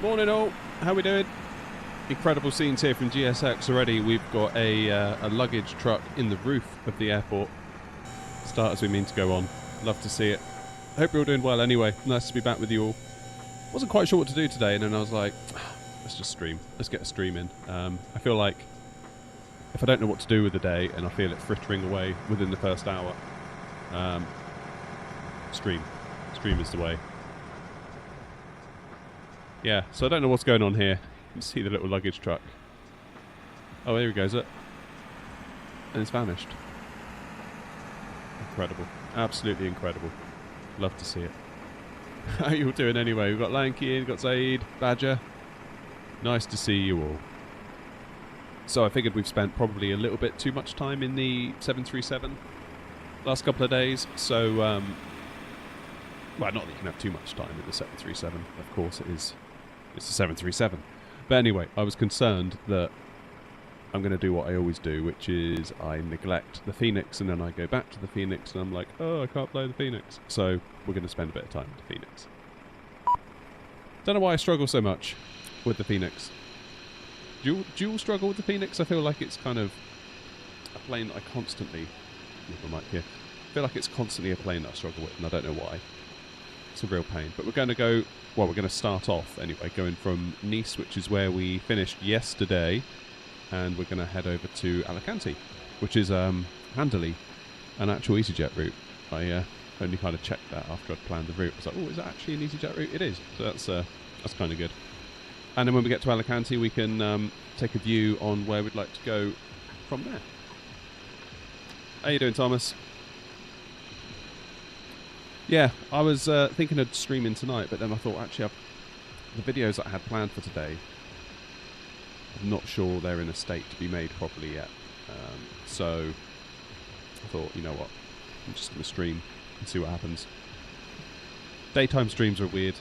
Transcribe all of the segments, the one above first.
Morning all, how we doing? Incredible scenes here from GSX already. We've got a luggage truck in the roof of the airport. Start as we mean to go on. Love to see it. Hope you're all doing well anyway. Nice to be back with you all. Wasn't quite sure what to do today, and then I was like, let's just stream. Let's get a stream in. I feel like if I don't know what to do with the day and I feel it frittering away within the first hour, stream. Stream is the way. Yeah, so I don't know what's going on here. You can see the little luggage truck. Oh, there he goes. And it's vanished. Incredible. Absolutely incredible. Love to see it. How are you all doing anyway? We've got Lanky in, we've got Zaid, Badger. Nice to see you all. So I figured we've spent probably a little bit too much time in the 737 last couple of days. So, well, not that you can have too much time in the 737. Of course it is. It's the 737. But anyway, I was concerned that I'm going to do what I always do, which is I neglect the Fenix and then I go back to the Fenix and I'm like, oh, I can't play the Fenix. So we're going to spend a bit of time with the Fenix. Don't know why I struggle so much with the Fenix. Do you all struggle with the Fenix? I feel like it's kind of a plane that I constantly... Move my mic here. I feel like it's constantly a plane that I struggle with and I don't know why. It's a real pain. But we're going to go... Well, we're going to start off anyway, going from Nice, which is where we finished yesterday, and we're going to head over to Alicante, which is handily an actual EasyJet route. I only kind of checked that after I'd planned the route. I was like, oh, is that actually an EasyJet route? It is. So that's kind of good. And then when we get to Alicante, we can take a view on where we'd like to go from there. How you doing, Thomas? Yeah, I was thinking of streaming tonight, but then I thought, actually, the videos that I had planned for today, I'm not sure they're in a state to be made properly yet. So I thought, you know what, I'm just going to stream and see what happens. Daytime streams are weird.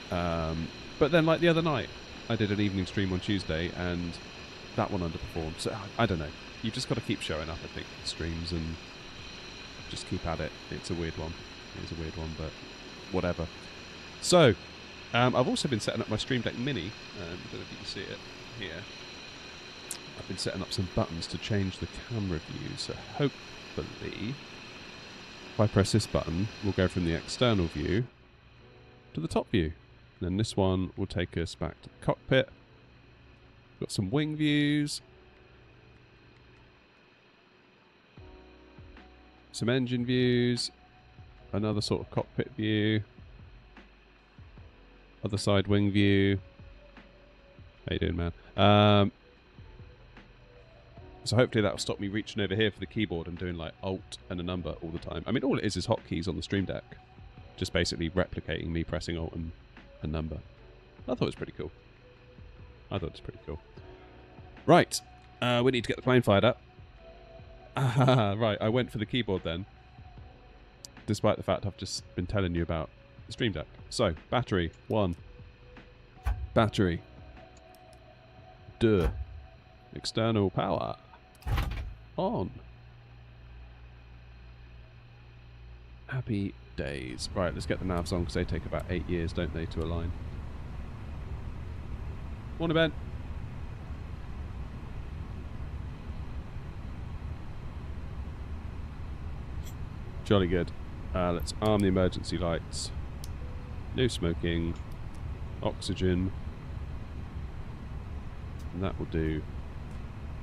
But then, like the other night, I did an evening stream on Tuesday, and that one underperformed. So, I don't know. You've just got to keep showing up, I think, streams, and just keep at it. It's a weird one. It's a weird one, but whatever. So, I've also been setting up my Stream Deck Mini. I don't know if you can see it here. I've been setting up some buttons to change the camera view. So hopefully, if I press this button, we'll go from the external view to the top view. And then this one will take us back to the cockpit. Got some wing views. Some engine views. Another sort of cockpit view. Other side wing view. How you doing, man? So hopefully that'll stop me reaching over here for the keyboard and doing like Alt and a number all the time. I mean, all it is hotkeys on the Stream Deck. Just basically replicating me pressing Alt and a number. I thought it was pretty cool. Right. We need to get the plane fired up. Right, I went for the keyboard then. Despite the fact I've just been telling you about the Stream Deck. So, battery, 1. Battery. Duh. External power. On. Happy days. Right, let's get the navs on because they take about 8 years, don't they, to align. Morning, Ben. Jolly good. Let's arm the emergency lights. No smoking. Oxygen. And that will do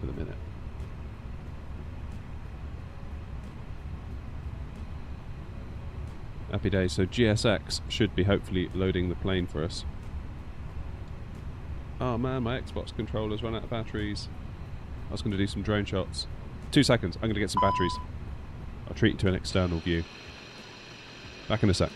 for the minute. Happy days. So GSX should be hopefully loading the plane for us. Oh man, my Xbox controller's run out of batteries. I was going to do some drone shots. 2 seconds. I'm going to get some batteries. I'll treat you to an external view. Back in a sec.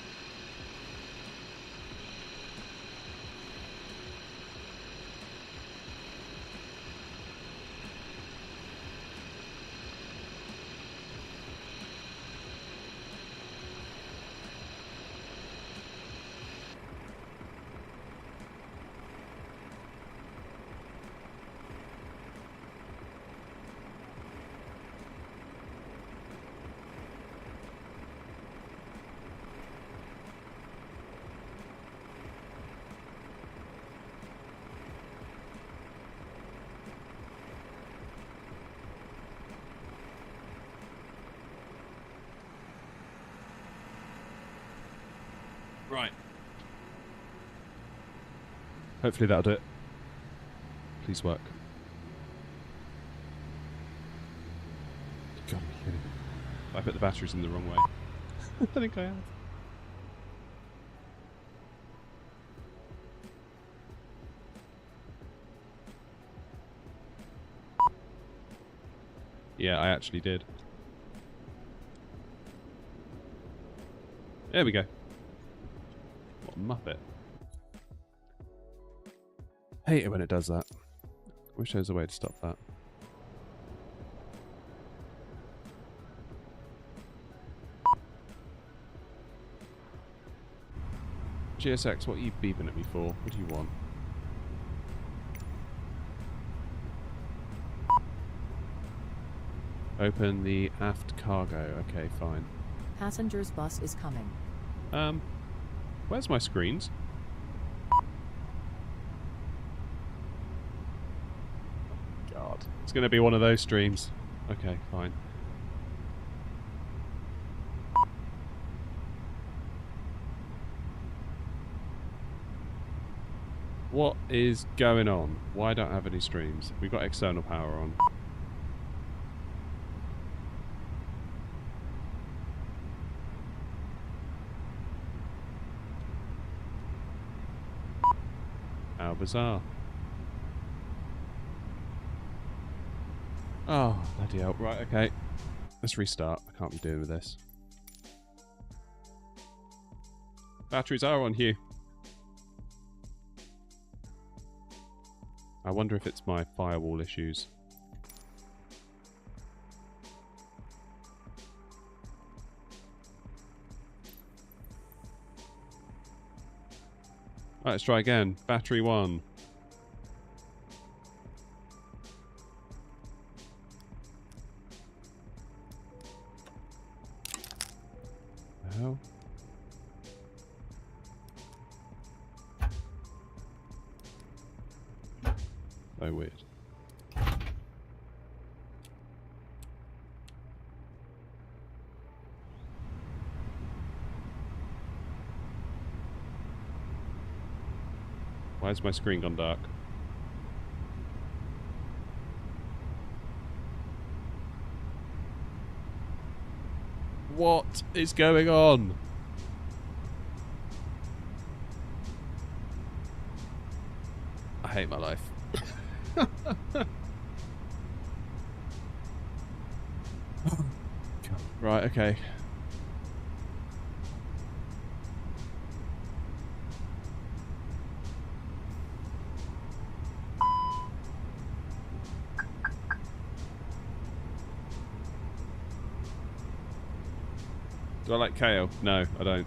Right. Hopefully that'll do it. Please work. God, I'm kidding. I put the batteries in the wrong way. I think I have. Yeah, I actually did. There we go. What a muppet. Hate it when it does that. Wish there was a way to stop that. GSX, what are you beeping at me for? What do you want? Open the aft cargo. Okay, fine. Passengers bus is coming. Where's my screens? God. It's going to be one of those streams. Okay, fine. What is going on? Why don't I have any streams? We've got external power on. How bizarre. Oh, bloody hell. Right, okay. Let's restart. I can't be doing with this. Batteries are on, Hugh. I wonder if it's my firewall issues. Right, let's try again. Battery 1. The hell? So weird. Why has my screen gone dark? What is going on? I hate my life. Right, okay. Do I like kale? No, I don't.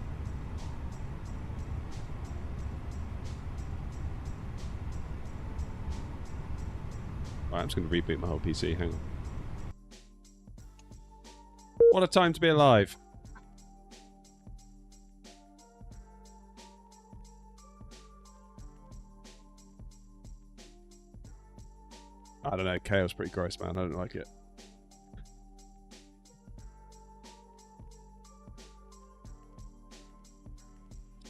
Right, I'm just going to reboot my whole PC. Hang on. What a time to be alive. I don't know. Kale's pretty gross, man. I don't like it.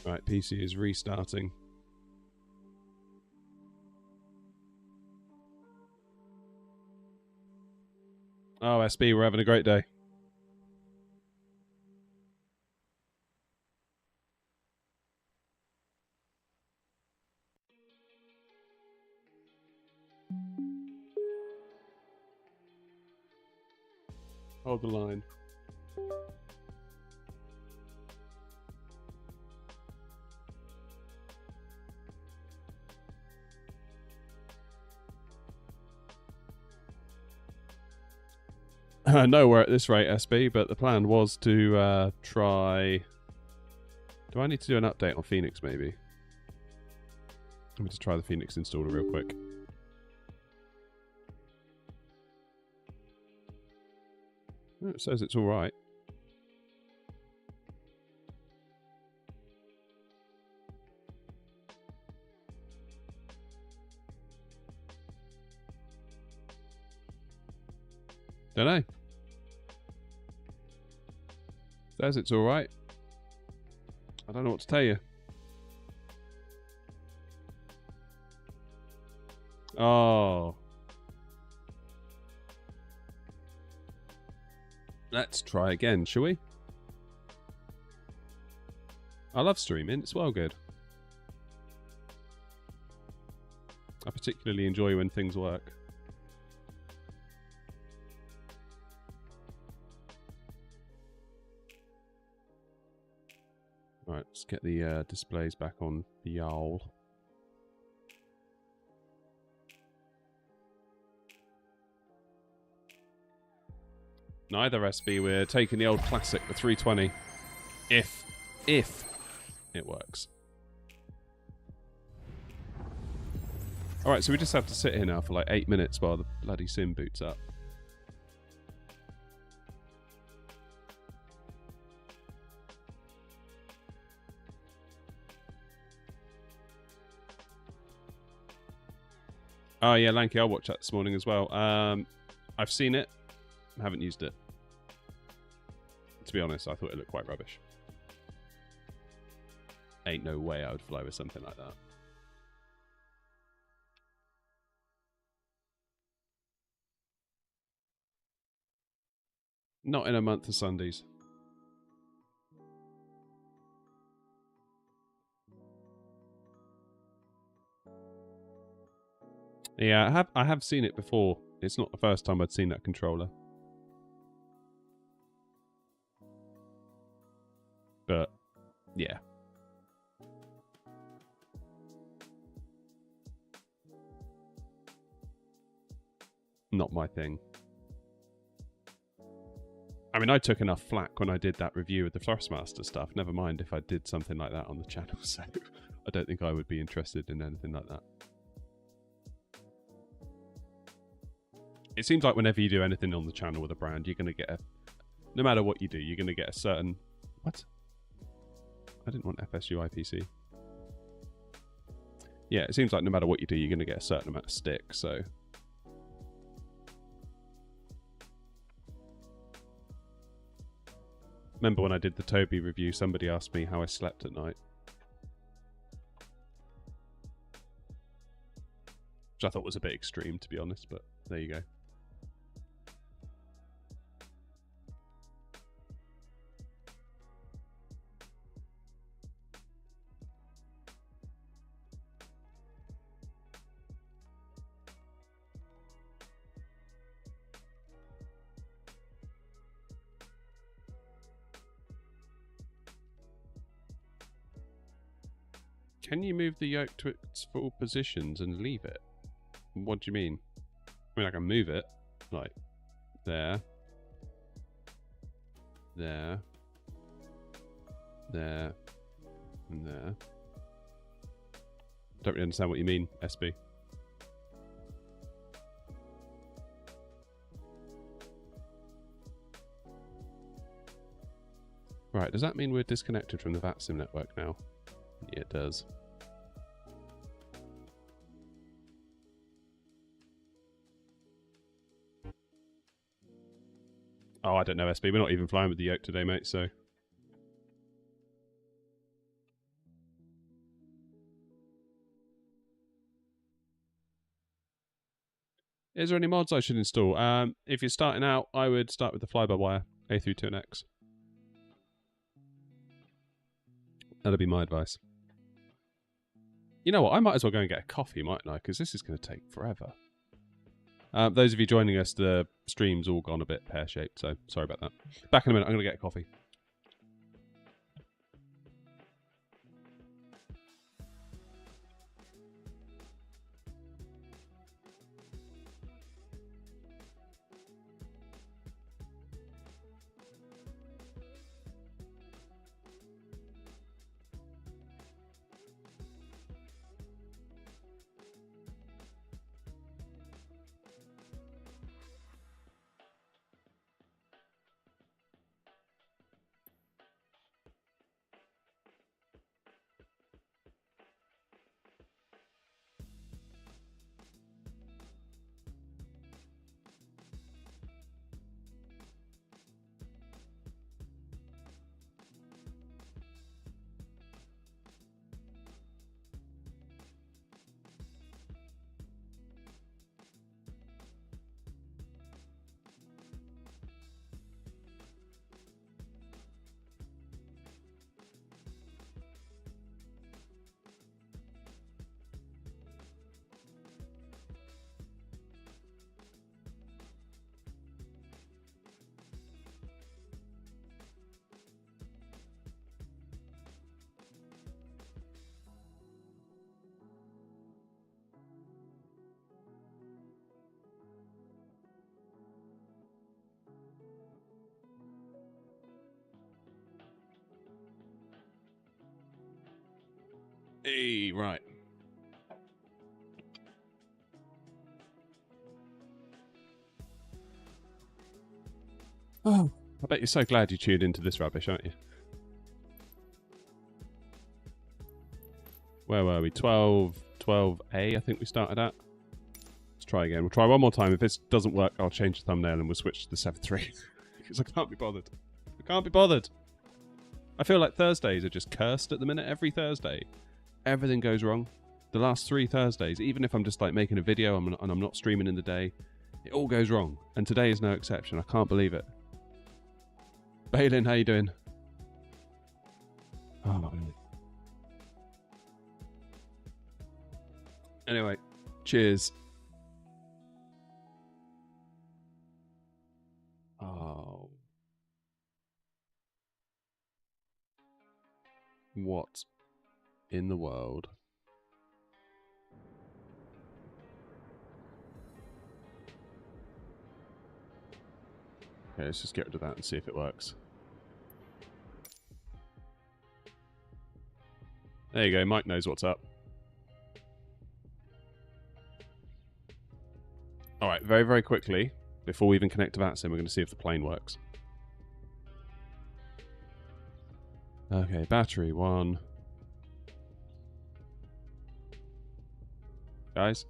Right, PC is restarting. Oh, SB, we're having a great day. Hold the line. Nowhere at this rate, SB, but the plan was to try... Do I need to do an update on Fenix, maybe? Let me just try the Fenix installer real quick. Oh, it says it's alright. Don't know. Says it's alright. I don't know what to tell you. Oh. Let's try again, shall we? I love streaming. It's well good. I particularly enjoy when things work. Right, let's get the displays back on the yawl. Neither SB, we're taking the old classic, the 320. If it works. Alright, so we just have to sit here now for like 8 minutes while the bloody sim boots up. Oh yeah, Lanky, I'll watch that this morning as well. I've seen it, haven't used it. To be honest, I thought it looked quite rubbish. Ain't no way I would fly with something like that. Not in a month of Sundays. Yeah, I have seen it before. It's not the first time I'd seen that controller. But, yeah. Not my thing. I mean, I took enough flack when I did that review of the Thrustmaster stuff. Never mind if I did something like that on the channel, so I don't think I would be interested in anything like that. It seems like whenever you do anything on the channel with a brand, you're going to get a... No matter what you do, you're going to get a certain... What? I didn't want FSUI PC. Yeah, it seems like no matter what you do, you're going to get a certain amount of stick, so... Remember when I did the Toby review, somebody asked me how I slept at night. Which I thought was a bit extreme, to be honest, but there you go. Can you move the yoke to its full positions and leave it? What do you mean? I mean, I can move it, like, there, there, there, and there. Don't really understand what you mean, SB. Right, does that mean we're disconnected from the VATSIM network now? Yeah, it does. Oh, I don't know, SB. We're not even flying with the yoke today, mate, so... Is there any mods I should install? If you're starting out, I would start with the fly-by-wire, A through 2NX. That'll be my advice. You know what? I might as well go and get a coffee, mightn't I? Because this is going to take forever. Those of you joining us, the stream's all gone a bit pear-shaped, so sorry about that. Back in a minute, I'm going to get a coffee. Hey, right. Oh, I bet you're so glad you tuned into this rubbish, aren't you? Where were we? 12A, I think we started at. Let's try again. We'll try one more time. If this doesn't work, I'll change the thumbnail and we'll switch to the 7.3. Because I can't be bothered. I can't be bothered. I feel like Thursdays are just cursed at the minute. Every Thursday, everything goes wrong. The last 3 Thursdays, even if I'm just like making a video and I'm not streaming in the day, it all goes wrong. And today is no exception. I can't believe it. Balin, how you doing? Oh, man. Anyway, cheers. Oh. What in the world? Okay, let's just get rid of that and see if it works. There you go, Mike knows what's up. Alright, very, very quickly, before we even connect to VATSIM, we're going to see if the plane works. Okay, battery 1. Guys?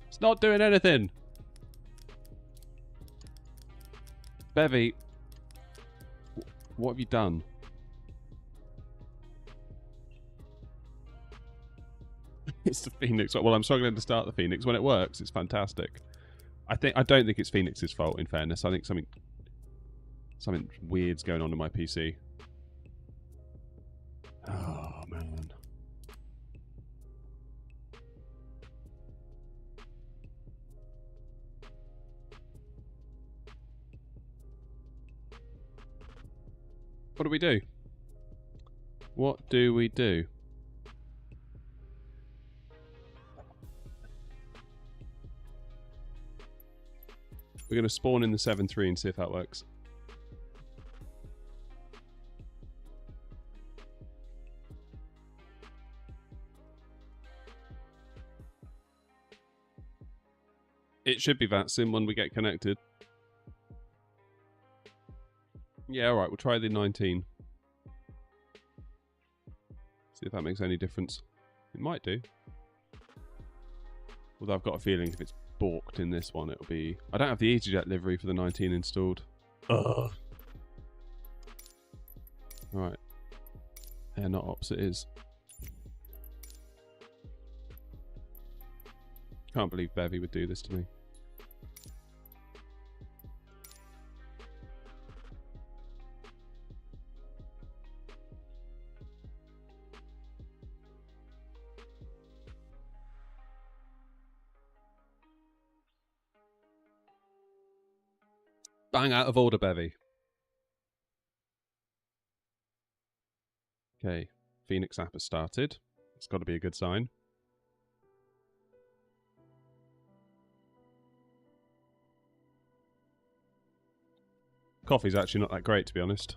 It's not doing anything! Bevy, what have you done? It's the Phoenix. Well, I'm struggling to start the Phoenix. When it works, it's fantastic. I don't think it's Phoenix's fault, in fairness. I think something weird's going on in my PC. Oh, man. What do we do? What do we do? We're going to spawn in the 7.3 and see if that works. It should be VATSIM when we get connected. Yeah, alright, we'll try the 19. See if that makes any difference. It might do. Although I've got a feeling if it's balked in this one, it'll be... I don't have the EasyJet livery for the 19 installed. Ugh. Alright. Air not ops it is. Can't believe Bevy would do this to me. Bang out of order, Bevy. Okay, Phoenix app has started. It's got to be a good sign. Coffee's actually not that great, to be honest.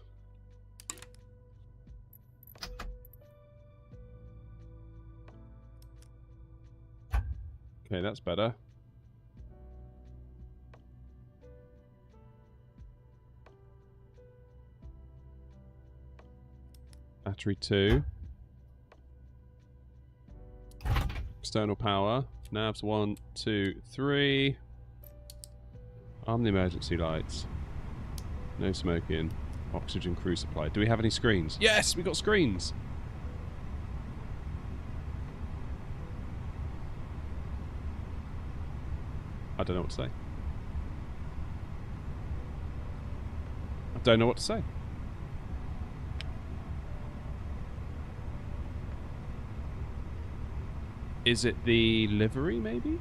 Okay, that's better. Battery 2. External power. Navs 1, 2, 3. Arm the emergency lights. No smoking. Oxygen crew supply. Do we have any screens? Yes, we got screens! I don't know what to say. I don't know what to say. Is it the livery, maybe?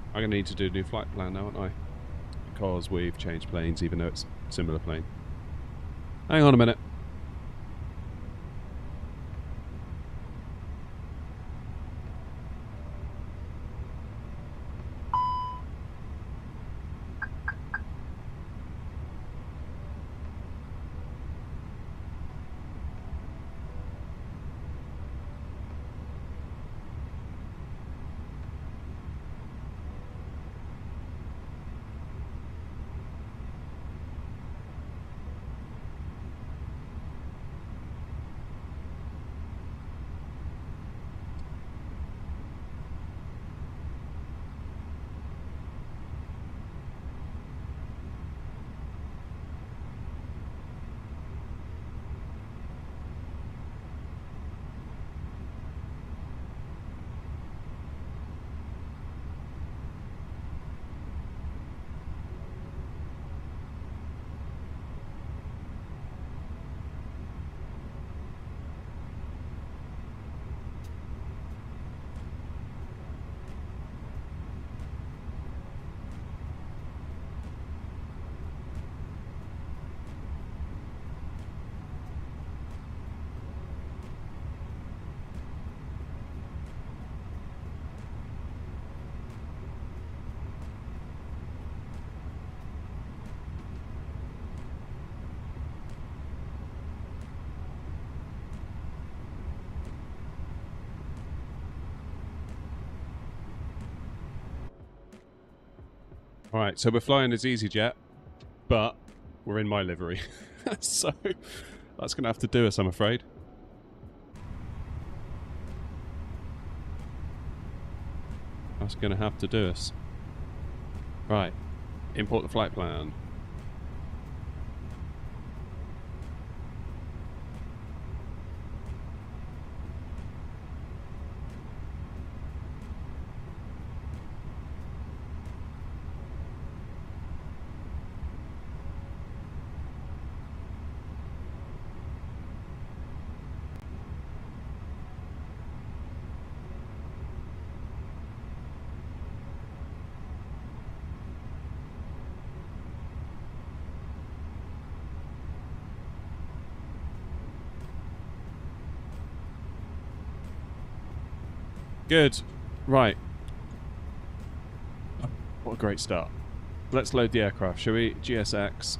I'm going to need to do a new flight plan now, aren't I? Because we've changed planes, even though it's a similar plane. Hang on a minute. Alright, so we're flying as EasyJet, but we're in my livery. So that's going to have to do us, I'm afraid. That's going to have to do us. Right. Import the flight plan. Good. Right. What a great start. Let's load the aircraft, shall we? GSX.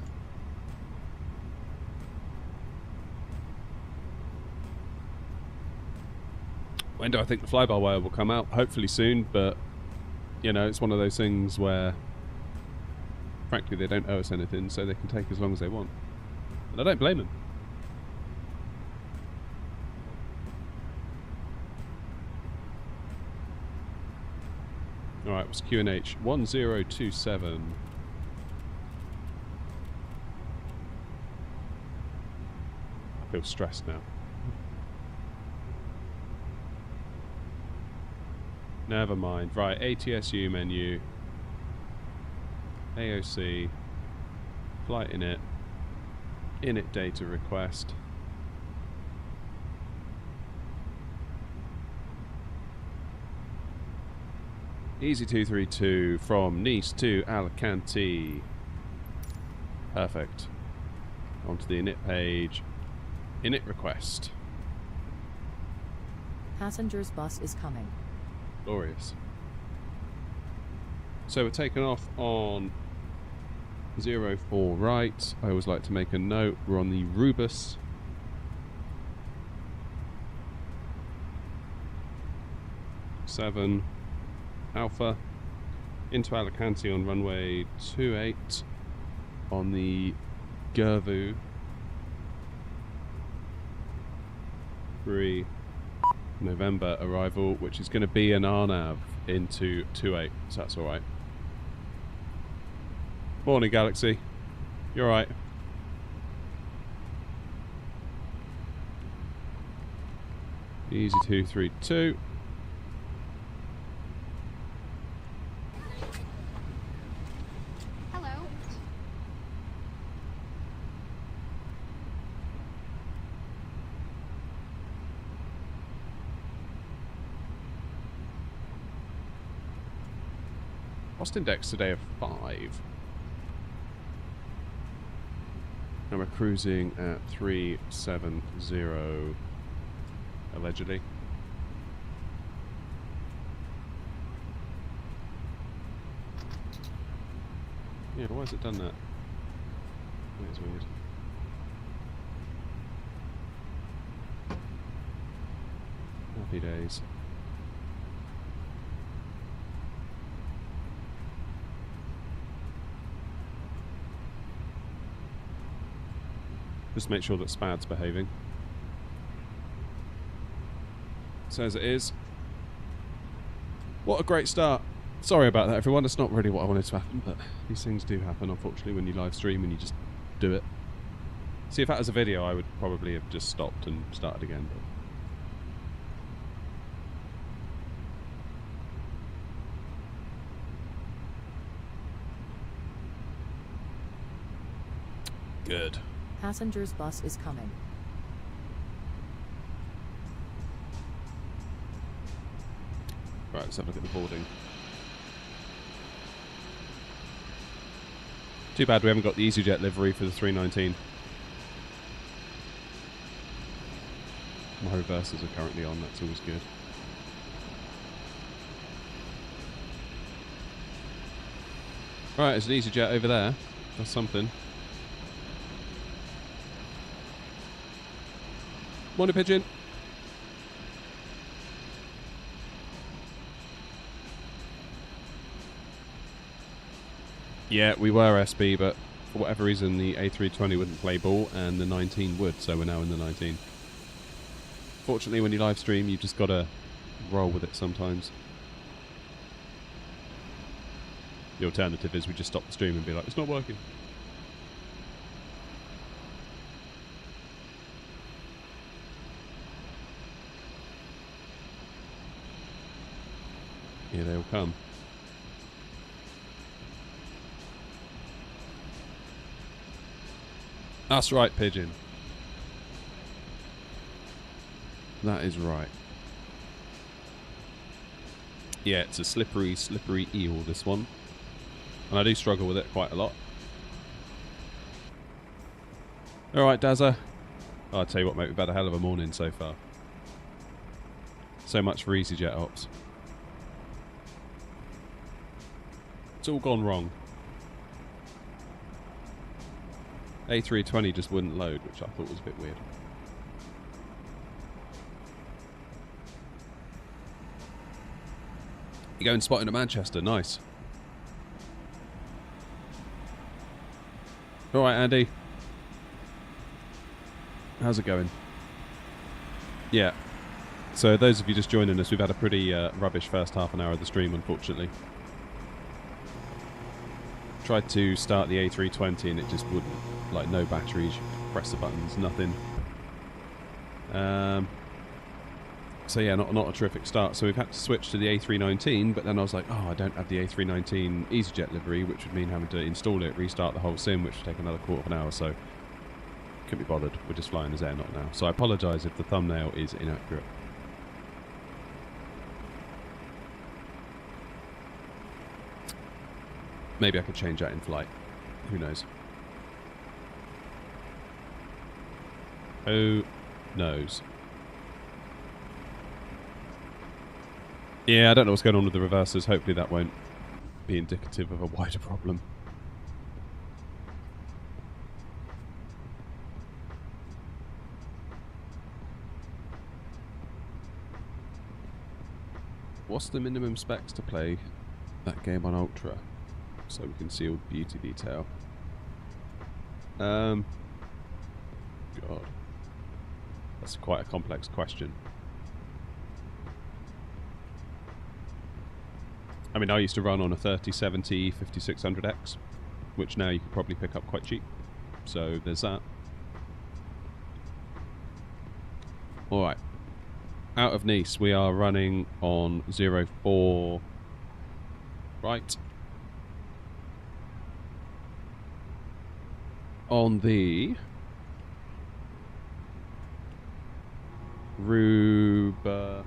When do I think the fly-by-wire will come out? Hopefully soon, but, you know, it's one of those things where, frankly, they don't owe us anything, so they can take as long as they want. And I don't blame them. Alright, it was QNH 1027. I feel stressed now. Never mind. Right, ATSU menu. AOC. Flight init. Init data request. Easy 232 from Nice to Alicante. Perfect. Onto the init page. Init request. Passengers bus is coming. Glorious. So we're taking off on 04 right. I always like to make a note. We're on the Rubus. Seven. Alpha into Alicante on runway 28 on the Gervu 3 November arrival, which is going to be an RNAV into 28, so that's alright. Morning, Galaxy. You alright? Easy 232. Cost index today of 5. And we're cruising at 370, allegedly. Yeah, why has it done that? That's weird. Happy days. Just make sure that SPAD's behaving. So as it is. What a great start. Sorry about that, everyone. That's not really what I wanted to happen, but these things do happen, unfortunately, when you live stream and you just do it. See, if that was a video, I would probably have just stopped and started again. But good. Passengers bus is coming. Right, let's have a look at the boarding. Too bad we haven't got the EasyJet livery for the 319. My reversers are currently on, that's always good. Right, there's an EasyJet over there. That's something. Morning, Pigeon. Yeah, we were SB, but for whatever reason the A320 wouldn't play ball and the 19 would, so we're now in the 19. Fortunately, when you live stream, you've just got to roll with it sometimes. The alternative is we just stop the stream and be like, it's not working. Here they all come. That's right, Pigeon. That is right. Yeah, it's a slippery, slippery eel, this one. And I do struggle with it quite a lot. Alright, Dazza. Oh, I'll tell you what, mate, we've had a hell of a morning so far. So much for EasyJet ops. It's all gone wrong. A320 just wouldn't load, which I thought was a bit weird. You're going spotting at Manchester, nice. Alright, Andy. How's it going? Yeah. So those of you just joining us, we've had a pretty rubbish first half an hour of the stream, unfortunately. Tried to start the A320 and it just wouldn't. Like, no batteries, press the buttons, nothing. So yeah, not a terrific start. So we've had to switch to the A319, but then I was like, oh, I don't have the A319 EasyJet livery, which would mean having to install it, restart the whole sim, which would take another quarter of an hour, so couldn't be bothered. We're just flying as air, not now. So I apologise if the thumbnail is inaccurate. Maybe I could change that in flight. Who knows? Who knows? Yeah, I don't know what's going on with the reversers. Hopefully that won't be indicative of a wider problem. What's the minimum specs to play that game on Ultra? So we can see all the beauty detail. God. That's quite a complex question. I mean, I used to run on a 3070 5600X, which now you could probably pick up quite cheap. So there's that. Alright. Out of Nice, we are running on 04 right. On the Ruba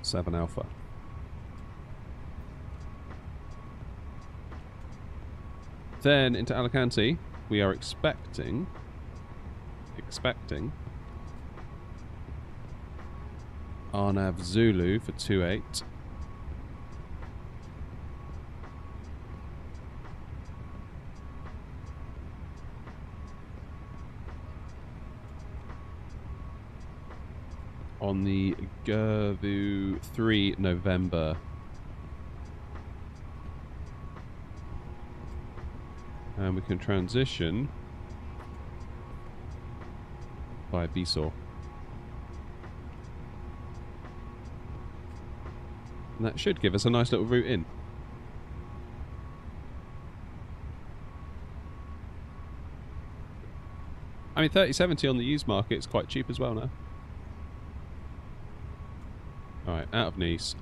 7 Alpha. Then into Alicante, we are expecting Arnav Zulu for 28. On the Gervu 3 November. And we can transition by Bisor. And that should give us a nice little route in. I mean, 3070 on the used market is quite cheap as well now. Alright, out of Nice.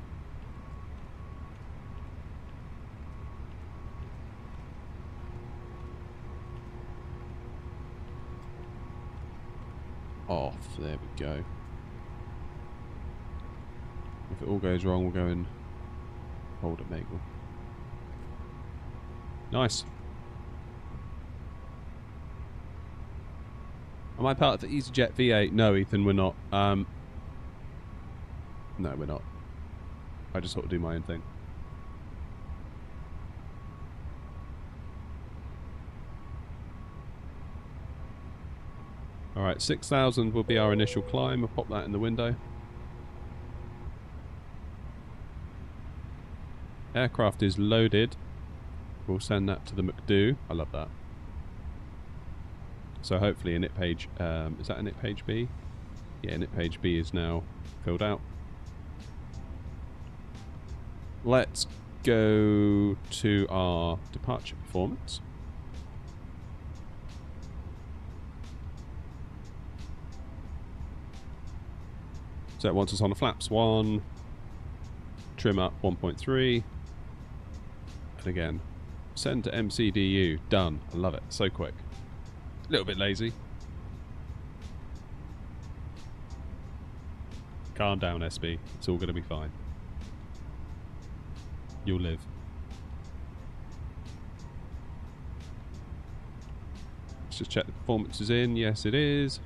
Off, there we go. If it all goes wrong, we'll go and hold at Magle. Nice. Am I part of the EasyJet V8? No, Ethan, we're not. No, we're not. I just sort of do my own thing. Alright, 6,000 will be our initial climb. I'll pop that in the window. Aircraft is loaded. We'll send that to the McDo. I love that. So hopefully init page, is that init page B? Yeah, init page B is now filled out. Let's go to our departure performance. So it wants us on the flaps 1, trim up 1.3, and again, send to MCDU, done. I love it, so quick. A little bit lazy. Calm down, SB, it's all going to be fine. You'll live. Let's just check the performance is in, yes it is.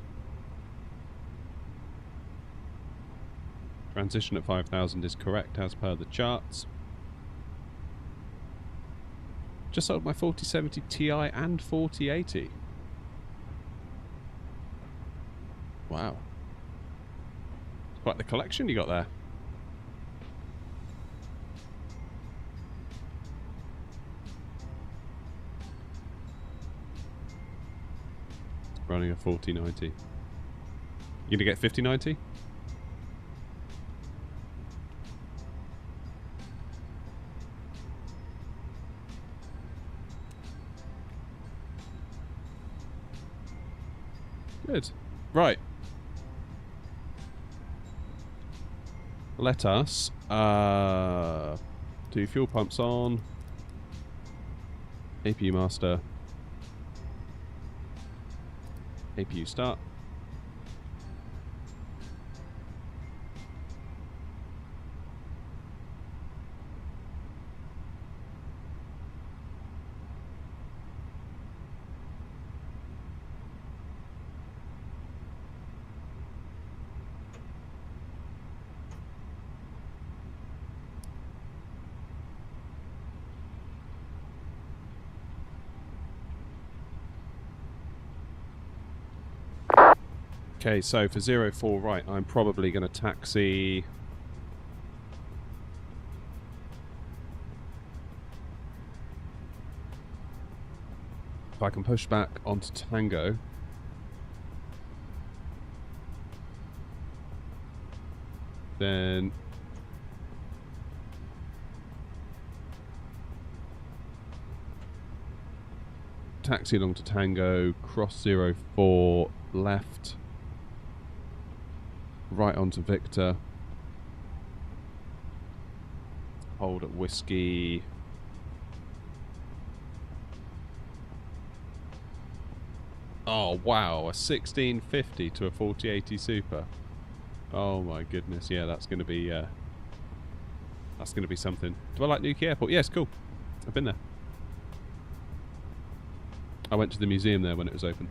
Transition at 5,000 is correct as per the charts. Just sold my 4070 Ti and 4080. Wow. It's quite the collection you got there. Running a 4090. You gonna get 5090? Good. Right. Let us do fuel pumps on. APU master. APU start. Okay, so for 04 right, I'm probably going to taxi... If I can push back onto Tango. Then... Taxi along to Tango, cross 04 left. Right onto Victor. Hold at Whiskey. Oh wow, a 1650 to a 4080 Super. Oh my goodness, yeah, that's gonna be something. Do I like Newquay Airport? Yes, cool. I've been there. I went to the museum there when it was open.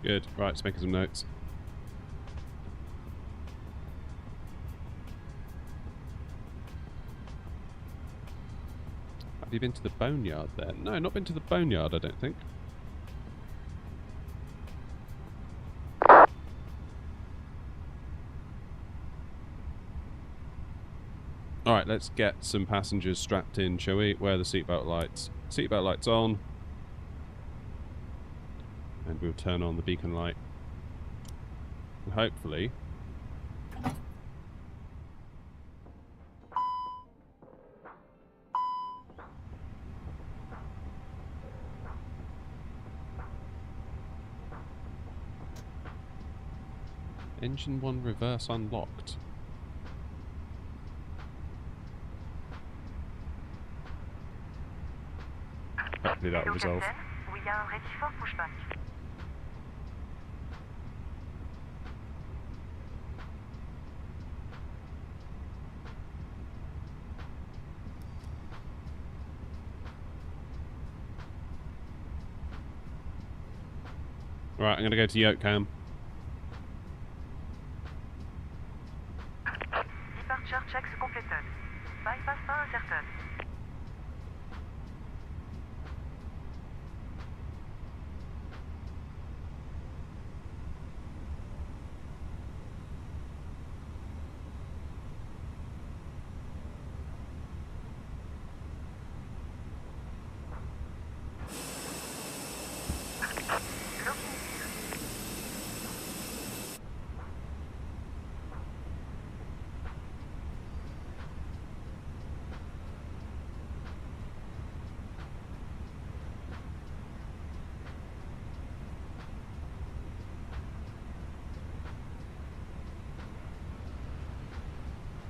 Good. Right, just making some notes. Have you been to the boneyard there? No, not been to the boneyard, I don't think. Alright, let's get some passengers strapped in, shall we? Where are the seatbelt lights? Seatbelt lights on. And we'll turn on the beacon light. And hopefully... Engine 1 reverse unlocked. Hopefully that will resolve. Oui, il y a un ready for pushback. Right, I'm going to go to yoke cam. Departure checks completed. Bypass pas inserted.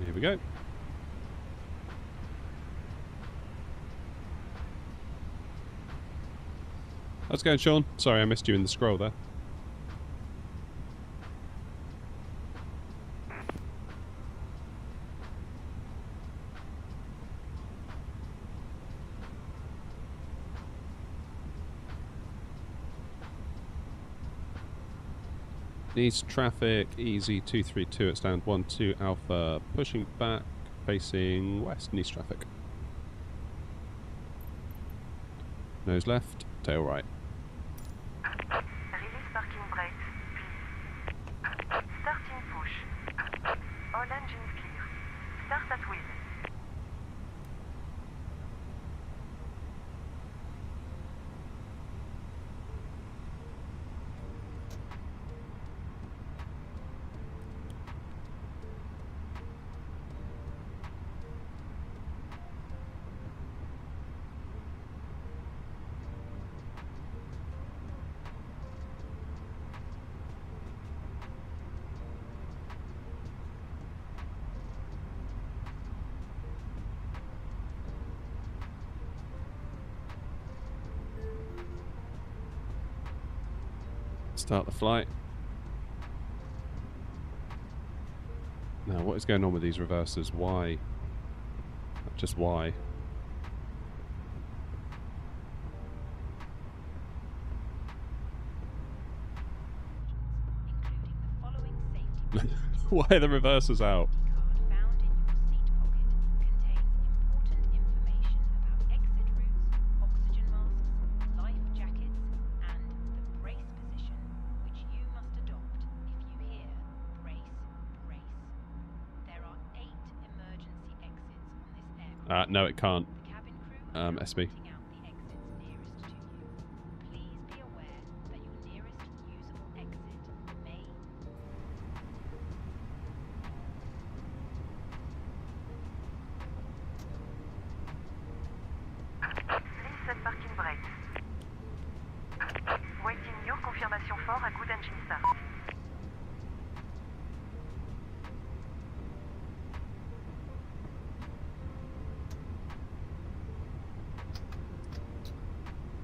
Here we go. How's it going, Sean? Sorry, I missed you in the scroll there. East traffic, easy 232 at stand 12 Alpha, pushing back, facing west, and east traffic. Nose left, tail right. Release parking brakes, please. Starting push. All engines clear. Start at wheel. Start the flight. Now, what is going on with these reversers? Why? Just why? Why are the reversers out? No, it can't. SB.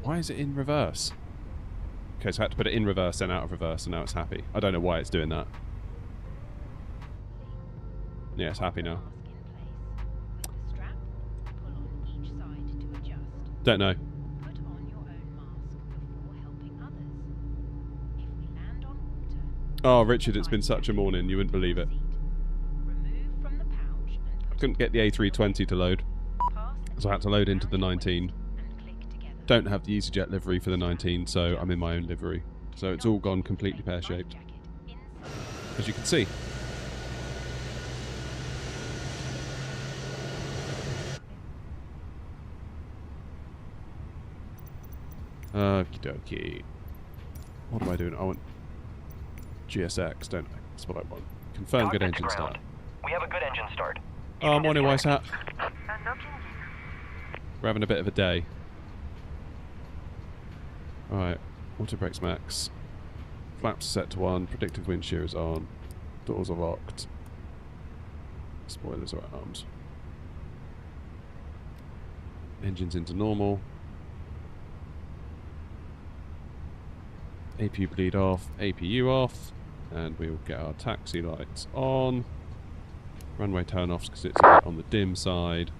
Why is it in reverse? Okay, so I had to put it in reverse, then out of reverse, and now it's happy. I don't know why it's doing that. Yeah, it's happy now. Don't know. Oh, Richard, it's been such a morning, you wouldn't believe it. I couldn't get the A320 to load, so I had to load into the 19. Don't have the EasyJet livery for the 19, so I'm in my own livery. So it's all gone completely pear-shaped, as you can see. Okie dokie. What am I doing? I want GSX, don't I? That's what I want. Confirm good engine start. We have a good engine start. Oh, morning, White Hat. We're having a bit of a day. Alright, auto brakes max. Flaps set to 1, predictive wind shear is on. Doors are locked. Spoilers are armed. Engines into normal. APU bleed off, APU off, and we'll get our taxi lights on. Runway turn-offs because it's a bit on the dim side.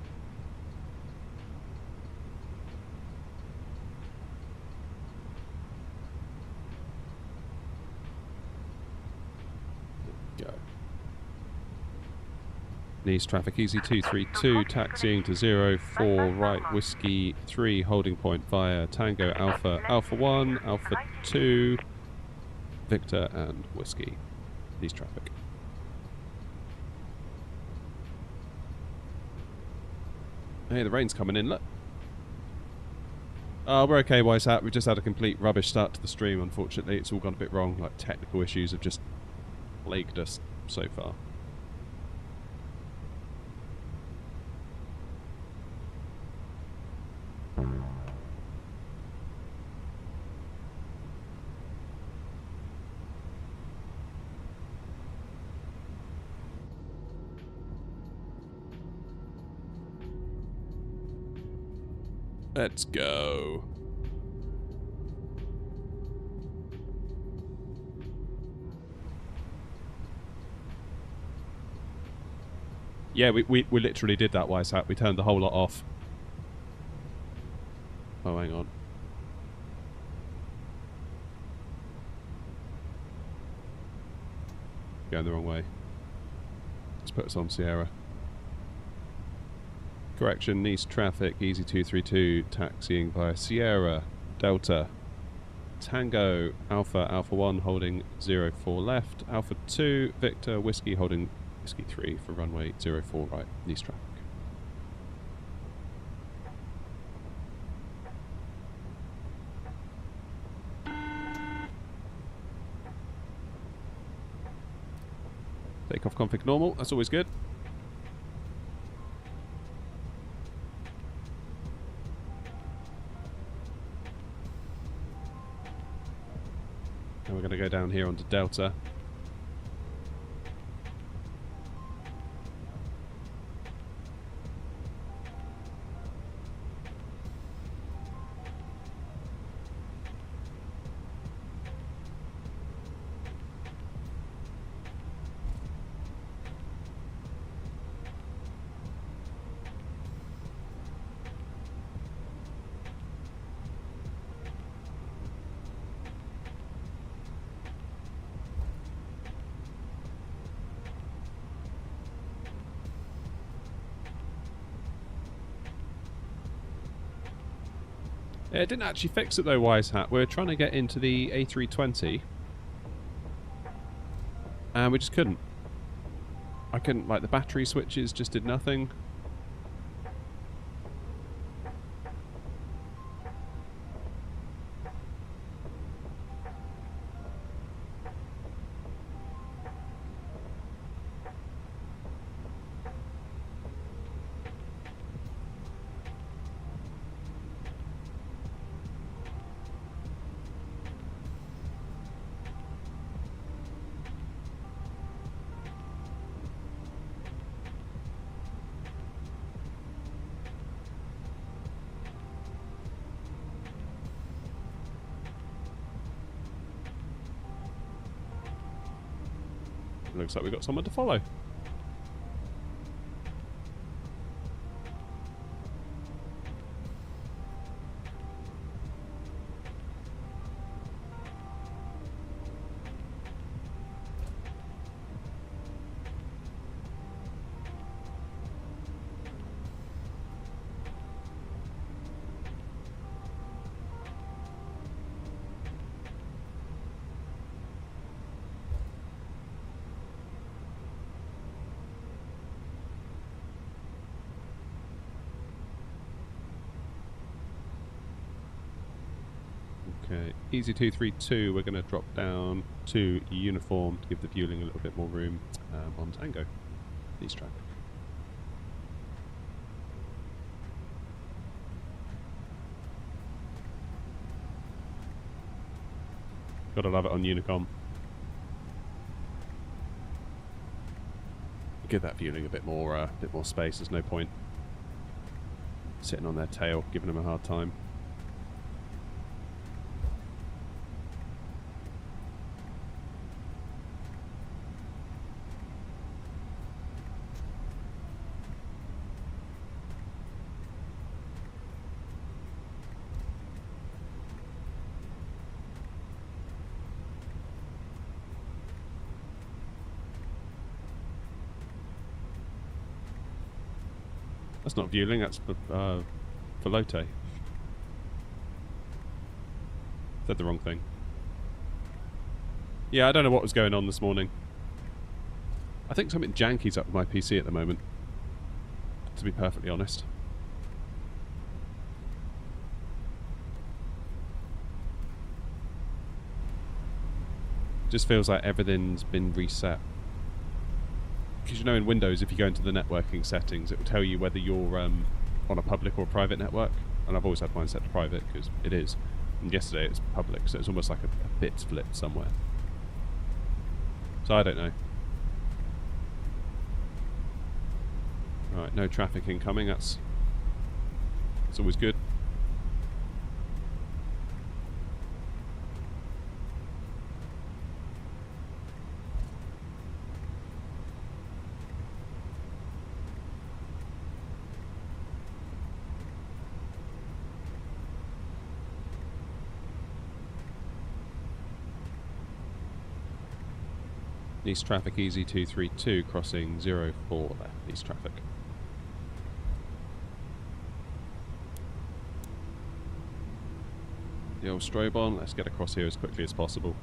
Go. Nice traffic easy 232, taxiing to 04, right whiskey 3, holding point via Tango Alpha, Alpha 1, Alpha 2, Victor and whiskey. Nice traffic. Hey, the rain's coming in, look. Oh, we're okay, Wise Hat. We've just had a complete rubbish start to the stream, unfortunately. It's all gone a bit wrong. Like, technical issues have just plagued us so far. Let's go. Yeah, we literally did that, Wise Hat. We turned the whole lot off. Oh, hang on. Going the wrong way. Let's put us on Sierra. Correction, Nice traffic, easy 232, taxiing via Sierra, Delta, Tango, Alpha, Alpha 1 holding 04 left, Alpha 2, Victor, Whiskey holding Whiskey 3 for runway 04 right, Nice traffic. Takeoff config normal, that's always good. We're going to go down here onto Delta. Yeah, it didn't actually fix it though, Wise Hat. We're trying to get into the A320 and we just couldn't. I couldn't, like the battery switches just did nothing. Looks like we've got someone to follow. Okay, easy 232, we're going to drop down to uniform to give the fueling a little bit more room on Tango. Nice traffic. Gotta love it on Unicom. Give that Vueling a bit more space. There's no point sitting on their tail, giving them a hard time. That's not Vueling, that's Velote. Said the wrong thing. Yeah, I don't know what was going on this morning. I think something janky's up with my PC at the moment, to be perfectly honest. Just feels like everything's been reset. Because you know in Windows, if you go into the networking settings, it will tell you whether you're on a public or a private network. And I've always had mine set to private, because it is. And yesterday it was public, so it's almost like a bit flipped somewhere. So I don't know. Right, no traffic incoming, that's always good. East traffic easy 232 crossing 04 left, east traffic. The old strobe on, let's get across here as quickly as possible.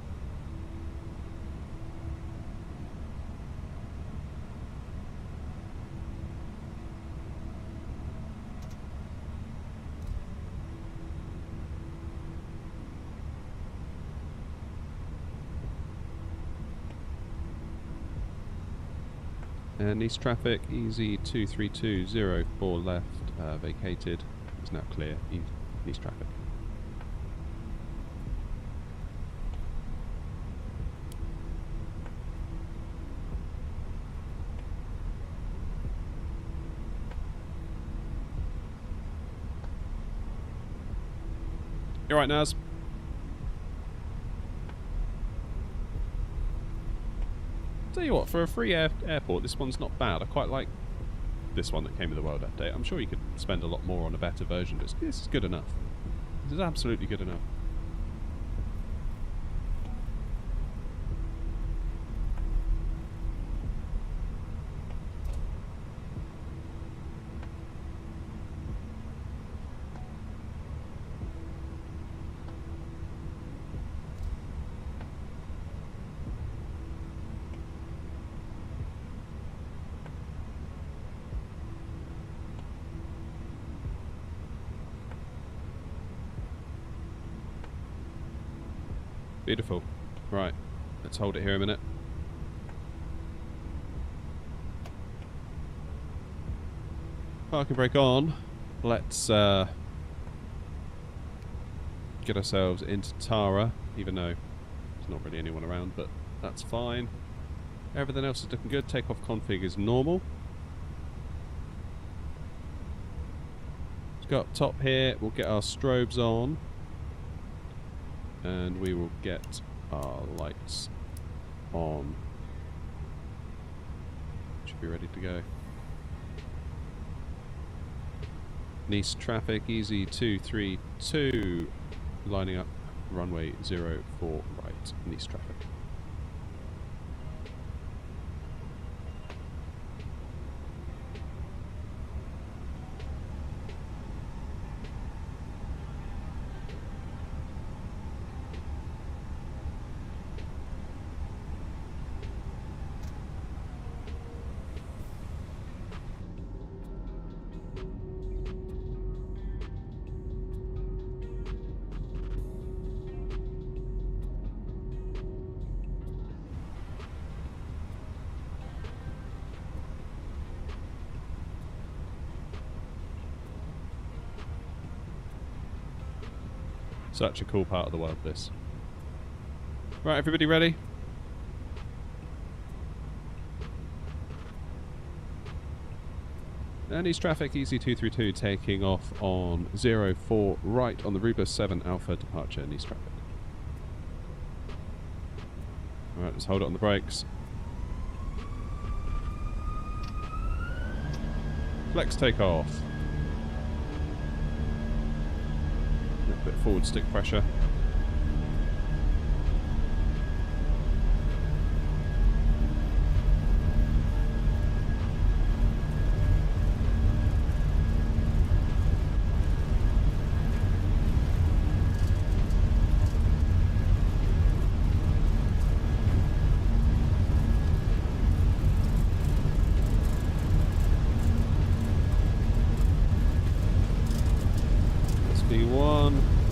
And east traffic, easy 23204 left, vacated, is now clear, east traffic. You alright, Naz? Tell you what, for a free airport, this one's not bad. I quite like this one that came with the World Update. I'm sure you could spend a lot more on a better version, but this is good enough. This is absolutely good enough. Beautiful. Right, let's hold it here a minute. Parking brake on. Let's get ourselves into Tara, even though there's not really anyone around, but that's fine. Everything else is looking good. Takeoff config is normal. Let's go up top here. We'll get our strobes on. And we will get our lights on. Should be ready to go. Nice traffic, easy 232, lining up runway 04 right, Nice traffic. Such a cool part of the world, this. Right, everybody ready? And East traffic, EC232 taking off on 04 right on the Rubus 7 Alpha departure in East traffic. Alright, let's hold it on the brakes. Flex takeoff. A little bit forward stick pressure.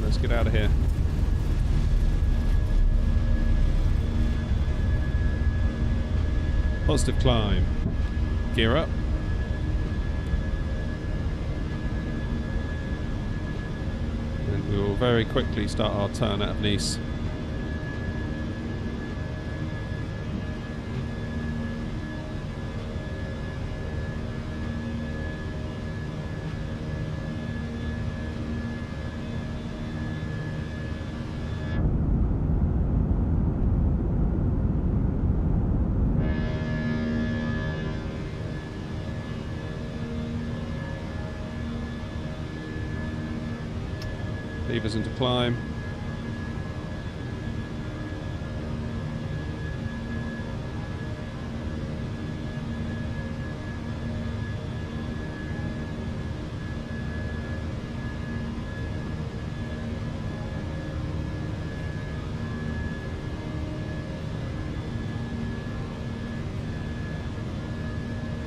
Let's get out of here. Positive climb. Gear up. And we will very quickly start our turn out of Nice. Levers into climb.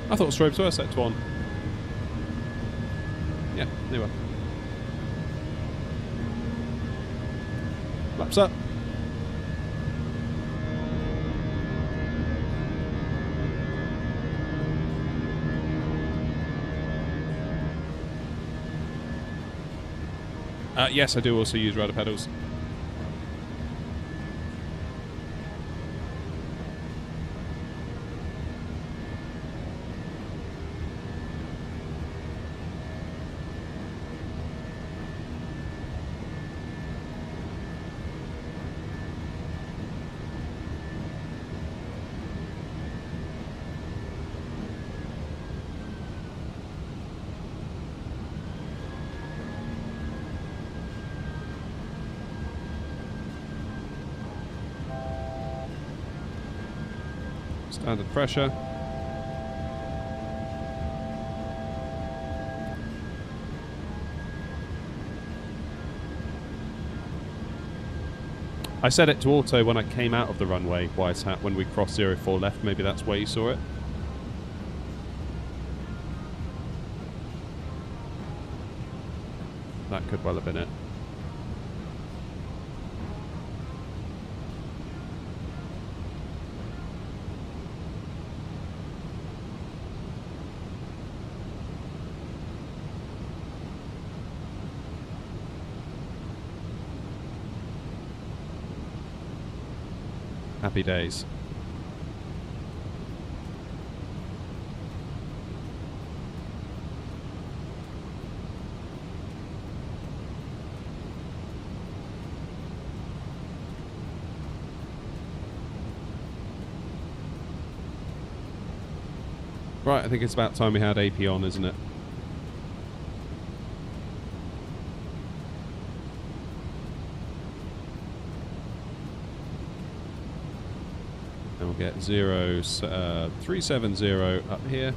I thought strobes were set to on. Yeah, they were. Laps up. Yes, I do also use rudder pedals. Standard pressure. I set it to auto when I came out of the runway, Wise Hat, when we crossed 04 left. Maybe that's where you saw it. That could well have been it. Happy days. Right, I think it's about time we had AP on, isn't it? And we'll get 370 up here.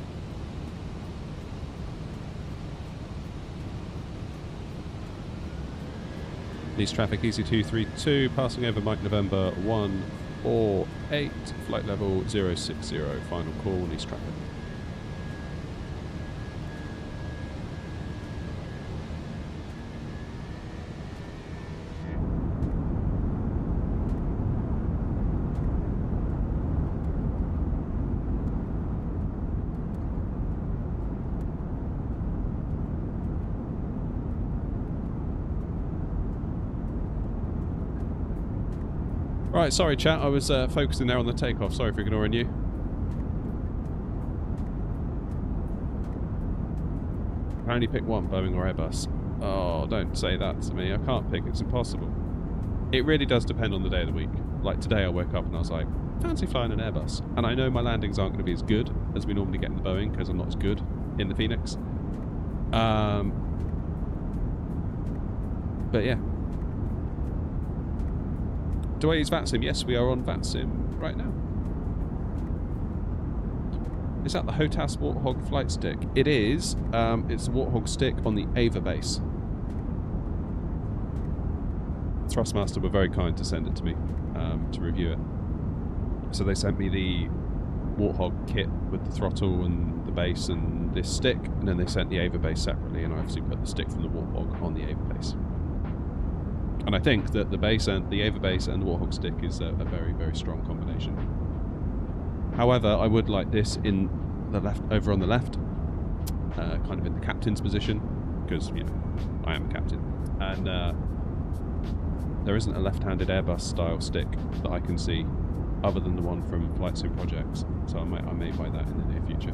East traffic EC232 passing over Mike November 148, flight level 060, final call, East traffic. Right, sorry chat, I was focusing there on the takeoff, sorry for ignoring you. I only pick one, Boeing or Airbus. Oh, don't say that to me. I can't pick. It's impossible. It really does depend on the day of the week. Like today I woke up and I was like, fancy flying an Airbus. And I know my landings aren't going to be as good as we normally get in the Boeing because I'm not as good in the Phoenix. But yeah. Do I use VATSIM? Yes, we are on VATSIM right now. Is that the HOTAS Warthog flight stick? It is. It's a Warthog stick on the Ava base. Thrustmaster were very kind to send it to me to review it. So they sent me the Warthog kit with the throttle and the base and this stick, and then they sent the Ava base separately, and I obviously put the stick from the Warthog on the Ava base. And I think that the base and the Ava base and the Warthog stick is a very, very strong combination. However, I would like this in the left, over on the left, kind of in the captain's position, because you know I am a captain, and there isn't a left-handed Airbus style stick that I can see, other than the one from Flight Sim Projects. So I may buy that in the near future.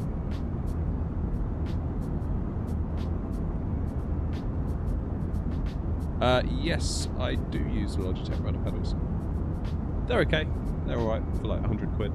Yes, I do use the Logitech Rudder Pedals. They're okay. They're alright for like 100 quid.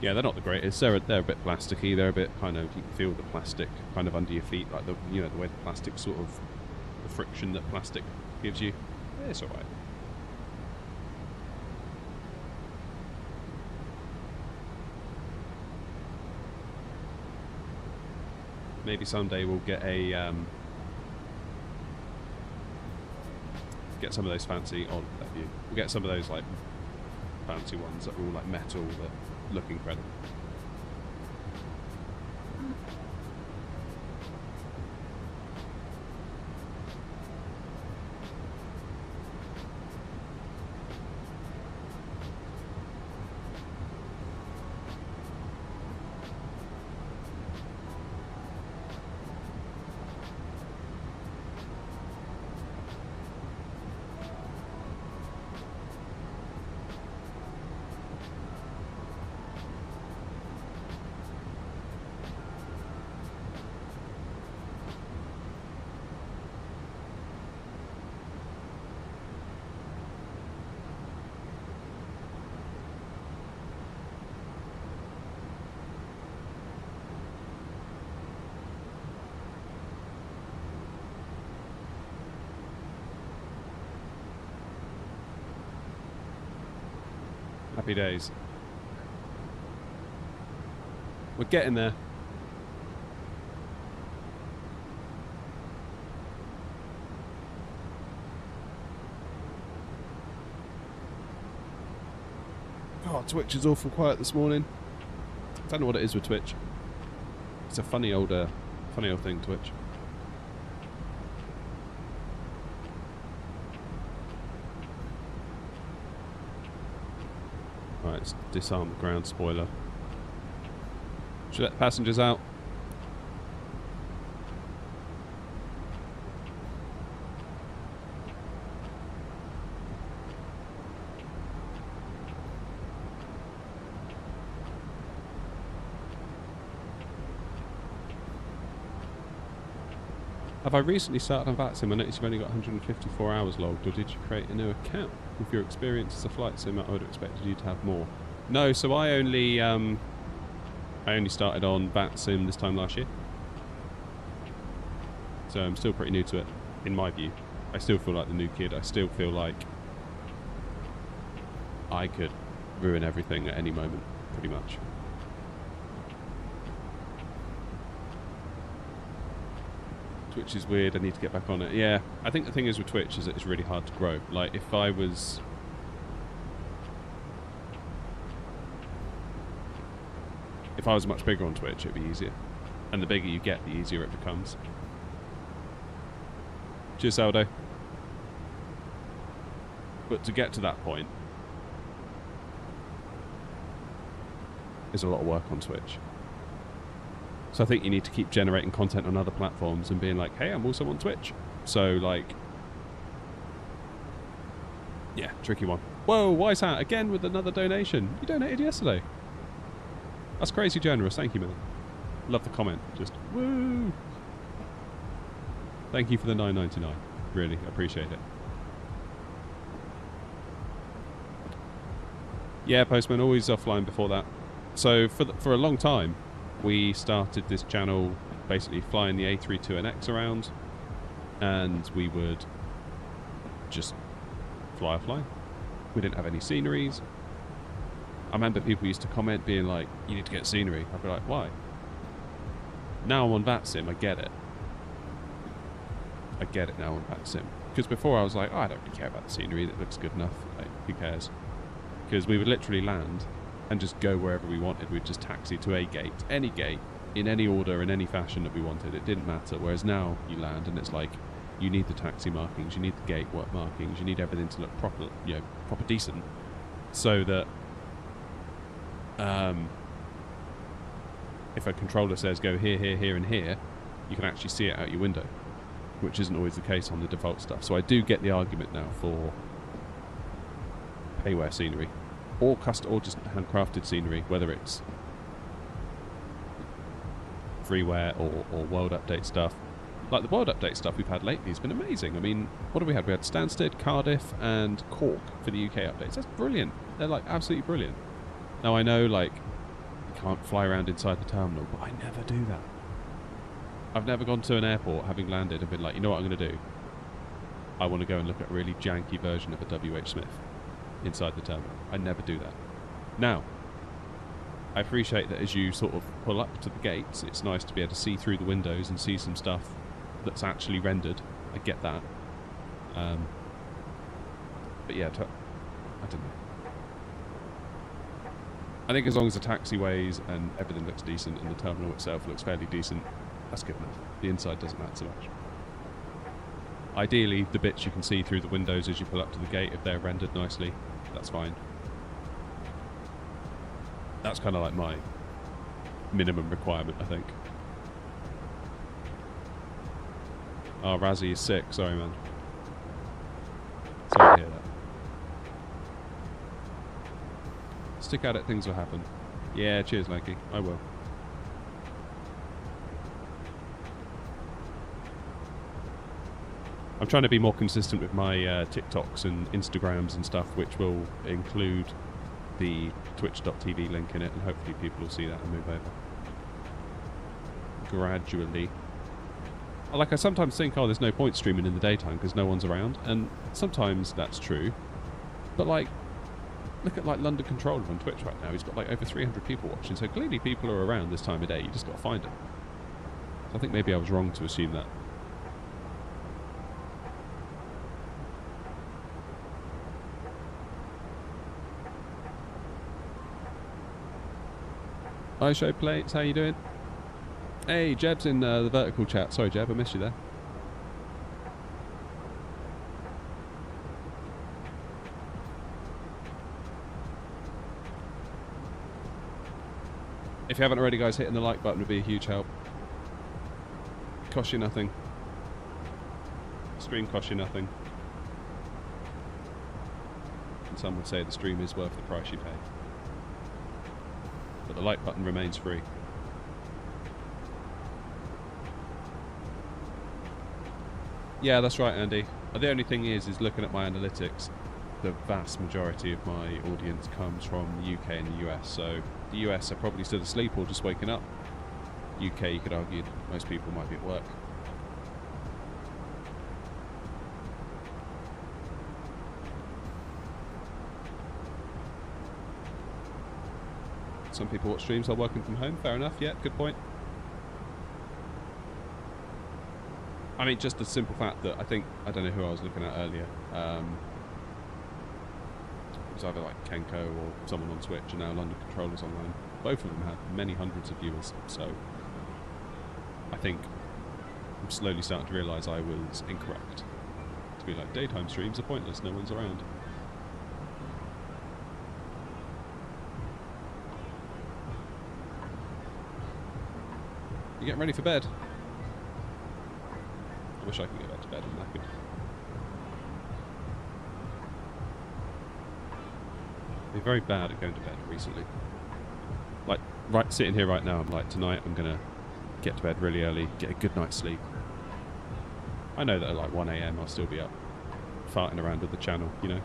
Yeah, they're not the greatest. They're a bit plasticky. They're a bit kind of, you can feel the plastic kind of under your feet, like the the way the plastic sort of, the friction that plastic gives you. Yeah, it's alright. Maybe someday we'll get a get some of those fancy. Oh, that view. We'll get some of those like fancy ones that are all like metal that look incredible. Happy days. We're getting there. Oh, Twitch is awful quiet this morning. I don't know what it is with Twitch. It's a funny old thing, Twitch. Right, let's disarm the ground spoiler. Should we let the passengers out? Have I recently started on VATSIM? I noticed you've only got 154 hours logged, or did you create a new account? With your experience as a flight sim, I would have expected you to have more. No, so I only started on VATSIM this time last year. So I'm still pretty new to it, in my view. I still feel like the new kid. I still feel like I could ruin everything at any moment, pretty much. Twitch is weird, I need to get back on it. Yeah, I think the thing is with Twitch is that it's really hard to grow. Like, if I was much bigger on Twitch, it'd be easier. And the bigger you get, the easier it becomes. Cheers, Aldo. But to get to that point is a lot of work on Twitch. So I think you need to keep generating content on other platforms and being like, hey, I'm also on Twitch. So, like, yeah, tricky one. Whoa, Wise Hat, again with another donation. You donated yesterday. That's crazy generous. Thank you, man. Love the comment. Just, woo. Thank you for the $9.99. Really appreciate it. Yeah, Postman, always offline before that. So for a long time, we started this channel basically flying the A32NX around, and we would just fly offline. We didn't have any sceneries. I remember people used to comment being like, you need to get scenery. I'd be like, why? Now I'm on VATSIM, I get it. I get it now on VATSIM. Because before I was like, oh, I don't really care about the scenery, that looks good enough. Like, who cares? Because we would literally land and just go wherever we wanted. We'd just taxi to a gate, any gate, in any order, in any fashion that we wanted. It didn't matter. Whereas now you land and it's like, you need the taxi markings, you need the gate work markings, you need everything to look proper, you know, proper decent, so that if a controller says go here, here, here, and here, you can actually see it out your window, which isn't always the case on the default stuff. So I do get the argument now for payware scenery, or or just handcrafted scenery, whether it's freeware or world update stuff. Like the world update stuff we've had lately has been amazing. I mean, what have we had? We had Stansted, Cardiff, and Cork for the UK updates. That's brilliant. They're like absolutely brilliant. Now I know like you can't fly around inside the terminal, but I never do that. I've never gone to an airport having landed and been like, you know what I'm going to do? I want to go and look at a really janky version of a WH Smith inside the terminal. I never do that. Now, I appreciate that as you sort of pull up to the gates, it's nice to be able to see through the windows and see some stuff that's actually rendered. I get that. But yeah, I don't know. I think as long as the taxiways and everything looks decent and the terminal itself looks fairly decent, that's good enough. The inside doesn't matter so much. Ideally, the bits you can see through the windows as you pull up to the gate, if they're rendered nicely, that's fine. That's kind of like my minimum requirement, I think. Oh, Razzie is sick. Sorry, man. Sorry to hear that. Stick at it, things will happen. Yeah, cheers, Lanky. I will. I'm trying to be more consistent with my TikToks and Instagrams and stuff, which will include the twitch.tv link in it, and hopefully people will see that and move over gradually. Like, I sometimes think, oh, there's no point streaming in the daytime because no one's around, and sometimes that's true. But like, look at like London Controller on Twitch right now. He's got like over 300 people watching, so clearly people are around this time of day. You just got to find them. So I think maybe I was wrong to assume that. Hi, Show Plates, how you doing? Hey, Jeb's in the vertical chat. Sorry, Jeb, I missed you there. If you haven't already, guys, hitting the like button would be a huge help. Cost you nothing. Stream costs you nothing. And some would say the stream is worth the price you pay. But the like button remains free. Yeah, that's right, Andy. The only thing is looking at my analytics, the vast majority of my audience comes from the UK and the US. So the US are probably still asleep or just waking up. UK, you could argue, most people might be at work. Some people watch streams while working from home. Fair enough. Yeah, good point. I mean, just the simple fact that I don't know who I was looking at earlier. It was either like Kenko or someone on Twitch, and now London Controllers online. Both of them had many hundreds of viewers, so I think I'm slowly starting to realise I was incorrect. To be like, daytime streams are pointless, no one's around. You getting ready for bed? I wish I could get back to bed. I'm knackered. I've been very bad at going to bed recently. Like, sitting here right now, I'm like, tonight I'm gonna get to bed really early, get a good night's sleep. I know that at like 1 AM I'll still be up, farting around with the channel, you know.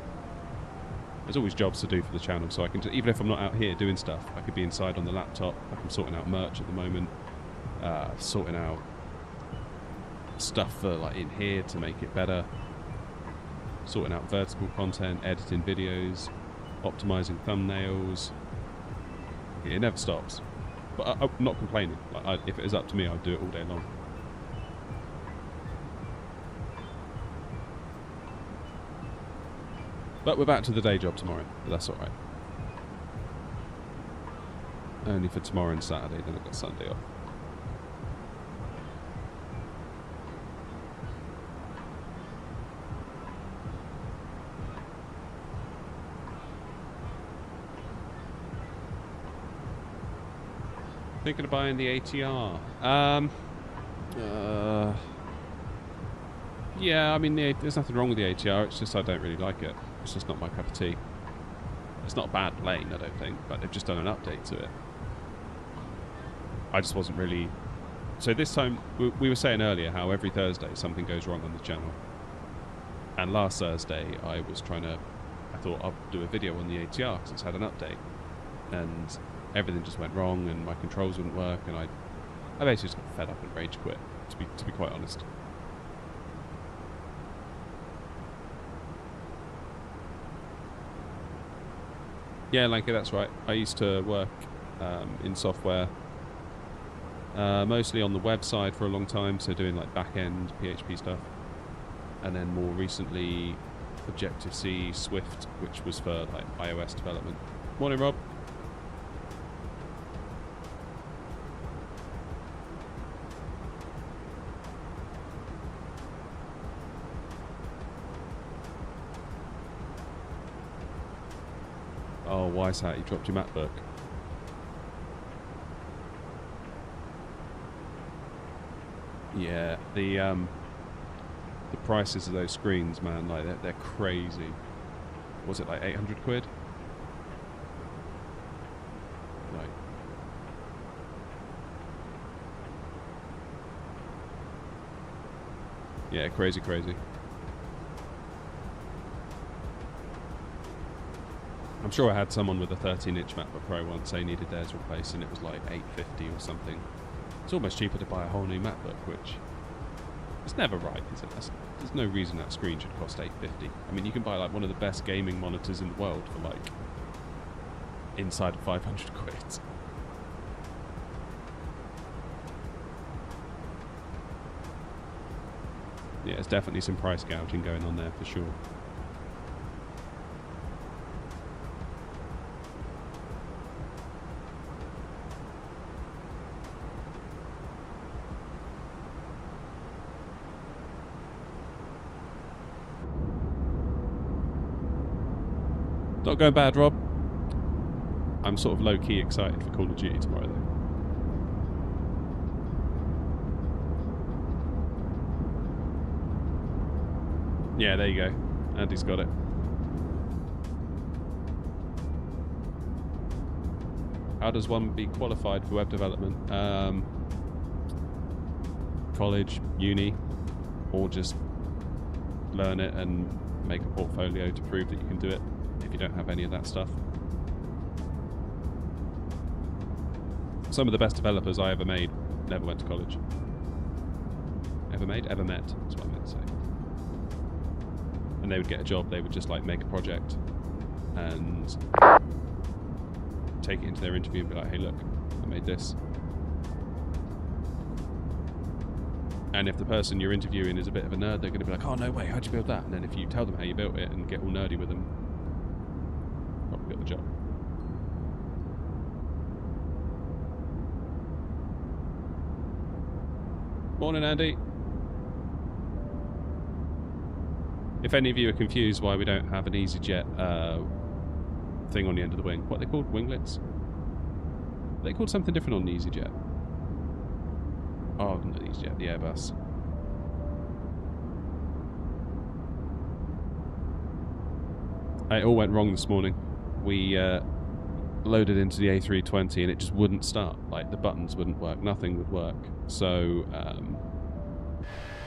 There's always jobs to do for the channel, so I can, even if I'm not out here doing stuff, I could be inside on the laptop. Like I'm sorting out merch at the moment, sorting out stuff for like in here to make it better, sorting out vertical content, editing videos, optimizing thumbnails. It never stops. But I'm not complaining. Like if it was up to me, I'd do it all day long. But we're back to the day job tomorrow, but that's alright. Only for tomorrow and Saturday, then I've got Sunday off. Thinking of buying the ATR. Yeah, I mean, there's nothing wrong with the ATR, it's just I don't really like it. It's just not my cup of tea. It's not a bad plane, I don't think, but they've just done an update to it. I just wasn't really... So this time, we were saying earlier how every Thursday something goes wrong on the channel. And last Thursday, I thought I'd do a video on the ATR because it's had an update. And everything just went wrong and my controls wouldn't work, and I basically just got fed up and rage quit, to be quite honest. Yeah, Lanky, that's right. I used to work in software, mostly on the web side for a long time, so doing like back-end PHP stuff, and then more recently Objective-C, Swift, which was for like iOS development. Morning, Rob. Oh, why is that? You dropped your MacBook. Yeah, the prices of those screens, man, like they're crazy. Was it like 800 quid? Like, yeah, crazy. I'm sure I had someone with a 13-inch MacBook Pro once say needed theirs replaced, and it was like $850 or something. It's almost cheaper to buy a whole new MacBook, which is never right, is it? There's no reason that screen should cost $850. I mean, you can buy like one of the best gaming monitors in the world for like inside of 500 quid. Yeah, there's definitely some price gouging going on there for sure. Not going bad, Rob. I'm sort of low-key excited for Call of Duty tomorrow, though. Yeah, there you go. Andy's got it. How does one be qualified for web development? College, uni, or just learn it and make a portfolio to prove that you can do it if you don't have any of that stuff. Some of the best developers I ever made never went to college. Ever made? Ever met, that's what I meant to say. And they would get a job, they would just like make a project and take it into their interview and be like, hey look, I made this. And if the person you're interviewing is a bit of a nerd, they're going to be like, oh no way, how'd you build that? And then if you tell them how you built it and get all nerdy with them, probably got the job. Morning, Andy. If any of you are confused why we don't have an EasyJet thing on the end of the wing, what are they called? Winglets? Are they called something different on the EasyJet? Oh, not the EasyJet, the Airbus. It all went wrong this morning. We loaded into the A320 and it just wouldn't start. Like, the buttons wouldn't work, nothing would work. So,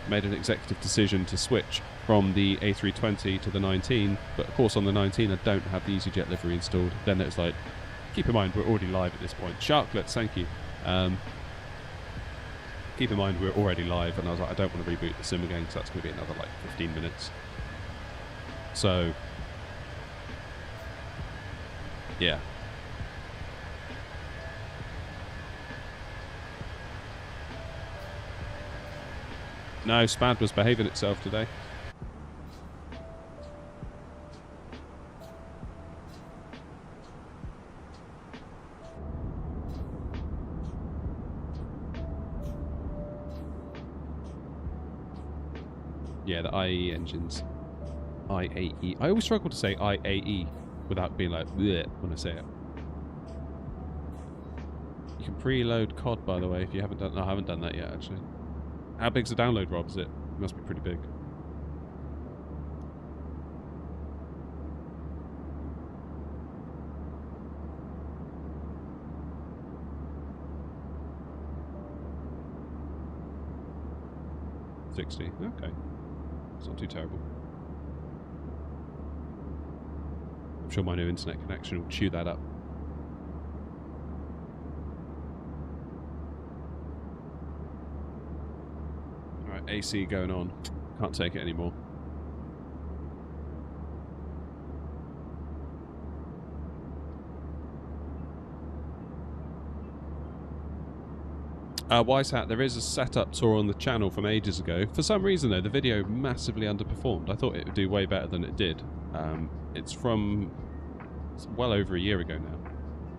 made an executive decision to switch from the A320 to the 19, but of course on the 19 I don't have the EasyJet livery installed. Then it was like, keep in mind we're already live at this point. Sharklets, thank you. Keep in mind we're already live, and I was like, I don't want to reboot the sim again because that's going to be another like 15 minutes. So, yeah. No, SPAD was behaving itself today. Yeah, the IAE engines. IAE. I always struggle to say IAE without being like bleh when I say it. You can preload COD, by the way, if you haven't done. No, I haven't done that yet, actually. How big's the download, Rob? Is it? It must be pretty big. $60. Okay. It's not too terrible. I'm sure my new internet connection will chew that up. Alright, AC going on. Can't take it anymore. Wise Hat, there is a setup tour on the channel from ages ago. For some reason, though, the video massively underperformed. I thought it would do way better than it did. It's well over a year ago now.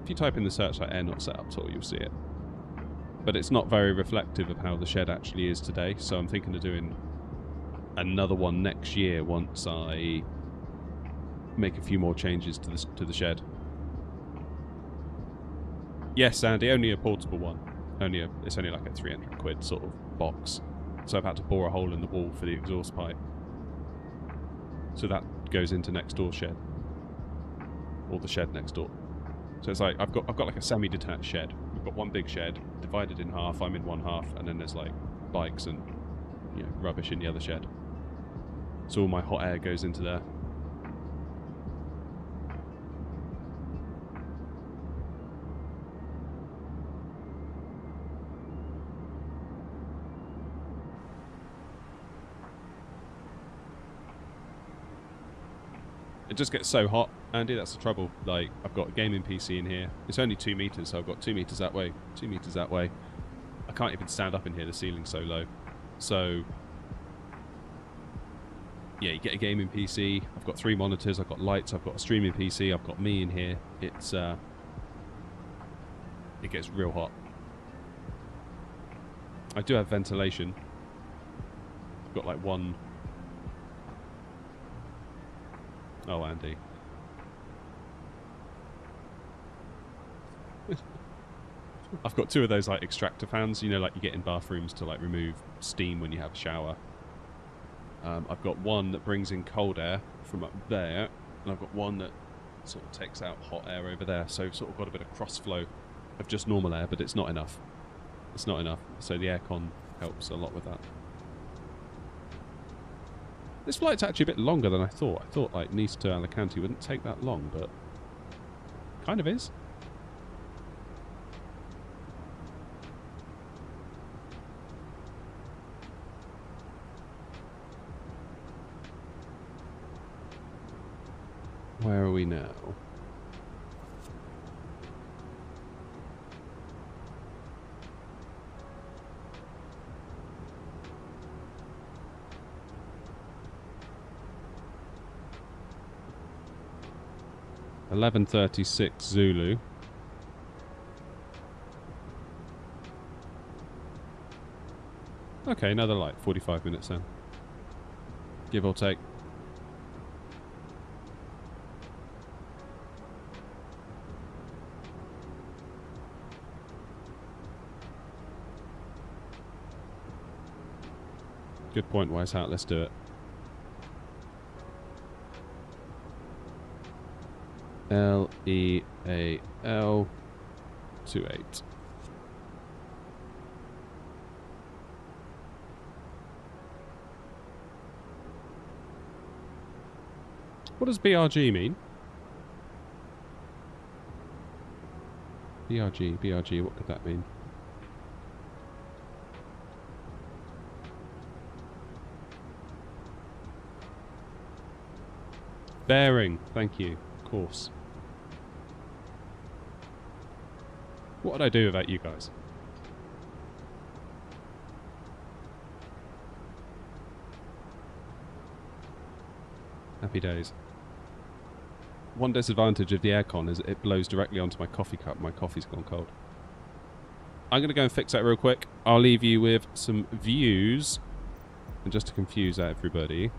If you type in the search like Air Not Setup Tour, you'll see it. But it's not very reflective of how the shed actually is today, so I'm thinking of doing another one next year once I make a few more changes to the shed. Yes, Andy, only a portable one. It's only like a 300 quid sort of box. So I've had to bore a hole in the wall for the exhaust pipe. So that goes into next door shed. Or the shed next door. So it's like I've got like a semi-detached shed. We've got one big shed divided in half. I'm in one half, and then there's like bikes and rubbish in the other shed. So all my hot air goes into there. It just gets so hot, Andy, that's the trouble. Like, I've got a gaming PC in here. It's only 2 meters, so I've got 2 meters that way, 2 meters that way. I can't even stand up in here, the ceiling's so low. So, yeah, you get a gaming PC. I've got 3 monitors, I've got lights, I've got a streaming PC, I've got me in here. It gets real hot. I do have ventilation. I've got like one... Oh, Andy. I've got 2 of those like extractor fans, like you get in bathrooms to like remove steam when you have a shower. I've got one that brings in cold air from up there, and I've got one that sort of takes out hot air over there. So sort of got a bit of cross flow of just normal air, but it's not enough. It's not enough. So the aircon helps a lot with that. This flight's actually a bit longer than I thought. I thought like Nice to Alicante wouldn't take that long, but kind of is. Where are we now? (11:36) Zulu. Okay, another like 45 minutes then. Give or take. Good point, Wise Hat. Let's do it. LEAL 28. What does BRG mean? BRG, what could that mean? Bearing, thank you, of course. What would I do without you guys? Happy days. One disadvantage of the aircon is it blows directly onto my coffee cup. My coffee's gone cold. I'm going to go and fix that real quick. I'll leave you with some views. And just to confuse everybody,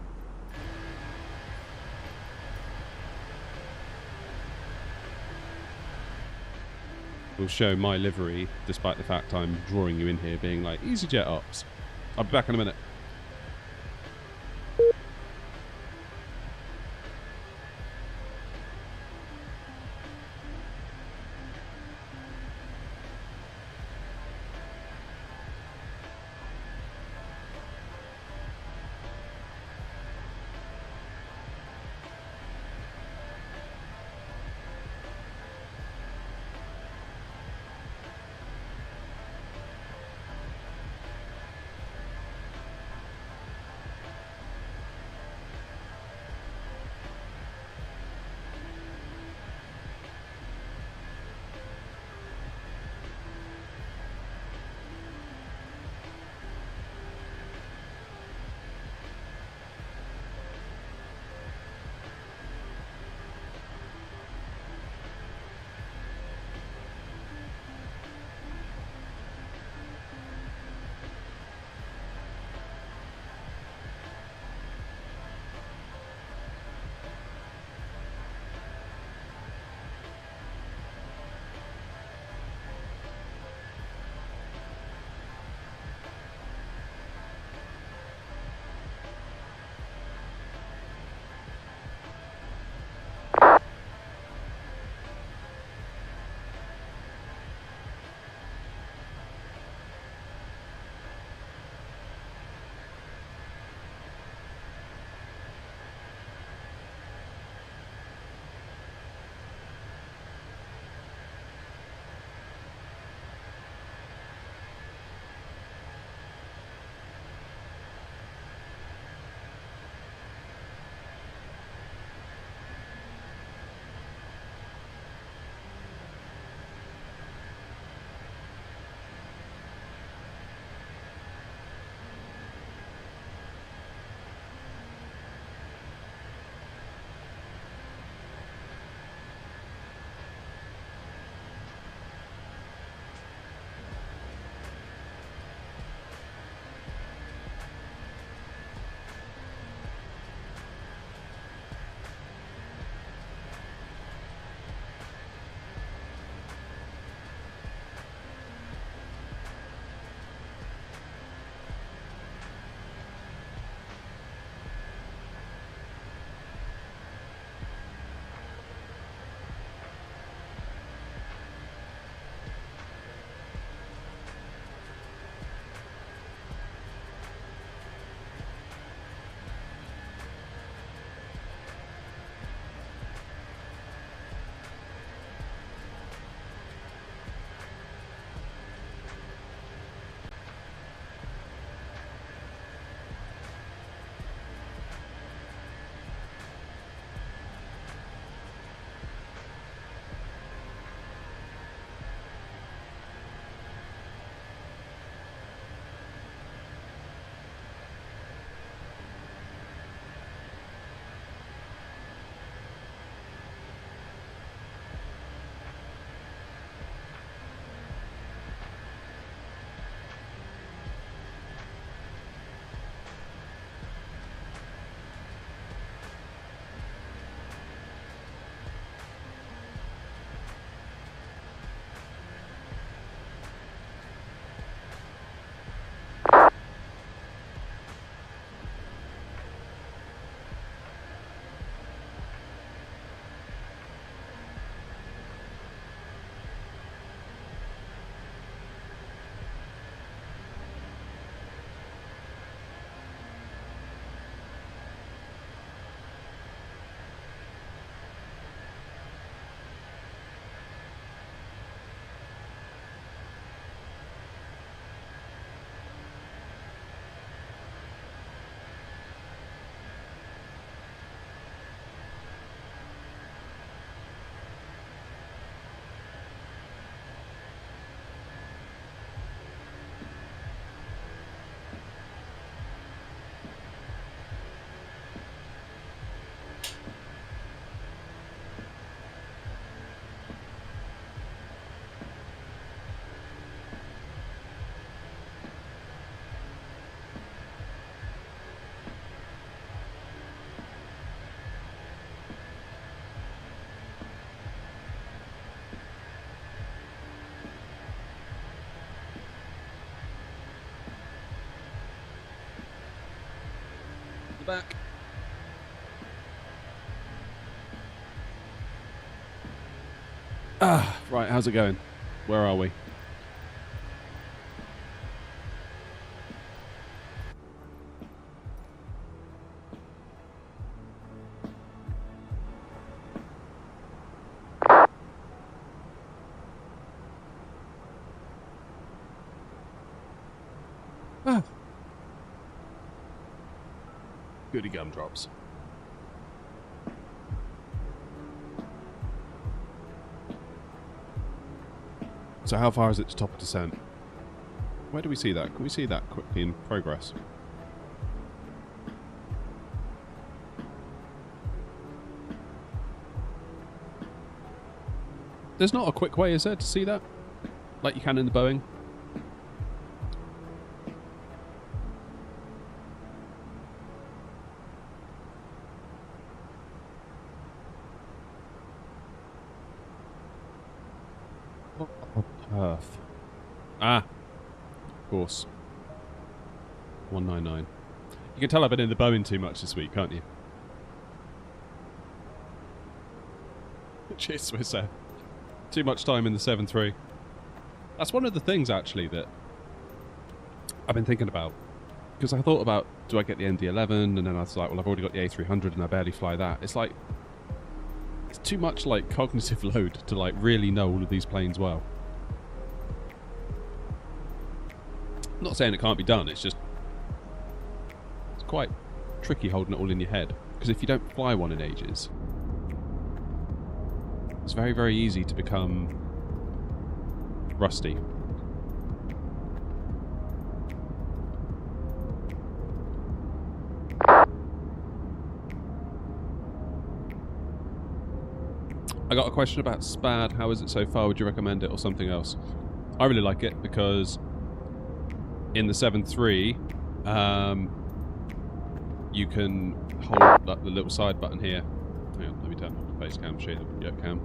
we'll show my livery, despite the fact I'm drawing you in here being like, EasyJet Ops. I'll be back in a minute. the back. Right, how's it going? Where are we? Goody gumdrops. So how far is it to top of descent? Where do we see that? Can we see that quickly in progress? There's not a quick way, is there, to see that? Like you can in the Boeing? Perth. Ah, of course. 199. You can tell I've been in the Boeing too much this week, can't you? Cheers, Swissair. Too much time in the 7.3. That's one of the things, actually, that I've been thinking about. Because I thought about, do I get the MD-11? And then I was like, well, I've already got the A300 and I barely fly that. It's like, it's too much, like, cognitive load to, like, really know all of these planes well. I'm not saying it can't be done, it's just, it's quite tricky holding it all in your head. Because if you don't fly one in ages, it's very, very easy to become rusty. I got a question about SPAD. How is it so far? Would you recommend it or something else? I really like it because in the 7.3, you can hold like, the little side button here. Hang on, let me turn off the face cam, show you the yoke cam.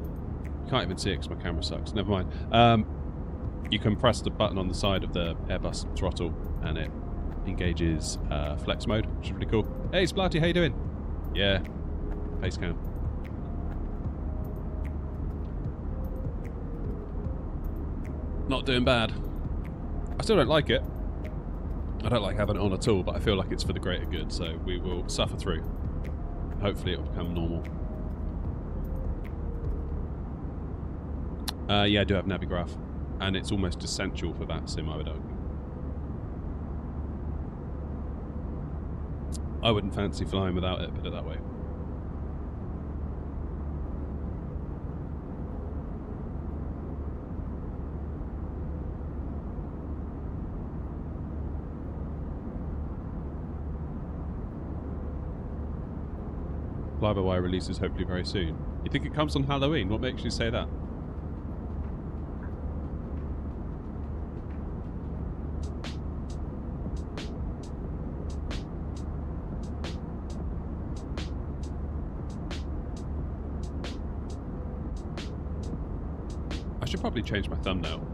You can't even see it because my camera sucks. Never mind. You can press the button on the side of the Airbus throttle and it engages flex mode, which is really cool. Hey, Splatty, how you doing? Yeah, face cam. Not doing bad. I still don't like it. I don't like having it on at all, but I feel like it's for the greater good, so we will suffer through. Hopefully it will become normal. Yeah, I do have Navigraph, and it's almost essential for that sim, I would argue. I wouldn't fancy flying without it, put it that way. Fly-by-wire releases hopefully very soon. You think it comes on Halloween? What makes you say that? I should probably change my thumbnail.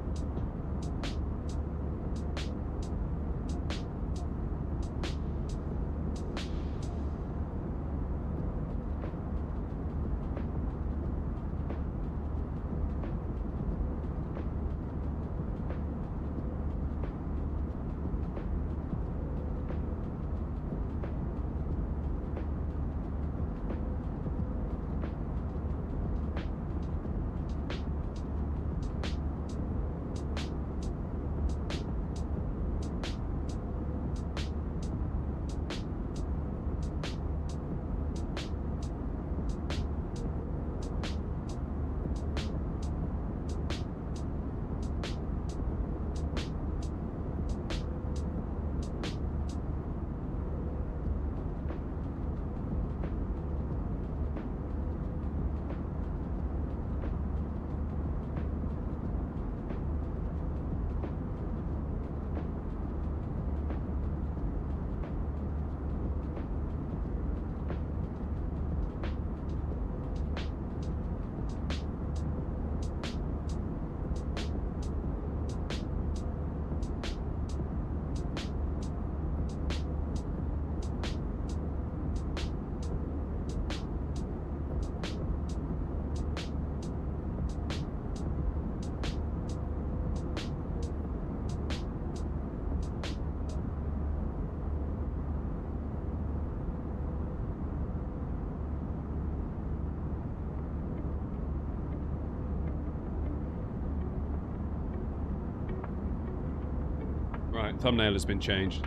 Right, thumbnail has been changed.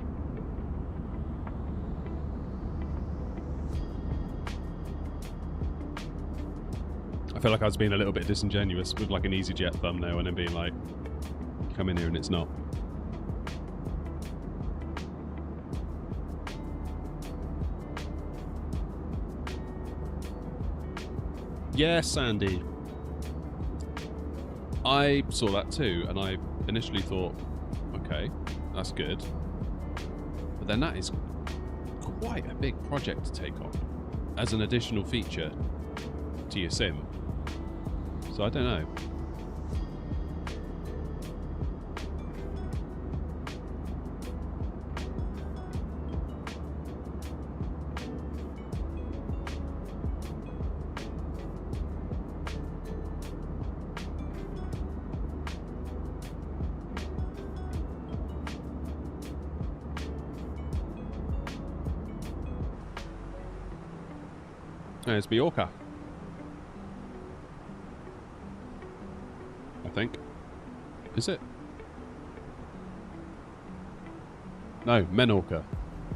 I feel like I was being a little bit disingenuous with like an EasyJet thumbnail and then being like, come in here and it's not. Yeah, Sandy. I saw that too, and I initially thought, okay, that's good. But then that is quite a big project to take on as an additional feature to your sim. So I don't know. There's Mallorca. I think. Is it? No, Menorca.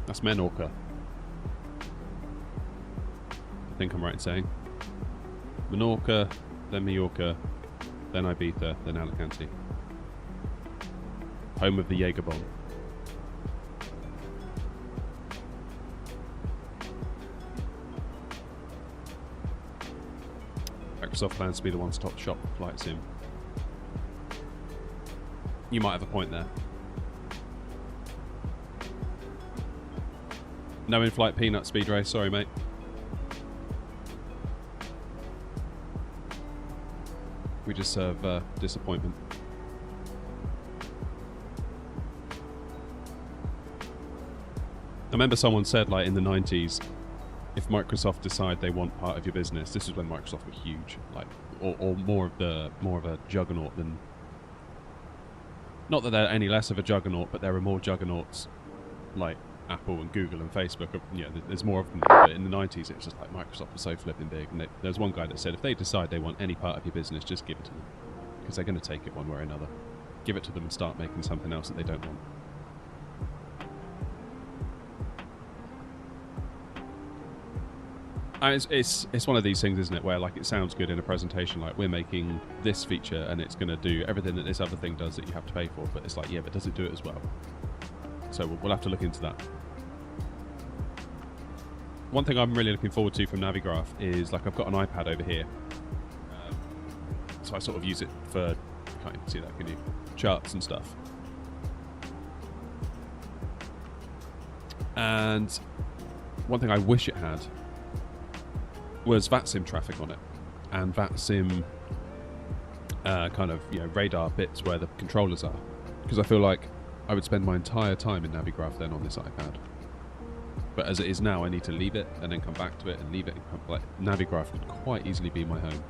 That's Menorca. I think I'm right in saying. Menorca, then Mallorca, then Ibiza, then Alicante. Home of the Jaeger bomb. Microsoft plans to be the one-stop shop for flight sim. You might have a point there. No in-flight peanut speed race, sorry mate. We just serve disappointment. I remember someone said, like, in the 90s, if Microsoft decide they want part of your business, this is when Microsoft were huge, like, or more of a juggernaut than. Not that they're any less of a juggernaut, but there are more juggernauts, like Apple and Google and Facebook. Yeah, there's more of them. But in the 90s, it was just like Microsoft was so flipping big, and there's one guy that said, if they decide they want any part of your business, just give it to them, because they're going to take it one way or another. Give it to them and start making something else that they don't want. It's one of these things, isn't it, where like it sounds good in a presentation, like we're making this feature and it's going to do everything that this other thing does that you have to pay for, but it's like, yeah, but does it do it as well? So we'll have to look into that. One thing I'm really looking forward to from Navigraph is, like, I've got an iPad over here, so I sort of use it for, you can't even see that, can you? Charts and stuff. And one thing I wish it had was VATSIM traffic on it, and VATSIM kind of, you know, radar bits where the controllers are, because I feel like I would spend my entire time in Navigraph then on this iPad. But as it is now, I need to leave it and then come back to it and leave it and come back. Navigraph could quite easily be my home.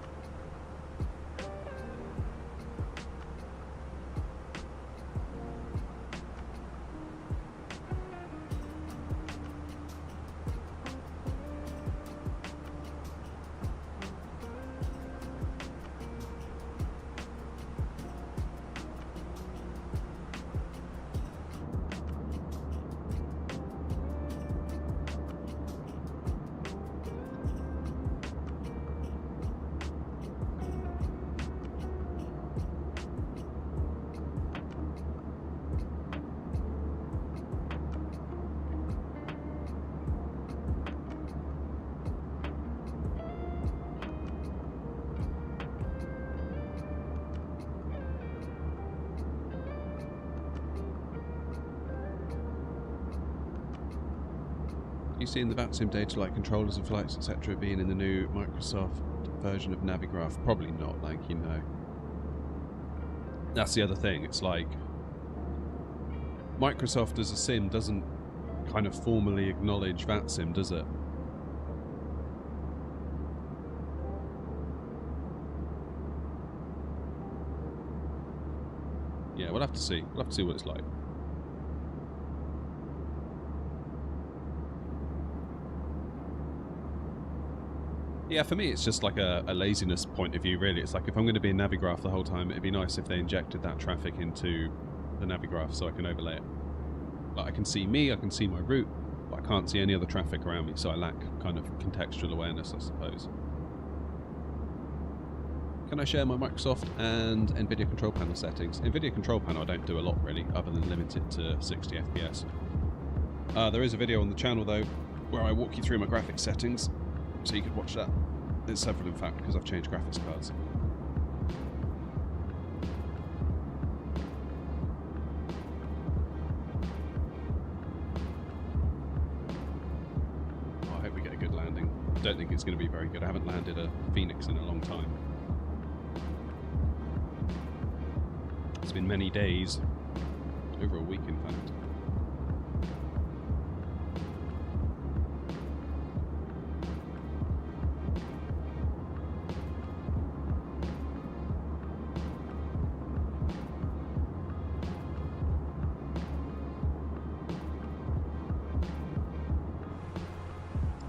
You seeing the VATSIM data, like controllers and flights, etc., being in the new Microsoft version of Navigraph? Probably not, like, you know. That's the other thing. It's like Microsoft as a sim doesn't kind of formally acknowledge VATSIM, does it? Yeah, we'll have to see. We'll have to see what it's like. Yeah, for me, it's just like a laziness point of view, really. It's like, if I'm going to be in Navigraph the whole time, it'd be nice if they injected that traffic into the Navigraph so I can overlay it. Like, I can see me, I can see my route, but I can't see any other traffic around me, so I lack kind of contextual awareness, I suppose. Can I share my Microsoft and NVIDIA control panel settings? NVIDIA control panel I don't do a lot really, other than limit it to 60 FPS. There is a video on the channel though, where I walk you through my graphics settings, so you could watch that. There's several in fact, because I've changed graphics cards. Oh, I hope we get a good landing. I don't think it's going to be very good. I haven't landed a Fenix in a long time. It's been many days, over a week in fact.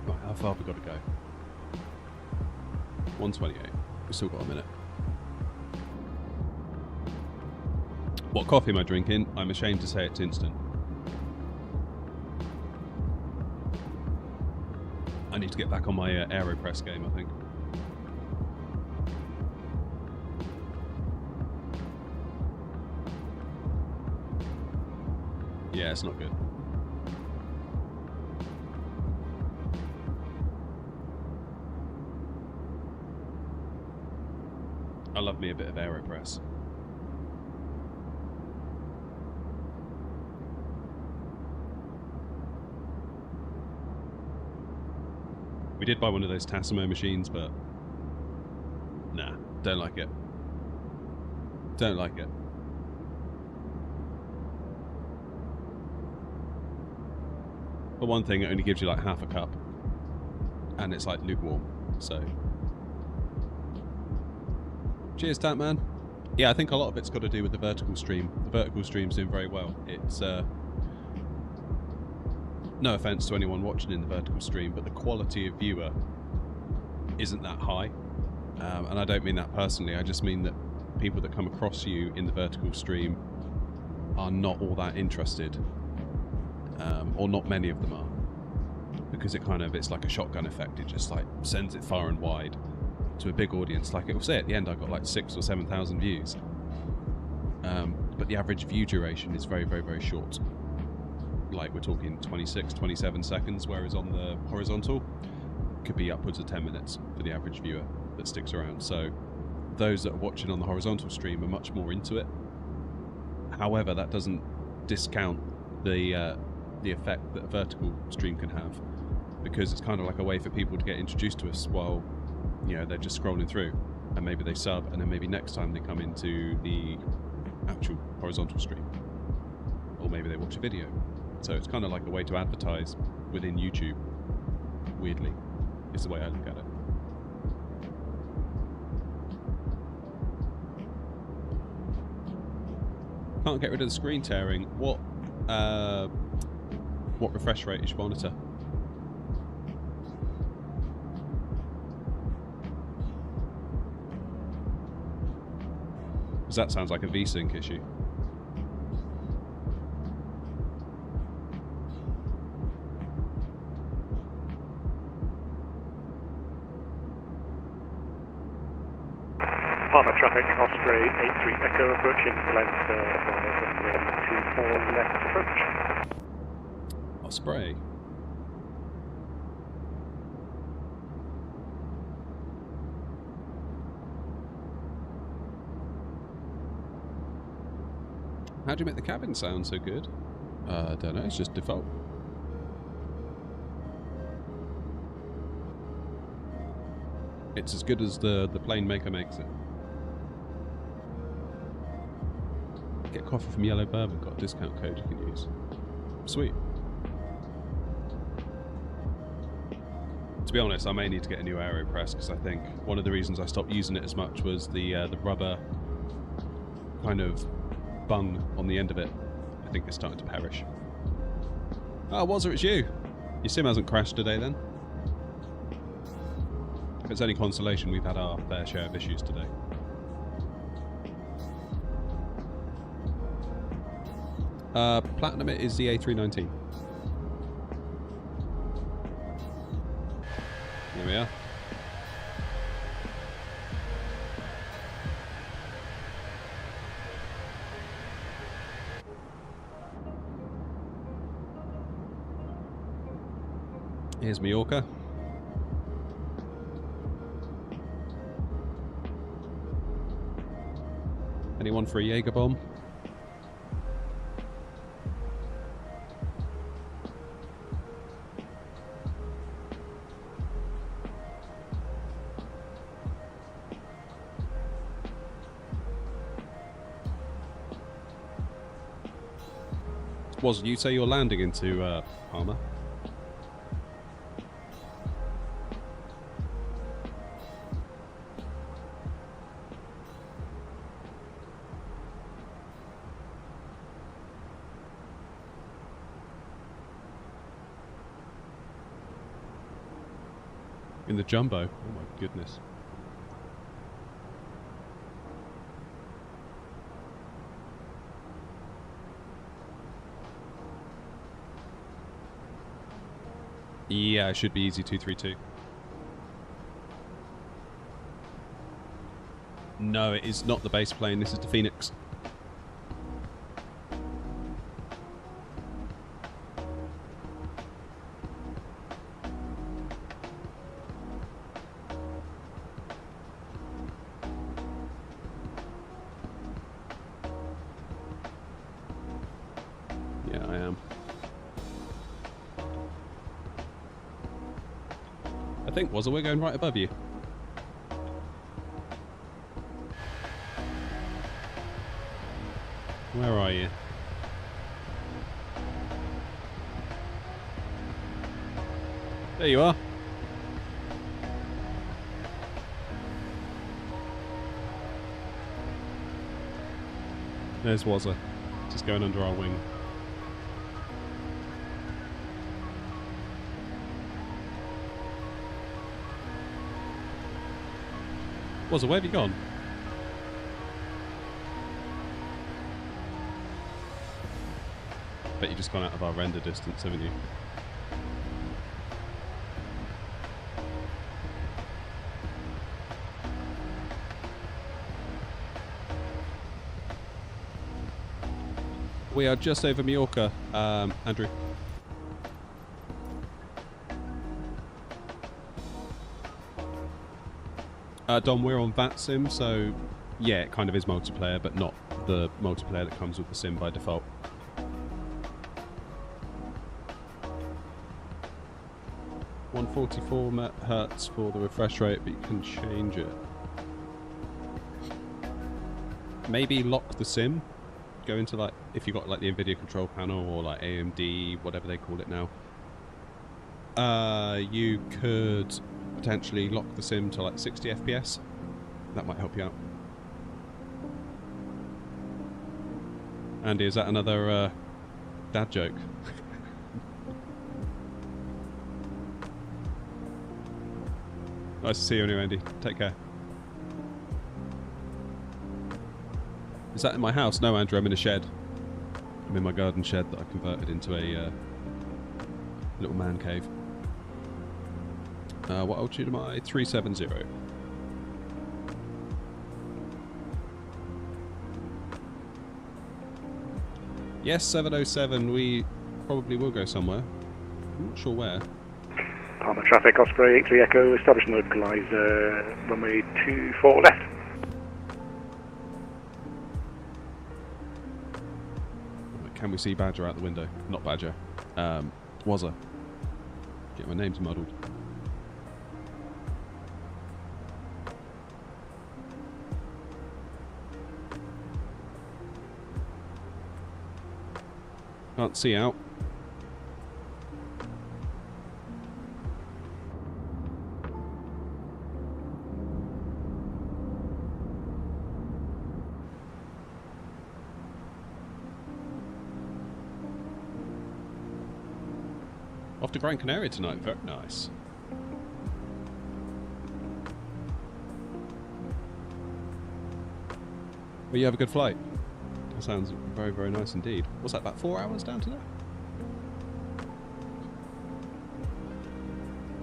Right, how far have we got to go? 128. We've still got a minute. What coffee am I drinking? I'm ashamed to say it's instant. I need to get back on my AeroPress game, I think. Yeah, it's not good. I love me a bit of AeroPress. We did buy one of those Tassimo machines, but nah, don't like it. Don't like it. For one thing, it only gives you like half a cup, and it's like lukewarm, so. Cheers, Tatman. Yeah, I think a lot of it's got to do with the vertical stream. The vertical stream's doing very well. It's no offense to anyone watching in the vertical stream, but the quality of viewer isn't that high. And I don't mean that personally, I just mean that people that come across you in the vertical stream are not all that interested. Or not many of them are. Because it's like a shotgun effect, it just like sends it far and wide to a big audience. Like it will say at the end I got like 6,000 or 7,000 views. But the average view duration is very, very, very short. Like we're talking 26, 27 seconds, whereas on the horizontal could be upwards of 10 minutes for the average viewer that sticks around. So those that are watching on the horizontal stream are much more into it. However, that doesn't discount the effect that a vertical stream can have, because it's kind of like a way for people to get introduced to us while, you know, they're just scrolling through, and maybe they sub, and then maybe next time they come into the actual horizontal stream, or maybe they watch a video. So it's kind of like a way to advertise within YouTube, weirdly, is the way I look at it. Can't get rid of the screen tearing. What refresh rate is your monitor? Because that sounds like a V-Sync issue. Partner traffic, Osprey 83 Echo approaching, length 124 left approach. Osprey. How do you make the cabin sound so good? I don't know, it's just default. It's as good as the plane maker makes it. Get coffee from Yellow Bourbon, got a discount code you can use. Sweet. To be honest, I may need to get a new AeroPress, because I think one of the reasons I stopped using it as much was the rubber kind of bung on the end of it. I think it's starting to perish. Oh, Wazza, it's you! Your sim hasn't crashed today then? If it's any consolation, we've had our fair share of issues today. Platinum it is the A319. There we are. Here's Mallorca. Anyone for a Jaeger bomb? Was you say you're landing into Palma? In the jumbo? Oh my goodness. Yeah, it should be easy 232. No, it is not the base plane. This is the Phoenix. Yeah, I am. I think, we're going right above you. Where are you? There you are. There's Wazza, just going under our wing. Wazza, where have you gone? Bet you just gone out of our render distance, haven't you? We are just over Mallorca, Andrew. Dom, we're on VATSIM, so yeah, it kind of is multiplayer, but not the multiplayer that comes with the sim by default. Hertz for the refresh rate, but you can change it. Maybe lock the sim. Go into, like, if you've got like the NVIDIA control panel or like AMD, whatever they call it now. You could potentially lock the sim to like 60 FPS. That might help you out. Andy, is that another dad joke? Nice to see you anyway, Andy. Take care. Is that in my house? No, Andrew, I'm in a shed. I'm in my garden shed that I converted into a little man cave. What altitude am I? 370. Yes, 707. We probably will go somewhere. I'm not sure where. Palma traffic, Osprey 83 Echo, established and localised, runway 24 left. Can we see Badger out the window? Not Badger. Wazza. Get my names muddled. Can't see out. Off to Gran Canaria tonight, very nice. Well, you have a good flight. That sounds very, very nice indeed. What's that, about 4 hours down to there?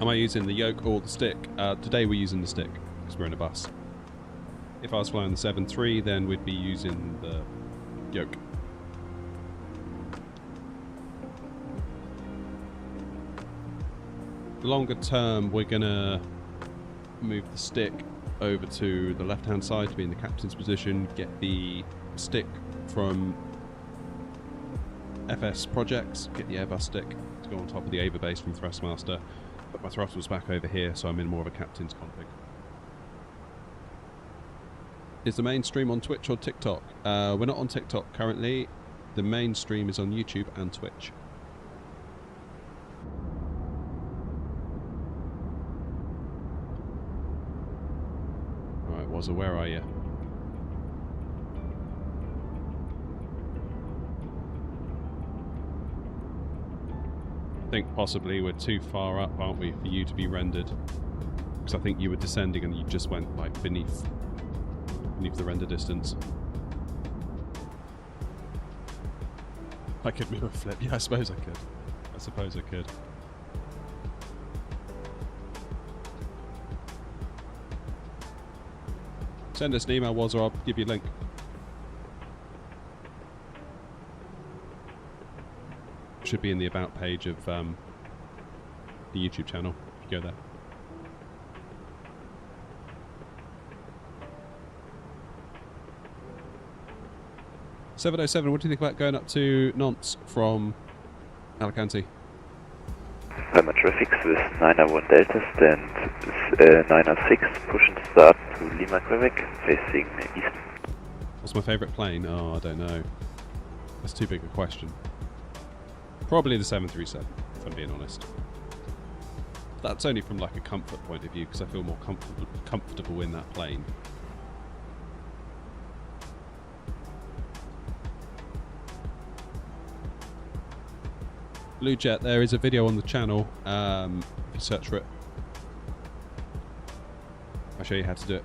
Am I using the yoke or the stick? Today we're using the stick, because we're in a bus. If I was flying the 7.3, then we'd be using the yoke. Longer term, we're going to move the stick over to the left-hand side to be in the captain's position, get the stick from FS projects, get the Airbus stick to go on top of the Ava base from Thrustmaster, put my throttles back over here so I'm in more of a captain's config. Is the main stream on Twitch or TikTok? We're not on TikTok currently. The main stream is on YouTube and Twitch. Alright, Wazza, where are you? I think possibly we're too far up, aren't we, for you to be rendered? Because I think you were descending and you just went like beneath the render distance. I could move a flip. Yeah, I suppose I could. I suppose I could. Send us an email, Waz, or I'll give you a link. Should be in the about page of the YouTube channel if you go there. $707, what do you think about going up to Nantes from Alicante? I'm a traffic with 901 Delta, stand 906, push and start to Lima Quebec, facing east. What's my favourite plane? Oh, I don't know. That's too big a question. Probably the 737, if I'm being honest. That's only from like a comfort point of view, because I feel more comfortable in that plane. Blue Jet, there is a video on the channel, if you search for it. I'll show you how to do it.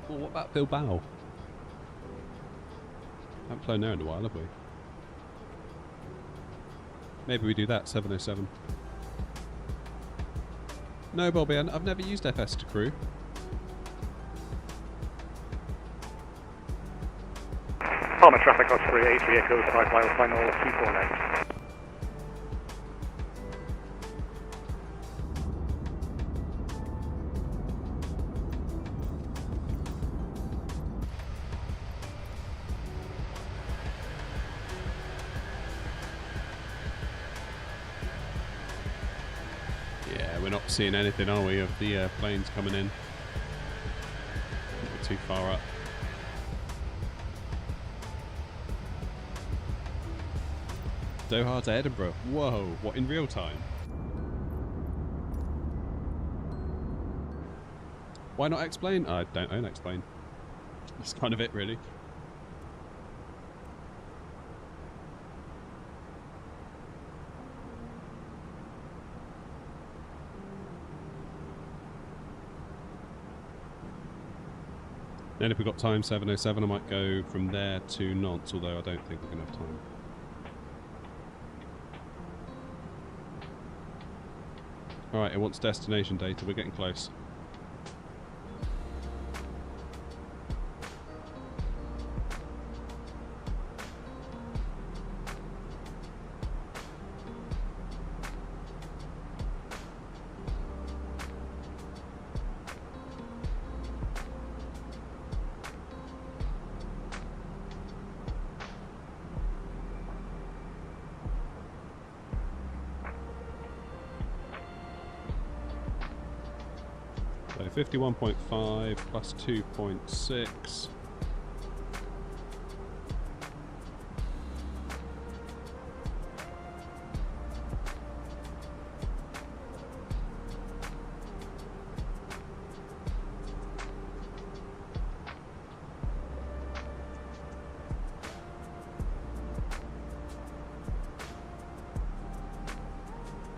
Well, what about Bilbao? Haven't flown there in a while, have we? Maybe we do that, 707. No, Bobby, I've never used FS to crew. Palmer traffic Osprey 83 Echo 5 mile final 249. We're not seeing anything, are we, of the planes coming in? We're too far up. Doha to Edinburgh. Whoa, what, in real time? Why not X-Plane? I don't own X-Plane. That's kind of it, really. Then if we've got time, 707, I might go from there to Nantes, although I don't think we're going to have time. Alright, it wants destination data, we're getting close. So 51.5 plus 2.6.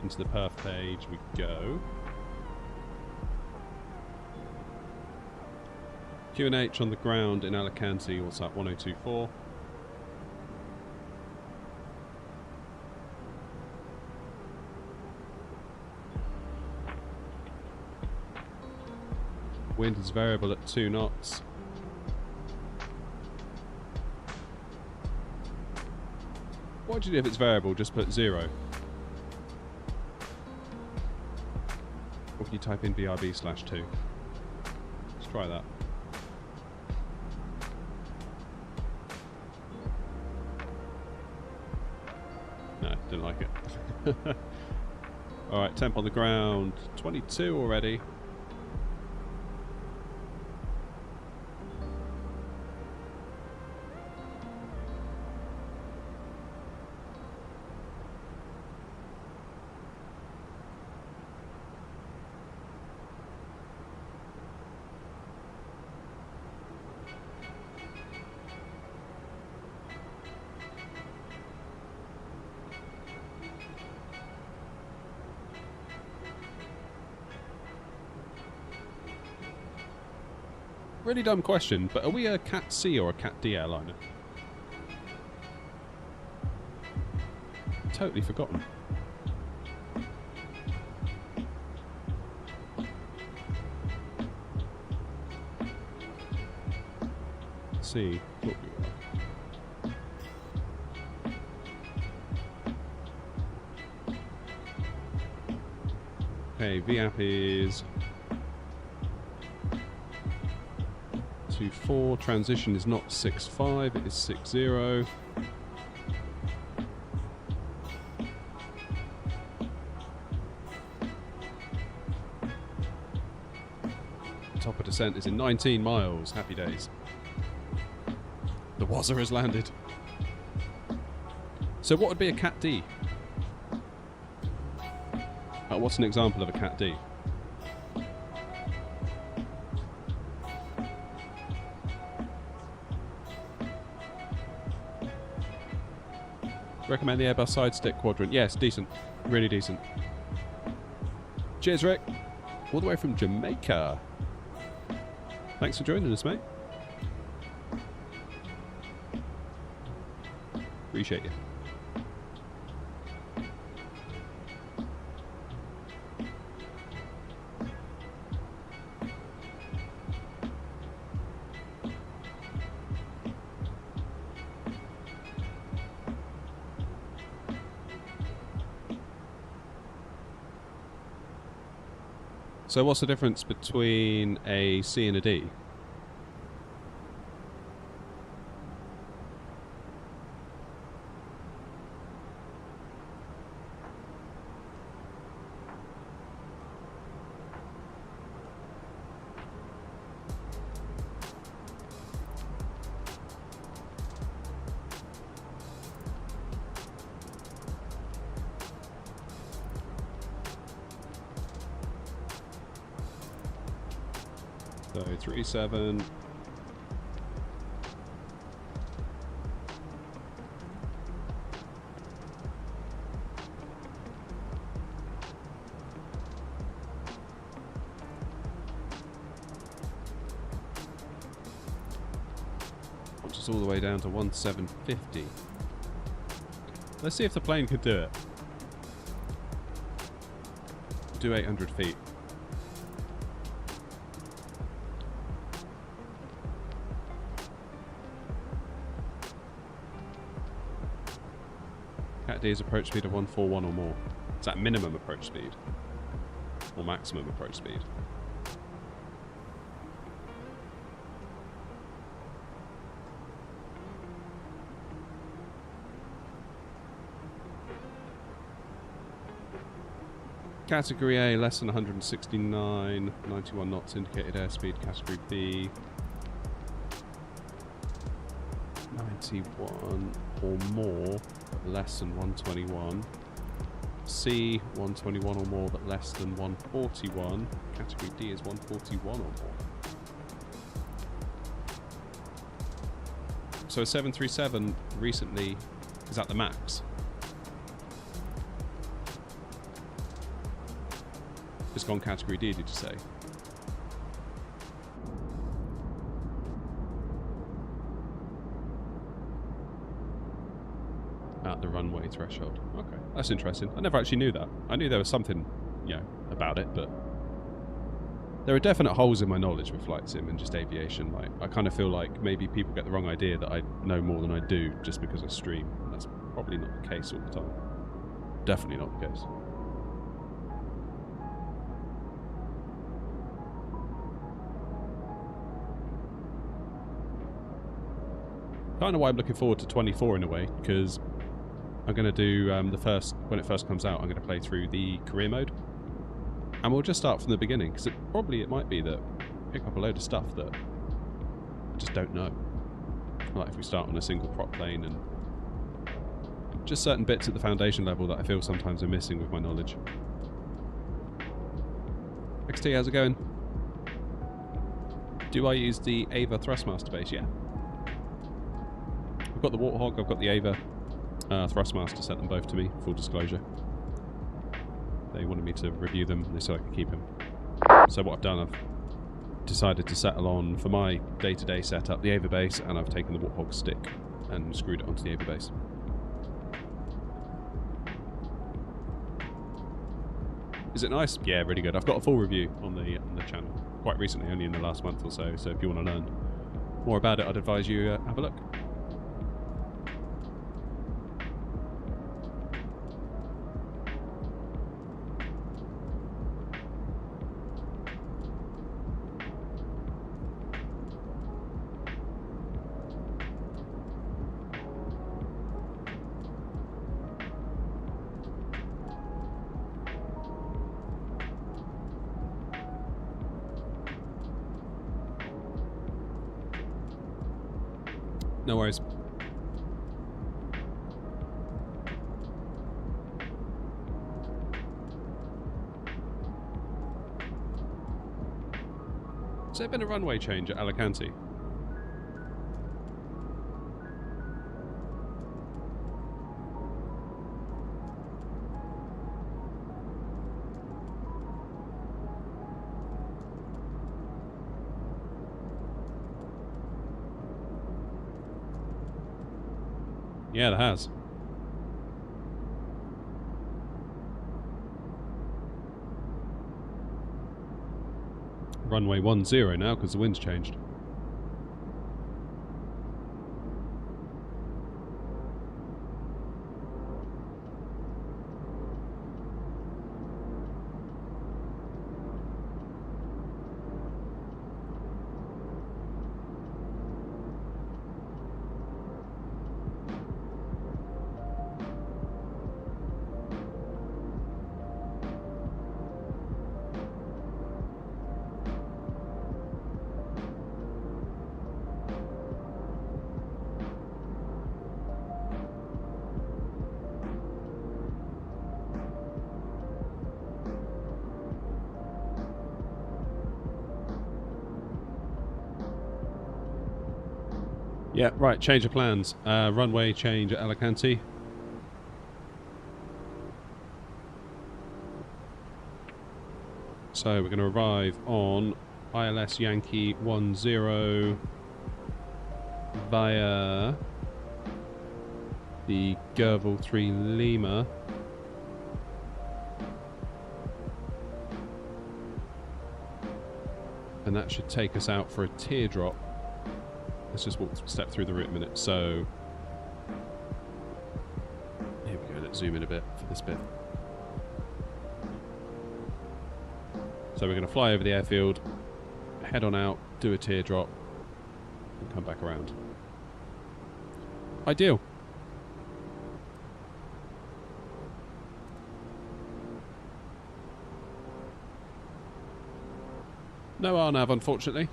into the perf page we go. QNH on the ground in Alicante, what's that, 1024. Wind is variable at 2 knots. What do you do if it's variable? Just put 0. Or can you type in BRB/2? Let's try that. No, didn't like it. Alright, temp on the ground. 22 already. Really dumb question, but are we a Cat C or a Cat D airliner? Totally forgotten. Let's see what we are. Okay, VAP is 2.4, transition is not 6.5, it is 6.0. Top of descent is in 19 miles, happy days. The Wazza has landed. So what would be a Cat D? What's an example of a Cat D? Recommend the Airbus Sidestick Quadrant. Yes, decent. Really decent. Cheers, Rick. All the way from Jamaica. Thanks for joining us, mate. Appreciate you. So what's the difference between a C and a D? So 37. Which is all the way down to 1750. Let's see if the plane could do it. Do 800 feet. Cat D's approach speed of 141 or more. Is that minimum approach speed? Or maximum approach speed? Category A, less than 169, 91 knots indicated airspeed. Category B, 91 or more, but less than 121. C, 121 or more, but less than 141. Category D is 141 or more. So a 737 recently is at the max. It's gone category D, did you say? At the runway threshold. Okay, that's interesting. I never actually knew that. I knew there was something, you know, about it, but there are definite holes in my knowledge with flight sim and just aviation. Like, I kind of feel like maybe people get the wrong idea that I know more than I do just because I stream. And that's probably not the case all the time. Definitely not the case. Kind of why I'm looking forward to 24 in a way, because I'm going to do when it first comes out, I'm going to play through the career mode. And we'll just start from the beginning, because it might be that I pick up a load of stuff that I just don't know. Like if we start on a single prop plane and just certain bits at the foundation level that I feel sometimes are missing with my knowledge. XT, how's it going? Do I use the Ava Thrustmaster base? Yeah. I've got the Warthog, I've got the Ava. Thrustmaster sent them both to me, full disclosure. They wanted me to review them, and they said I could keep them. So what I've done, I've decided to settle on, for my day-to-day setup, the Ava base, and I've taken the Warthog stick and screwed it onto the Ava base. Is it nice? Yeah, really good. I've got a full review on the channel quite recently, only in the last month or so. So if you want to learn more about it, I'd advise you have a look. No worries. Has there been a runway change at Alicante? Yeah, there has. Runway 10 now because the wind's changed. Yeah, right, change of plans. Runway change at Alicante. So we're going to arrive on ILS Yankee 10 via the Gerbil 3 Lima. And that should take us out for a teardrop. Let's just step through the route a minute. So, here we go. Let's zoom in a bit for this bit. So we're going to fly over the airfield, head on out, do a teardrop, and come back around. Ideal. No RNAV, unfortunately.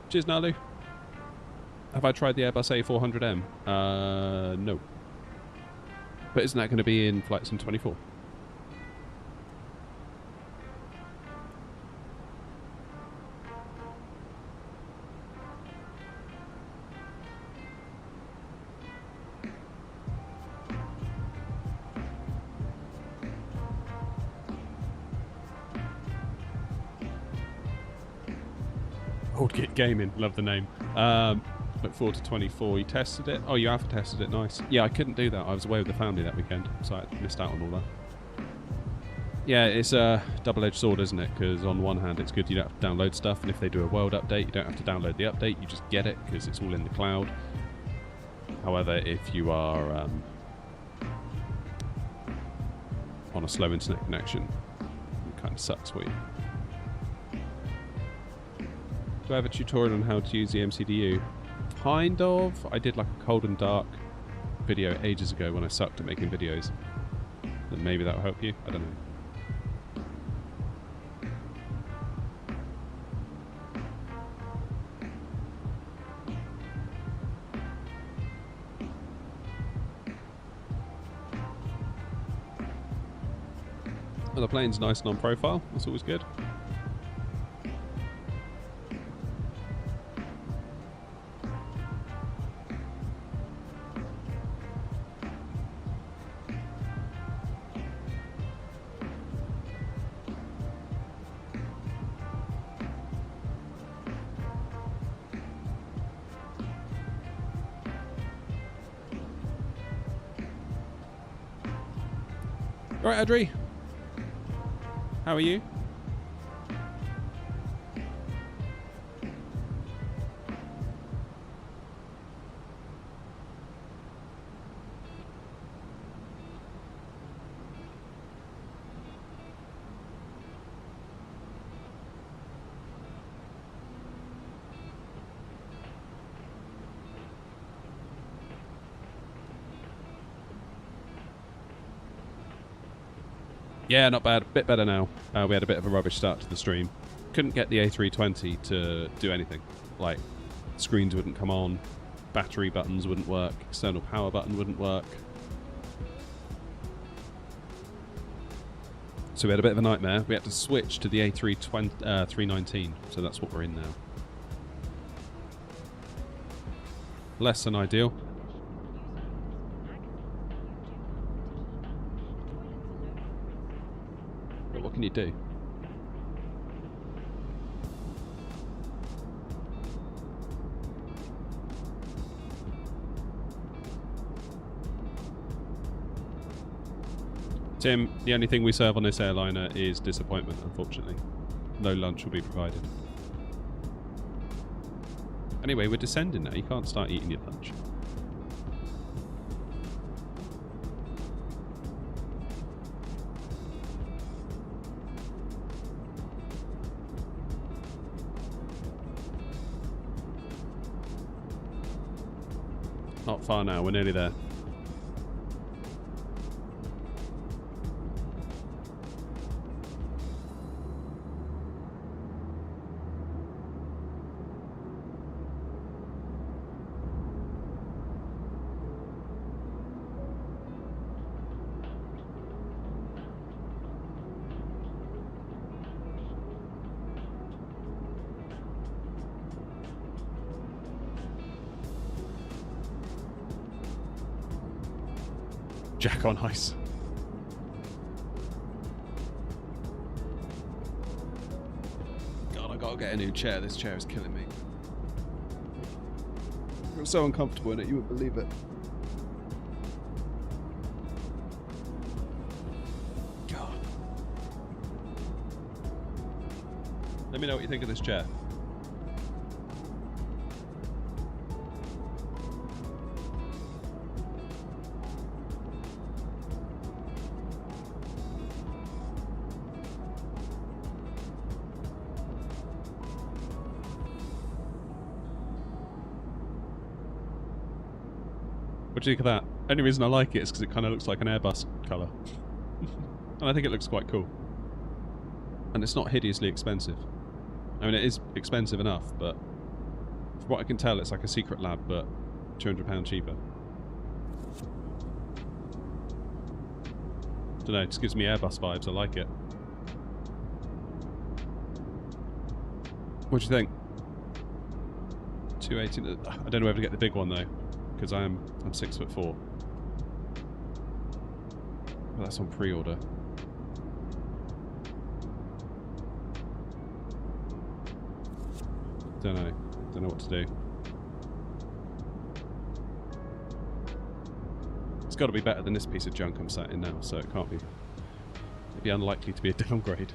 Cheers, Nalu. Have I tried the Airbus A400M? No. But isn't that going to be in Flight Sim 24? Old Git Gaming, love the name. Look forward to 24. You tested it? Oh, you have tested it, nice. Yeah, I couldn't do that. I was away with the family that weekend, so I missed out on all that. Yeah, it's a double-edged sword, isn't it? Because on one hand, it's good you don't have to download stuff, and if they do a world update, you don't have to download the update, you just get it, because it's all in the cloud. However, if you are on a slow internet connection, it kind of sucks for you. Do I have a tutorial on how to use the MCDU? Kind of. I did like a cold and dark video ages ago when I sucked at making videos. And maybe that'll help you. I don't know. Well, the plane's nice and on profile. That's always good. Alright, Adri. How are you? Yeah, not bad. Bit better now. We had a bit of a rubbish start to the stream. Couldn't get the A320 to do anything. Like, screens wouldn't come on, battery buttons wouldn't work, external power button wouldn't work. So we had a bit of a nightmare. We had to switch to the A319, so that's what we're in now. Less than ideal. But what can you do? Tim, the only thing we serve on this airliner is disappointment, unfortunately. No lunch will be provided. Anyway, we're descending now. You can't start eating your lunch. Not far now. We're nearly there. Jack on ice. God, I gotta get a new chair. This chair is killing me. I'm so uncomfortable in it, you wouldn't believe it. God. Let me know what you think of this chair. What do you think of that? Only reason I like it is because it kind of looks like an Airbus colour. And I think it looks quite cool. And it's not hideously expensive. I mean, it is expensive enough, but from what I can tell, it's like a secret lab, but £200 cheaper. Don't know, it just gives me Airbus vibes. I like it. What do you think? 218. I don't know whether to get the big one though, because I'm 6'4". Well, that's on pre-order. Don't know. Don't know what to do. It's got to be better than this piece of junk I'm sat in now, so it can't be. It'd be unlikely to be a downgrade.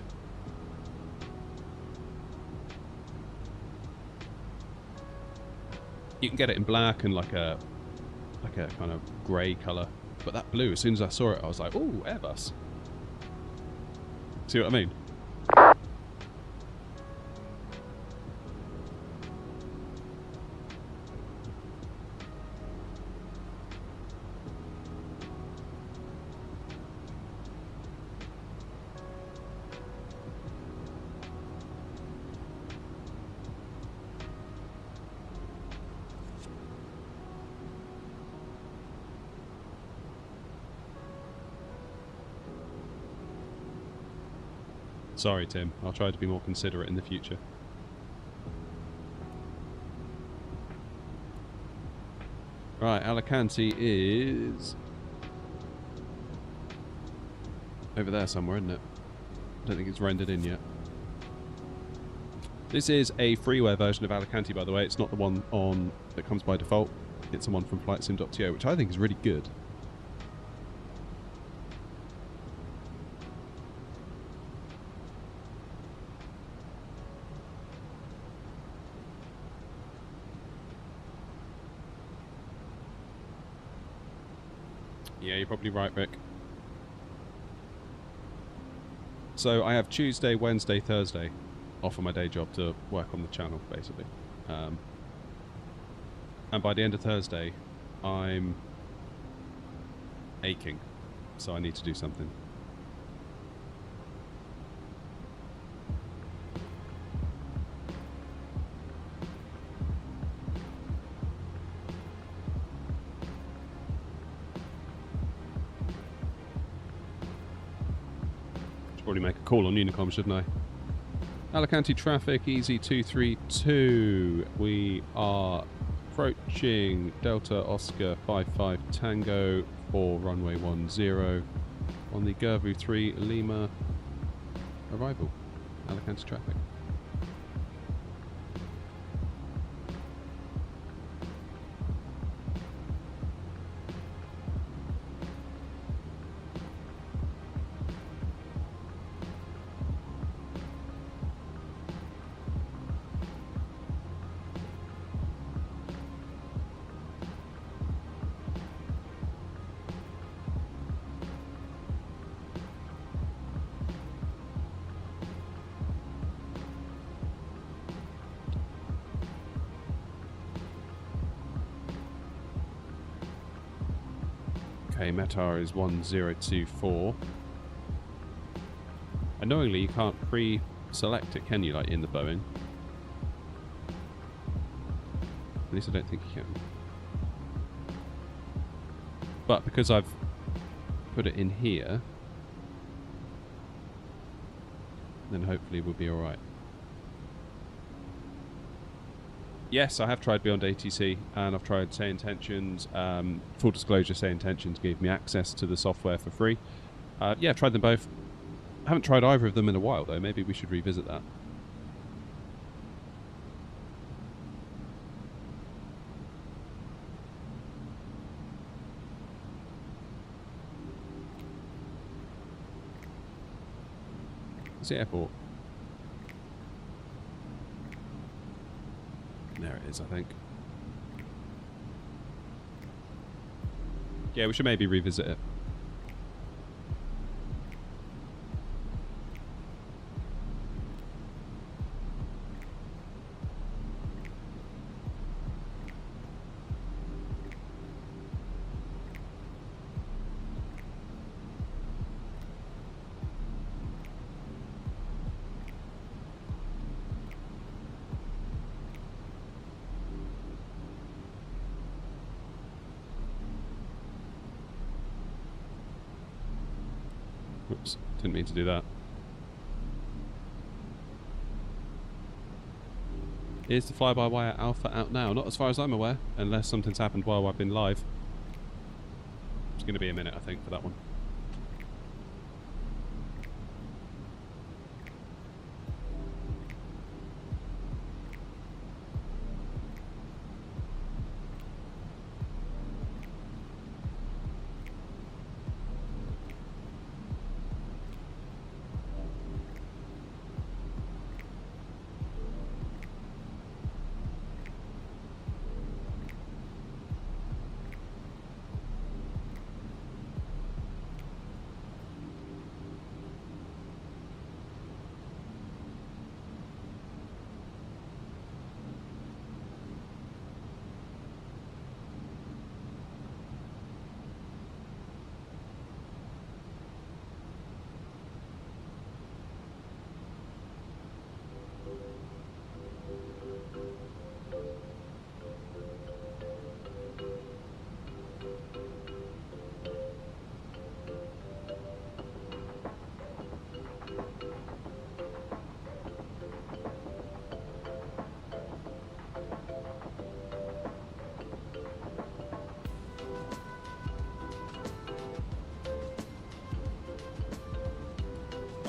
You can get it in black and like a kind of grey colour, but that blue, as soon as I saw it, I was like, "Ooh, Airbus." See what I mean? Sorry, Tim. I'll try to be more considerate in the future. Right, Alicante is over there somewhere, isn't it? I don't think it's rendered in yet. This is a freeware version of Alicante, by the way. It's not the one on that comes by default. It's the one from flightsim.to, which I think is really good. Yeah, you're probably right, Rick. So I have Tuesday, Wednesday, Thursday off of my day job to work on the channel, basically. And by the end of Thursday, I'm aching, so I need to do something. Probably make a call on Unicom, shouldn't I? Alicante traffic, easy 232. We are approaching Delta Oscar 55 Tango for runway 10 on the Gervu 3 Lima arrival. Alicante traffic. Okay, METAR is 1024. Annoyingly, you can't pre-select it, can you, like in the Boeing? At least I don't think you can. But because I've put it in here, then hopefully we'll be alright. Yes, I have tried Beyond ATC, and I've tried Say Intentions. Full disclosure, Say Intentions gave me access to the software for free. Yeah, I've tried them both. I haven't tried either of them in a while, though. Maybe we should revisit that. It's the airport. There it is, I think. Yeah, we should maybe revisit it. Oops, didn't mean to do that. Is the fly-by-wire alpha out now? Not as far as I'm aware, unless something's happened while I've been live. It's going to be a minute, I think, for that one.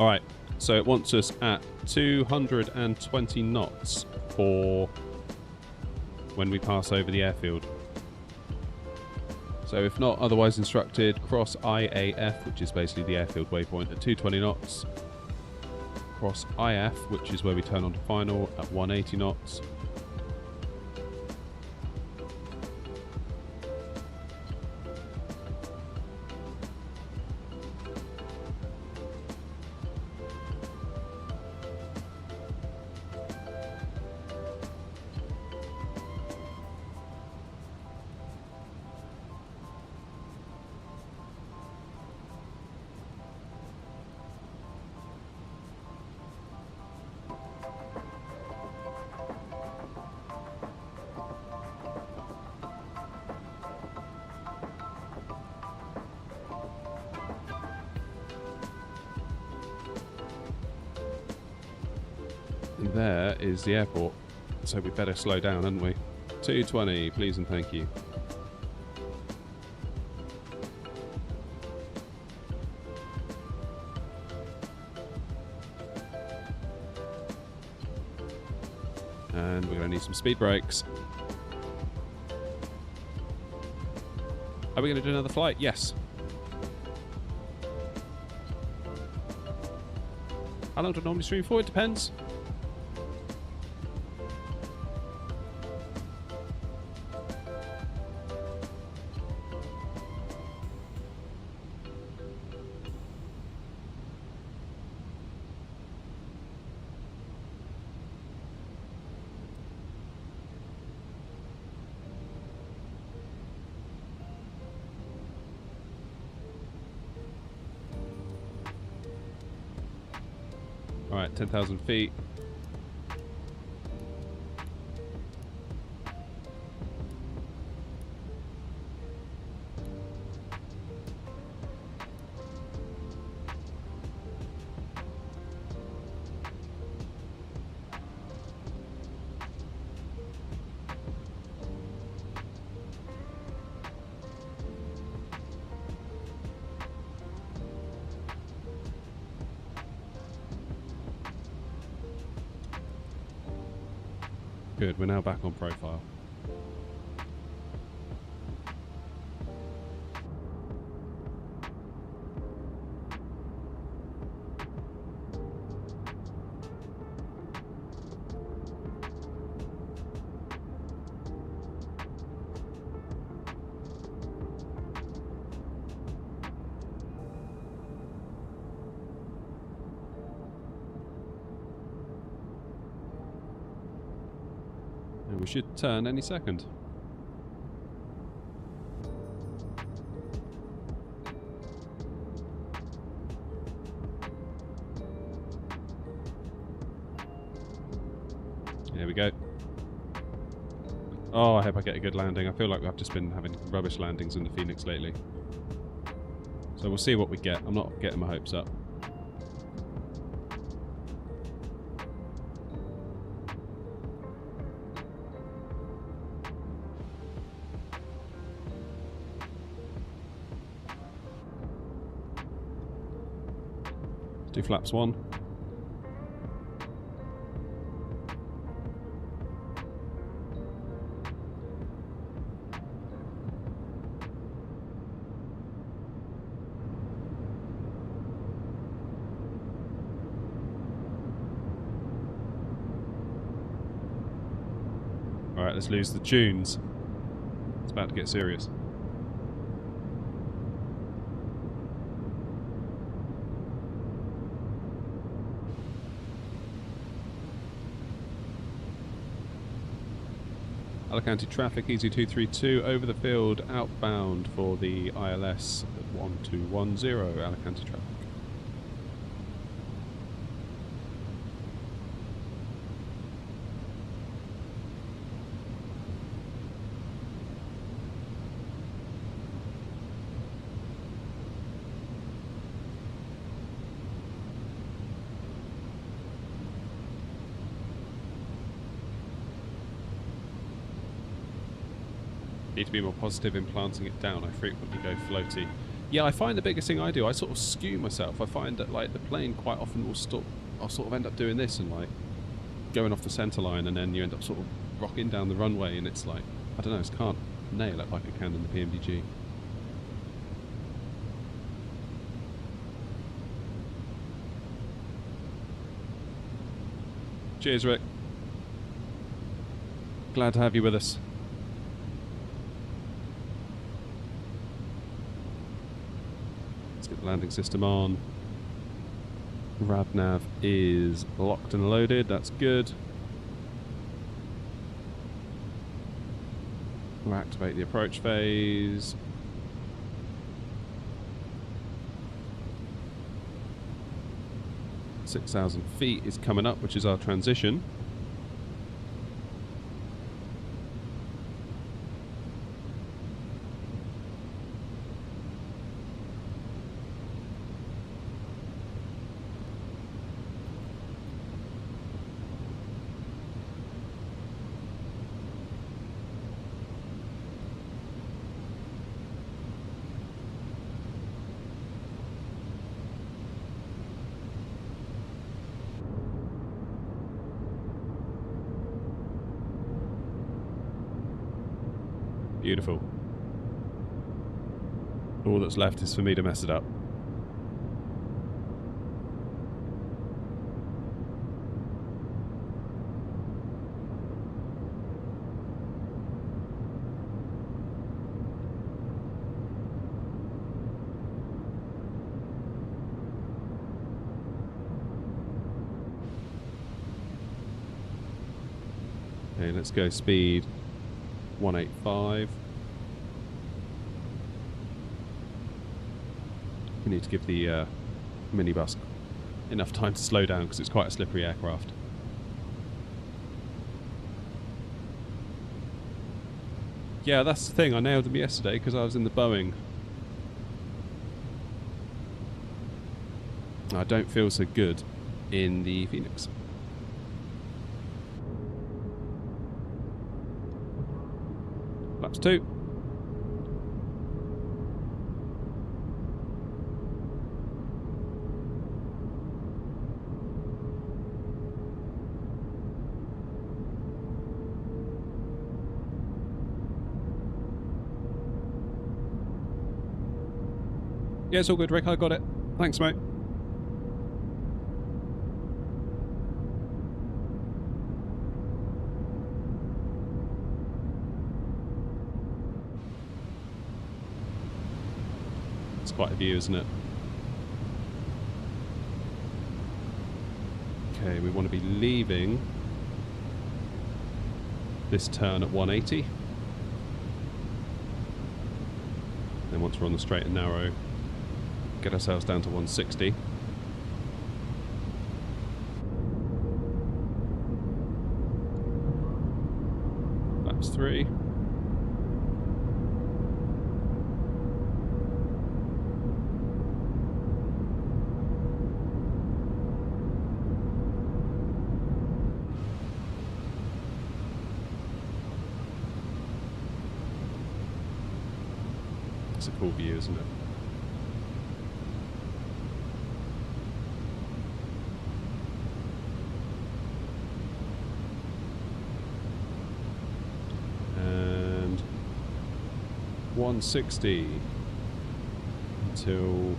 Alright, so it wants us at 220 knots for when we pass over the airfield. So if not otherwise instructed, cross IAF, which is basically the airfield waypoint, at 220 knots. Cross IF, which is where we turn on to final, at 180 knots. There is the airport, so we better slow down, hadn't we? 220, please and thank you. And we're going to need some speed brakes. Are we going to do another flight? Yes. How long do I normally stream for? It depends. Alright, 10,000 feet. Good, we're now back on profile. And we should turn any second. There we go. Oh, I hope I get a good landing. I feel like I've just been having rubbish landings in the Phoenix lately. So we'll see what we get. I'm not getting my hopes up. Do flaps 1. Alright, let's lose the tunes. It's about to get serious. Alicante traffic, easy 232 over the field, outbound for the ILS 1210, Alicante traffic. Need to be more positive in planting it down. I frequently go floaty. Yeah, I find the biggest thing I do, I sort of skew myself. I find that like the plane quite often will stop. I'll sort of end up doing this and like going off the centre line, and then you end up sort of rocking down the runway, and it's like, I don't know, I just can't nail it like I can in the PMDG. Cheers, Rick. Glad to have you with us. Let's get the landing system on. RadNav is locked and loaded, that's good. We'll activate the approach phase. – 6,000 feet is coming up, which is our transition. Beautiful. All that's left is for me to mess it up. Okay, let's go speed 185. We need to give the minibus enough time to slow down because it's quite a slippery aircraft. Yeah, that's the thing. I nailed them yesterday because I was in the Boeing. I don't feel so good in the Phoenix. Laps 2. Yeah, it's all good, Rick. I got it. Thanks, mate. It's quite a view, isn't it? Okay, we want to be leaving this turn at 180. Then once we're on the straight and narrow, get ourselves down to 160. Laps 3. It's a cool view, isn't it? And 160 until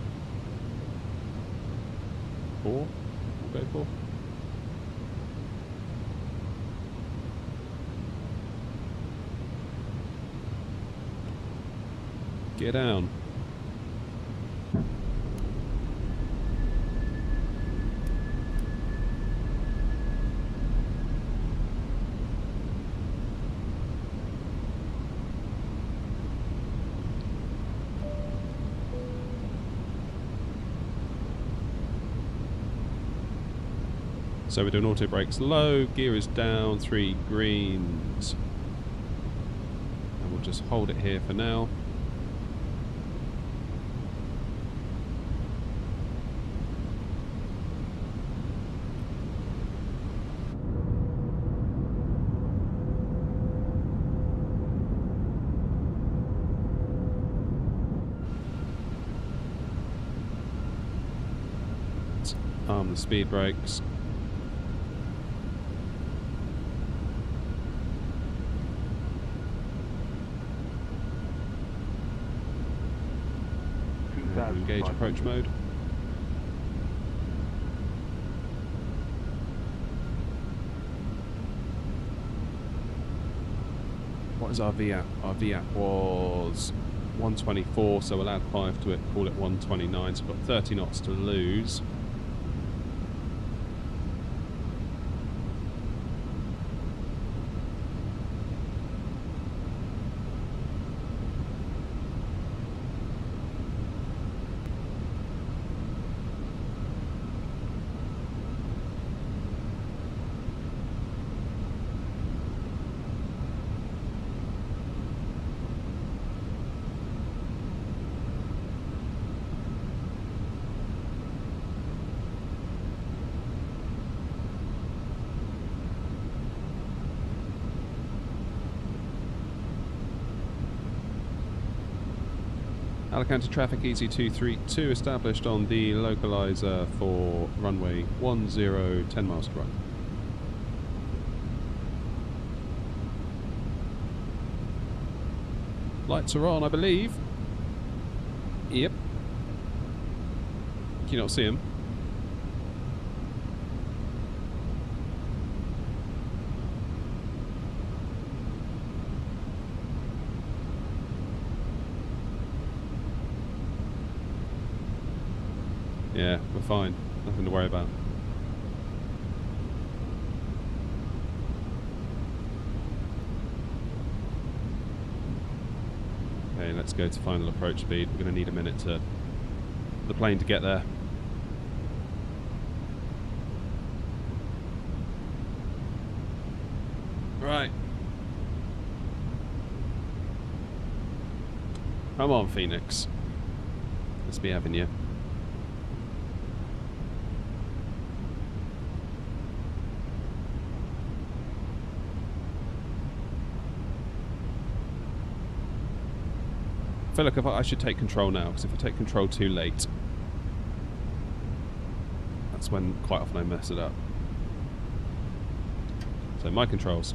4. We'll go 4. Get down. So we're doing auto brakes low, gear is down, 3 greens. And we'll just hold it here for now. Arm the speed brakes. Engage approach mode. What is our VAP? Our VAP was 124, so we'll add 5 to it, call it 129, so we've got 30 knots to lose. Alicante traffic EZ232 established on the localizer for runway 10, 10 miles to run. Lights are on, I believe. Yep. Can you not see them? Yeah, we're fine. Nothing to worry about. Okay, let's go to final approach speed. We're going to need a minute for the plane to get there. Right. Come on, Phoenix. Let's be having you. I feel like I should take control now, because if I take control too late, that's when quite often I mess it up. So my controls.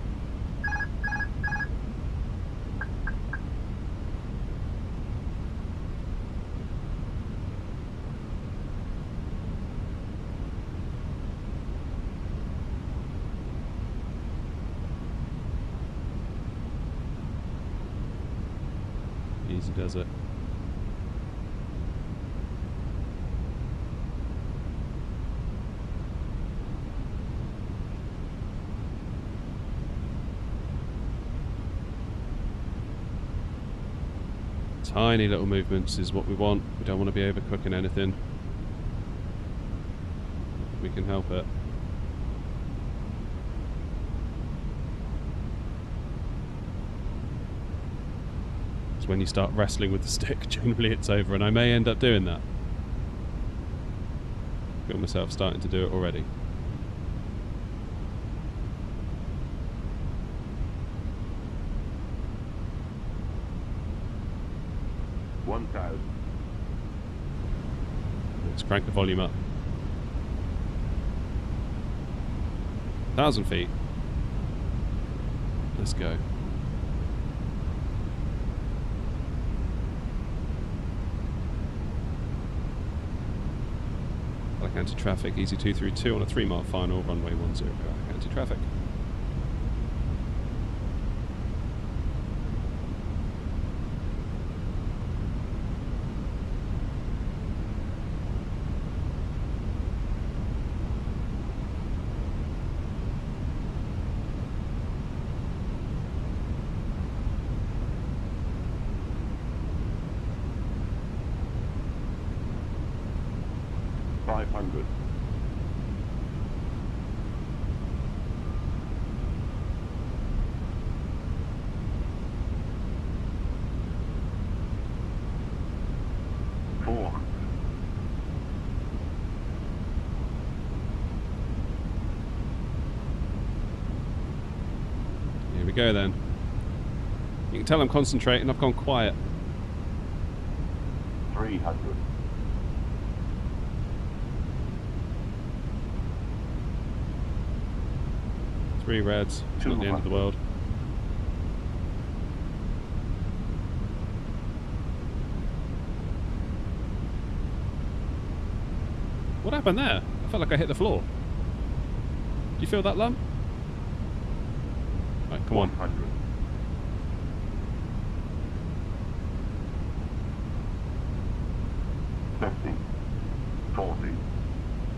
Easy does it. Tiny little movements is what we want. We don't want to be overcooking anything. We can help it. When you start wrestling with the stick, generally it's over, and I may end up doing that. Feel myself starting to do it already. Let's crank the volume up. 1,000 feet. Let's go. Alicante traffic, EZ232 on a 3-mile final, runway 10, Alicante traffic. Go then. You can tell I'm concentrating, I've gone quiet. 300. 3 reds. It's not the end of the world. What happened there? I felt like I hit the floor. Do you feel that lump? Right, come on. 100. 50, 40,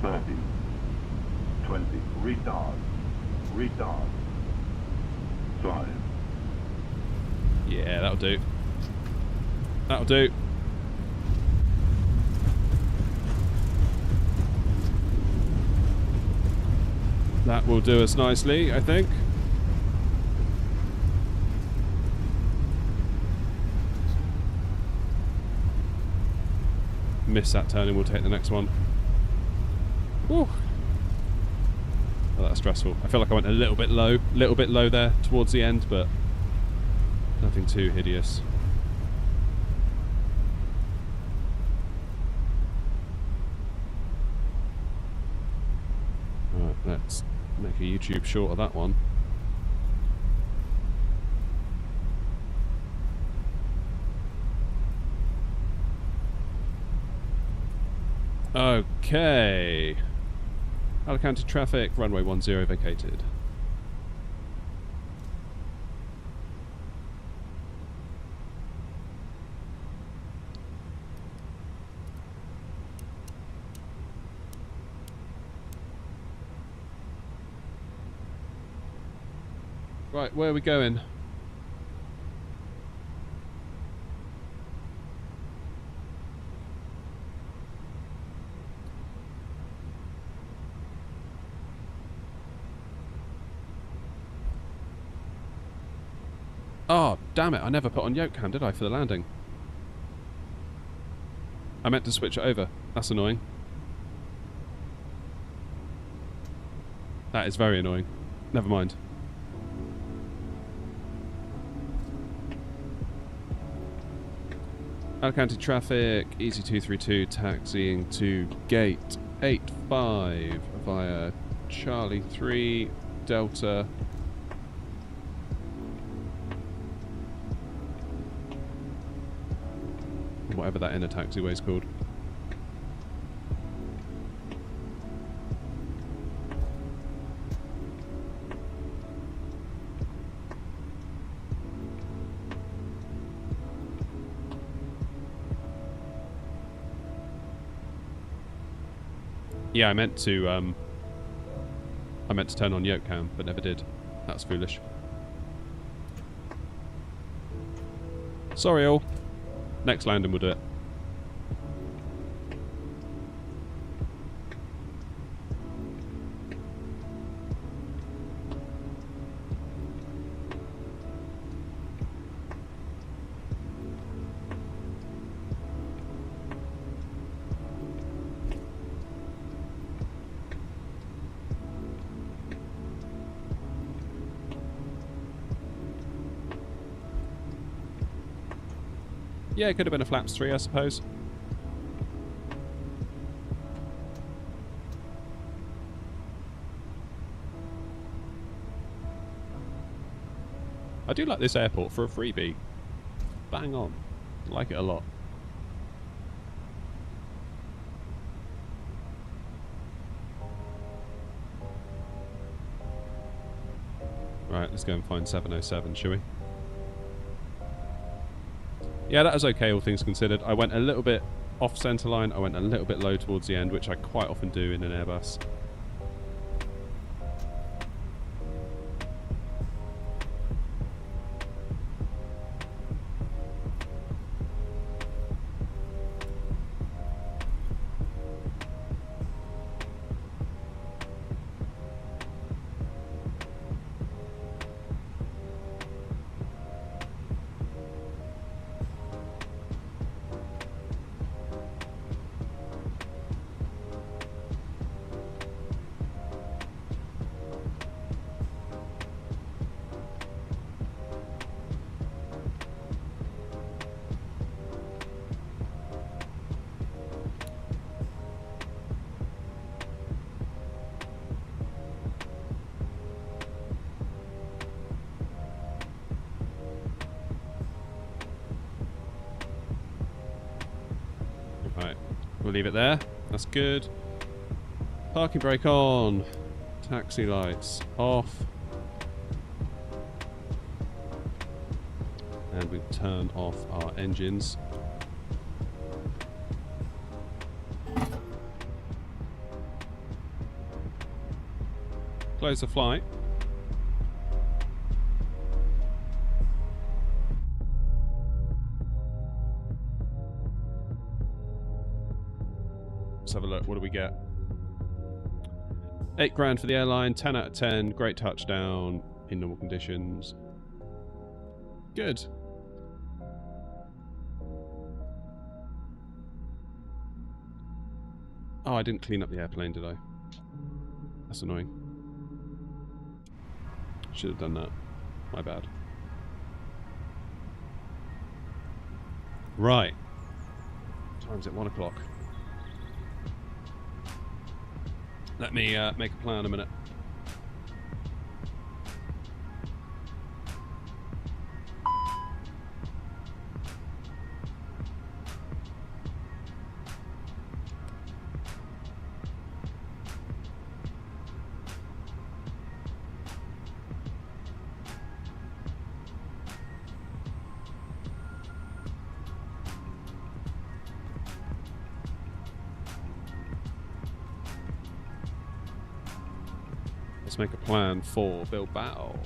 30, 20. Retard. Retard. 5. Yeah, that'll do. That'll do. That will do us nicely, I think. Miss that turn and we'll take the next one. Whew. Oh, that's stressful. I feel like I went a little bit low there towards the end, but nothing too hideous. Alright, let's make a YouTube short of that one. Okay. Alicante traffic, runway 10 vacated. Right, where are we going? Oh, damn it, I never put on yoke cam, did I, for the landing? I meant to switch it over. That's annoying. That is very annoying. Never mind. Alicante traffic, easy 232, taxiing to gate 85 via Charlie 3, Delta. Whatever that inner taxiway is called. Yeah, I meant to turn on yoke cam, but never did. That's foolish. Sorry all. Next landing we'll do it. Yeah, it could have been a flaps 3, I suppose. I do like this airport for a freebie. Bang on. I like it a lot. Right, let's go and find 707, shall we? Yeah, that was okay, all things considered. I went a little bit off centre line. I went a little bit low towards the end, which I quite often do in an Airbus. We'll leave it there. That's good. Parking brake on. Taxi lights off. And we turn off our engines. Close the flight. Let's have a look. What do we get? 8 grand for the airline, 10 out of 10. Great touchdown in normal conditions. Good. Oh, I didn't clean up the airplane, did I? That's annoying. Should have done that. My bad. Right. Time's at 1 o'clock. Let me make a plan a minute. Let's make a plan for Bilbao.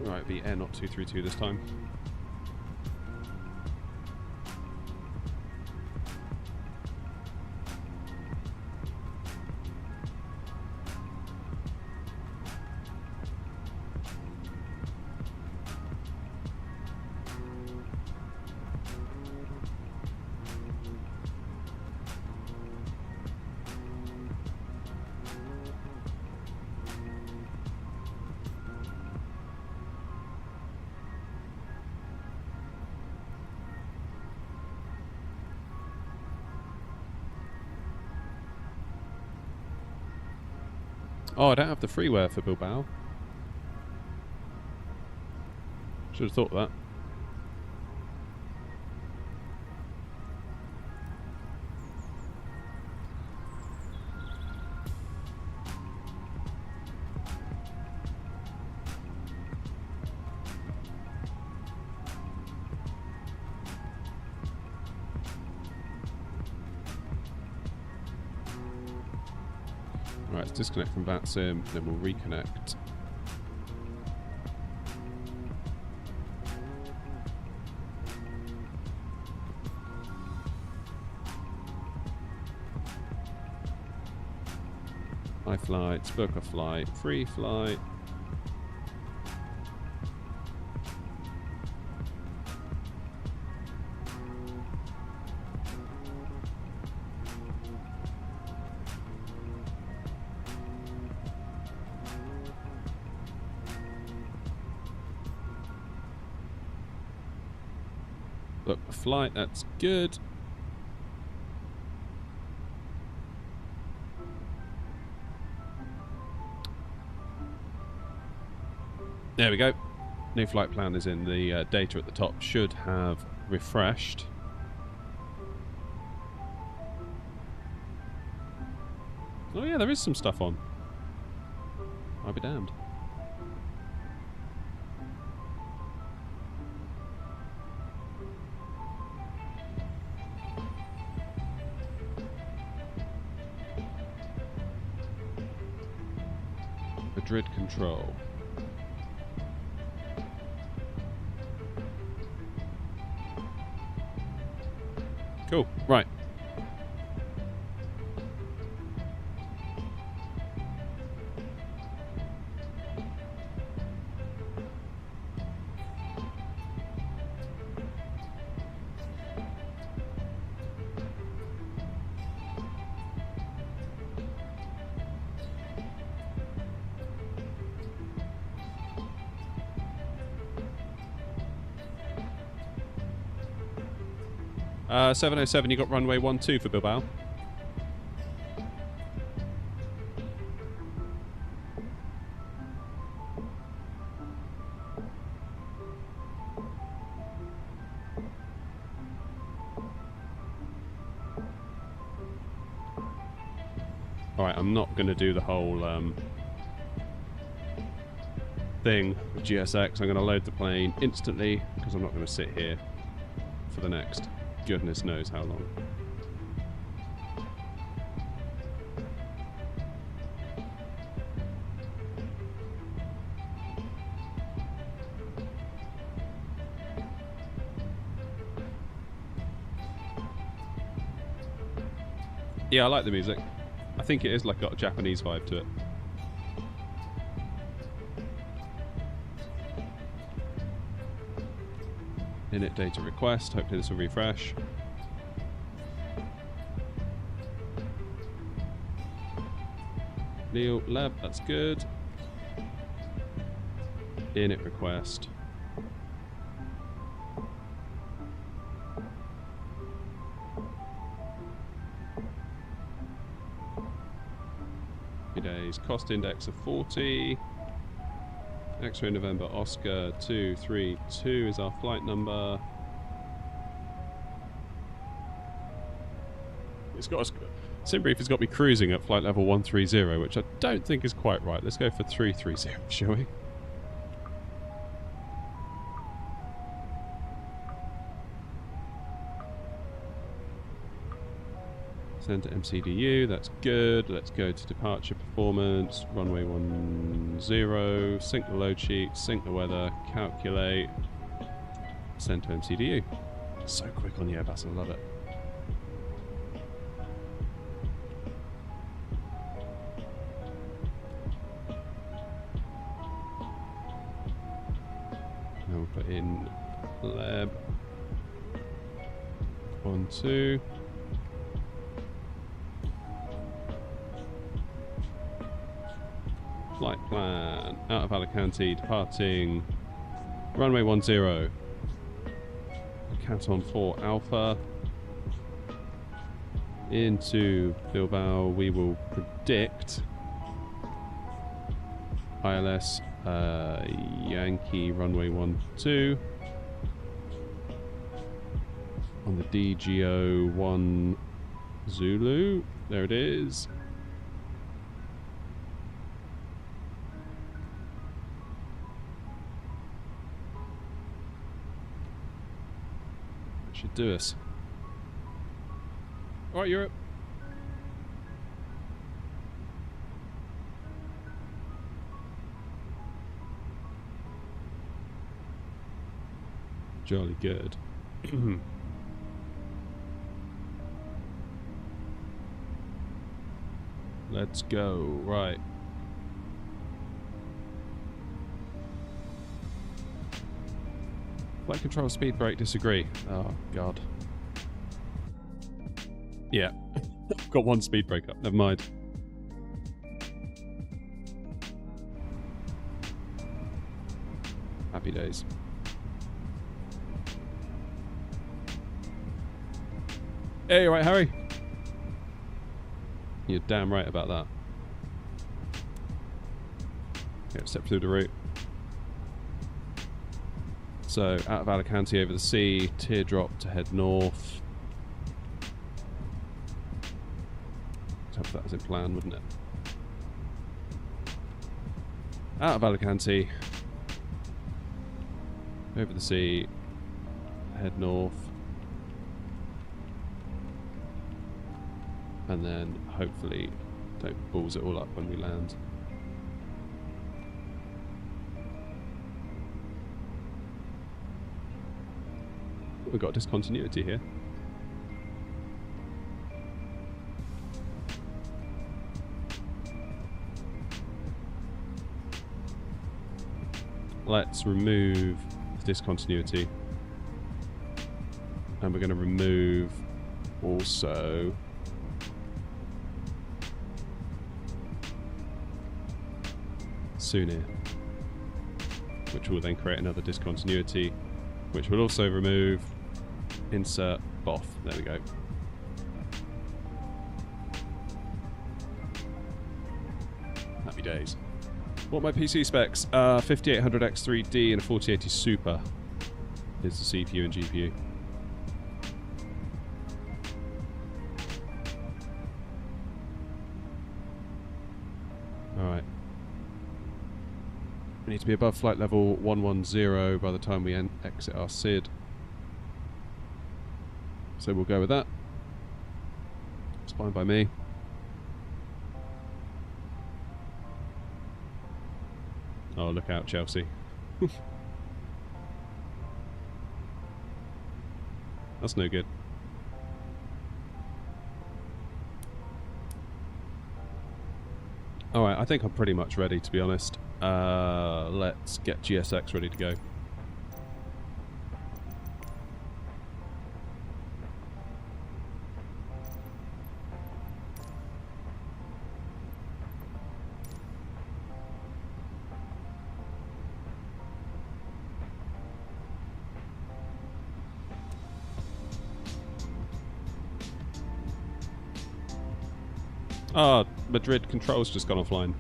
Right, the Air not 232 this time. Oh, I don't have the freeware for Bilbao. Should have thought of that. Right, let's disconnect from VATSIM, then we'll reconnect. High flights, book a flight, free flight. Book a flight, that's good. There we go. New flight plan is in. The data at the top should have refreshed. Oh yeah, there is some stuff on. I'll be damned. Madrid control. Cool, right. Uh, 707, you got runway 12 for Bilbao. Alright, I'm not going to do the whole thing with GSX. I'm going to load the plane instantly because I'm not going to sit here for the next goodness knows how long. Yeah, I like the music. I think it is like got a Japanese vibe to it. Init data request. Hopefully this will refresh. Neil Lab, that's good. Init request. Days. Cost index of 40. X-ray November Oscar 232 is our flight number. It's got SimBrief has got me cruising at flight level 130, which I don't think is quite right. Let's go for 330, shall we? Send to MCDU, that's good. Let's go to departure performance, runway 10, sync the load sheet, sync the weather, calculate, send to MCDU. So quick on the Airbus, I love it. Now we'll put in lab 12. Flight plan, out of Alicante, departing runway 10. Canton 4 Alpha. Into Bilbao, we will predict ILS Yankee runway 12 on the DGO 1 Zulu. There it is. Should do us. Alright, Europe. Jolly good. Let's go. Right. Flight control, speed brake, disagree. Oh, God. Yeah. I've got one speed brake up. Never mind. Happy days. Hey, right, Harry? You're damn right about that. Okay, step through the route. So, out of Alicante over the sea, teardrop to head north. Hope that was in plan, wouldn't it? Out of Alicante, over the sea, head north. And then, hopefully, don't balls it all up when we land. We've got discontinuity here. Let's remove the discontinuity. And we're going to remove also Sunir, which will then create another discontinuity, which will also remove insert BOF. There we go. Happy days. What are my PC specs? 5800X3D and a 4080 Super is the CPU and GPU. We need to be above flight level 110 by the time we exit our SID. So we'll go with that. It's fine by me. Oh, look out, Chelsea. That's no good. Alright, I think I'm pretty much ready, to be honest. Let's get GSX ready to go. Ah, Madrid controls just gone offline.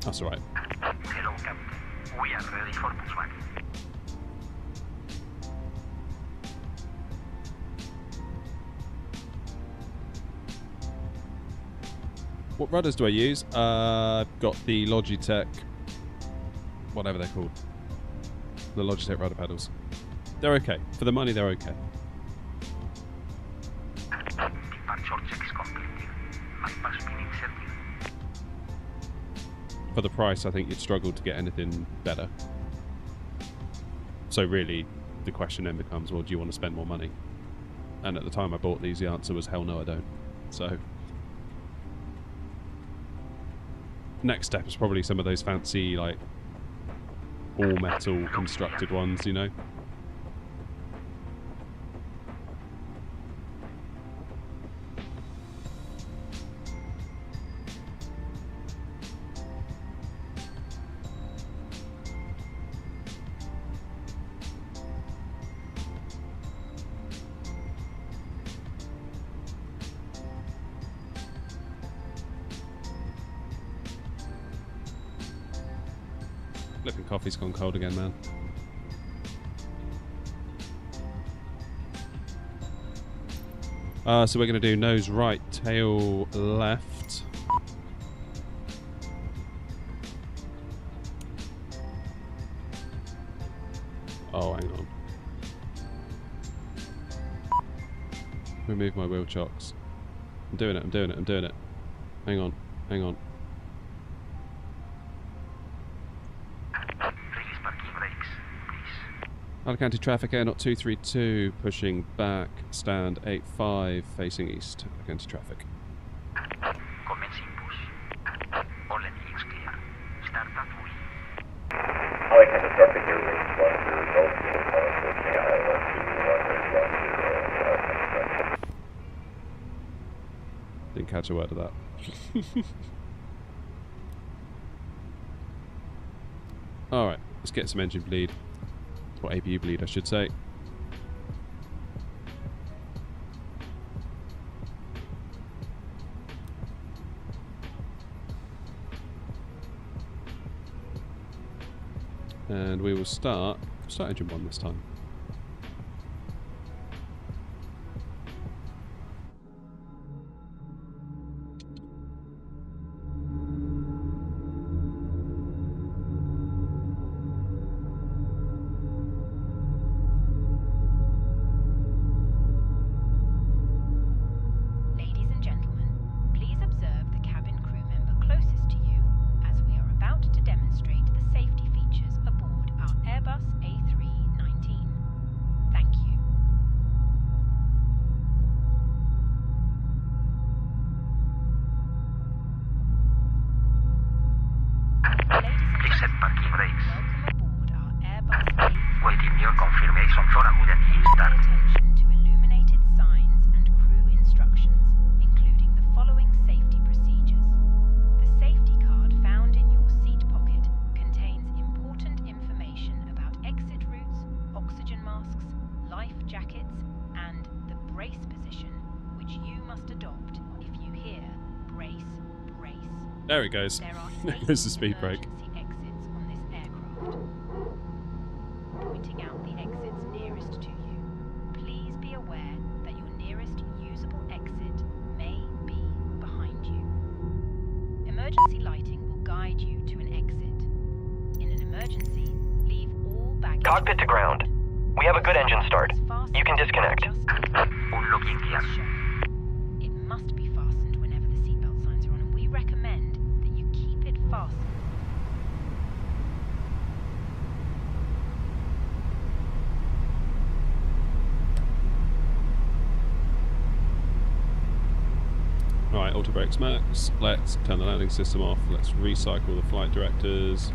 That's alright. Hello, Captain. We are ready for Pushback. What rudders do I use? I've got the Logitech, whatever they're called. The Logitech Rudder Pedals. They're okay. For the money, they're okay. Departure check is completed. Bypass pin inserted. For the price, I think you'd struggle to get anything better. So really, the question then becomes, well, do you want to spend more money? And at the time I bought these, the answer was, hell no, I don't. So next step is probably some of those fancy, like, all-metal constructed ones, you know? Flipping coffee's gone cold again, man. So we're going to do nose right, tail left. Oh, hang on. Remove my wheel chocks. I'm doing it, I'm doing it, I'm doing it. Hang on, hang on. Release parking brakes, please. Alicante traffic, air not 232, pushing back, stand 85, facing east. Alicante traffic. Commencing push. All engines clear. Start at wheel. Alicante traffic here, range 10 Golf, pushing island to 1010. Didn't catch a word of that. Alright, let's get some engine bleed. Or APU bleed, I should say. And we will start engine 1 this time. Ladies and gentlemen, please observe the cabin crew member closest to you as we are about to demonstrate the safety features aboard our Airbus A319. Thank you. Please set parking brakes. Welcome aboard our Airbus A319. Waiting your confirmation for a good engine Please pay start. attention to illuminated signs and crew instructions, including the following safety procedures. The safety card found in your seat pocket contains important information about exit routes, oxygen masks, life jackets, and the brace position, which you must adopt if you hear brace, brace. There it goes. There are There's the 8 speed brake. emergency exits on this aircraft. Pointing out the exits nearest to you, please be aware that your nearest usable exit may be behind you. Emergency lighting will guide you to an exit. Cockpit to ground. We have a good engine start. You can disconnect. Un Logitech. It must be fastened whenever the seatbelt signs are on, and we recommend that you keep it fastened. Right, auto brakes max. Let's turn the landing system off. Let's recycle the flight directors.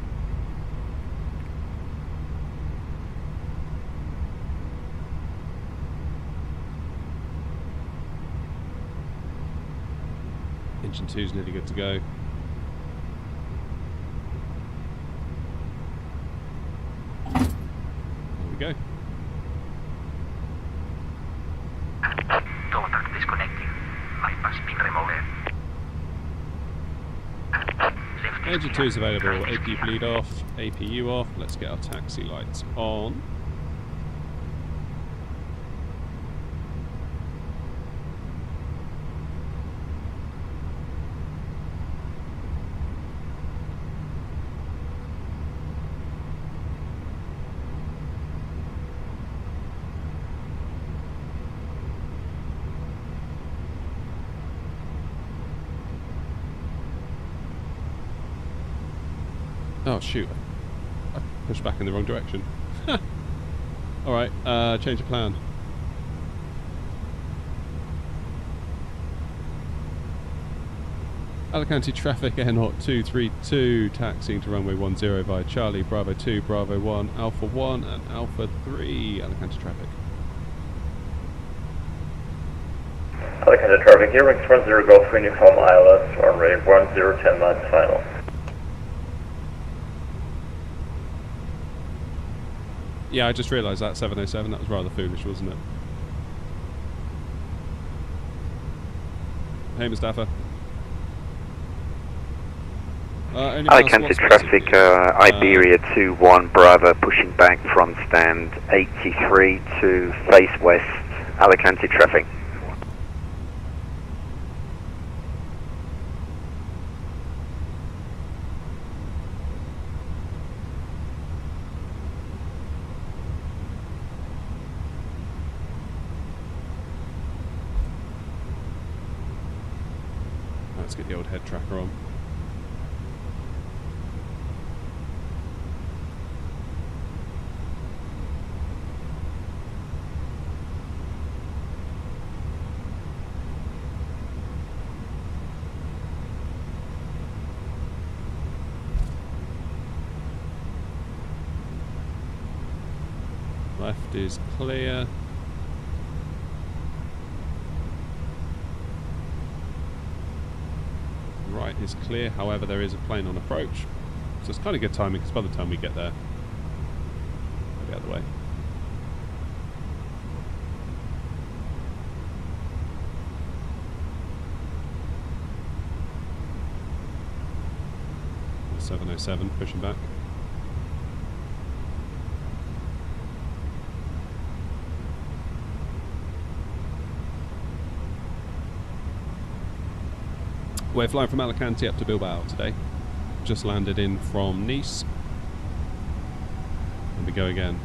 Engine 2's nearly good to go. There we go. Contact disconnected. Bypass pin remover. Left Engine 2 is available. AP bleed off. APU off. Let's get our taxi lights on. Oh shoot, I pushed back in the wrong direction. Alright, change of plan. Alicante traffic Airnaut 232, taxiing to runway 10 via Charlie, Bravo 2, Bravo 1, Alpha 1 and Alpha 3, Alicante traffic. Alicante traffic here, wings 10 Golf Uniform ILS, runway 1010 miles final. Yeah, I just realised that 707, that was rather foolish, wasn't it? Hey Mustafa. Alicante traffic, Iberia 2-1 Bravo, pushing back from stand 83 to face west, Alicante traffic. Let's get the old head tracker on. Left is clear. Right is clear, however there is a plane on approach. So it's kind of good timing because by the time we get there, I'll be out of the way. The 707 pushing back. We're flying from Alicante up to Bilbao today. Just landed in from Nice. And we go again.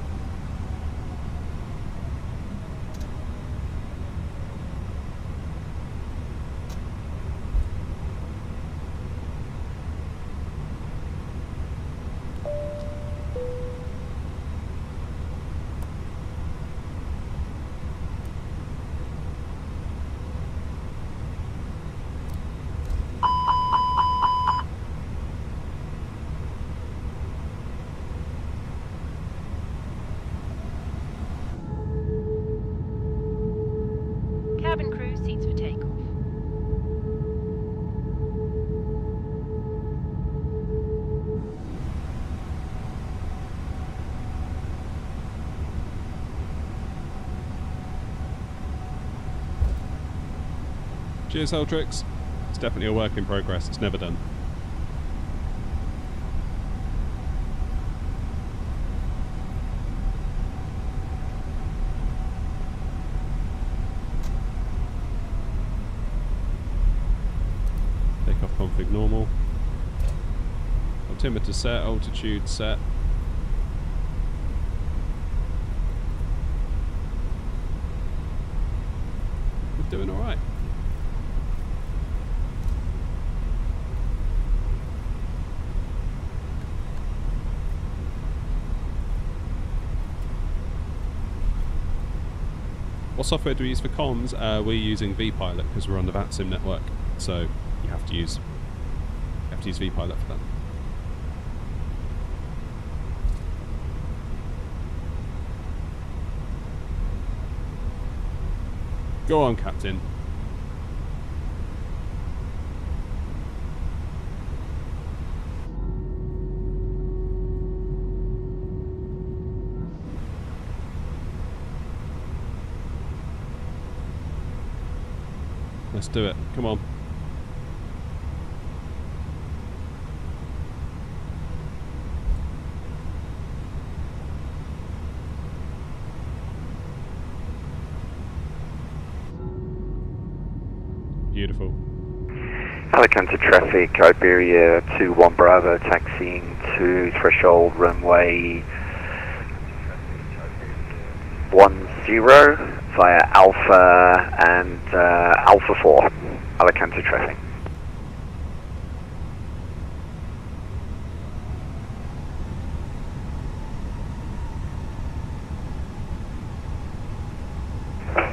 Cabin crew, seats for takeoff. Cheers, Heltrix. It's definitely a work in progress. It's never done. Takeoff config normal. Altimeter set, altitude set. doing all right. What software do we use for comms? We're using vPilot because we're on the VATSIM network, so you have to use vPilot for that. Go on, Captain. Let's do it. Come on. Beautiful. Alicante traffic, Iberia 21 Bravo, taxiing to threshold runway 10 via Alpha and Alpha 4, Alicante traffic.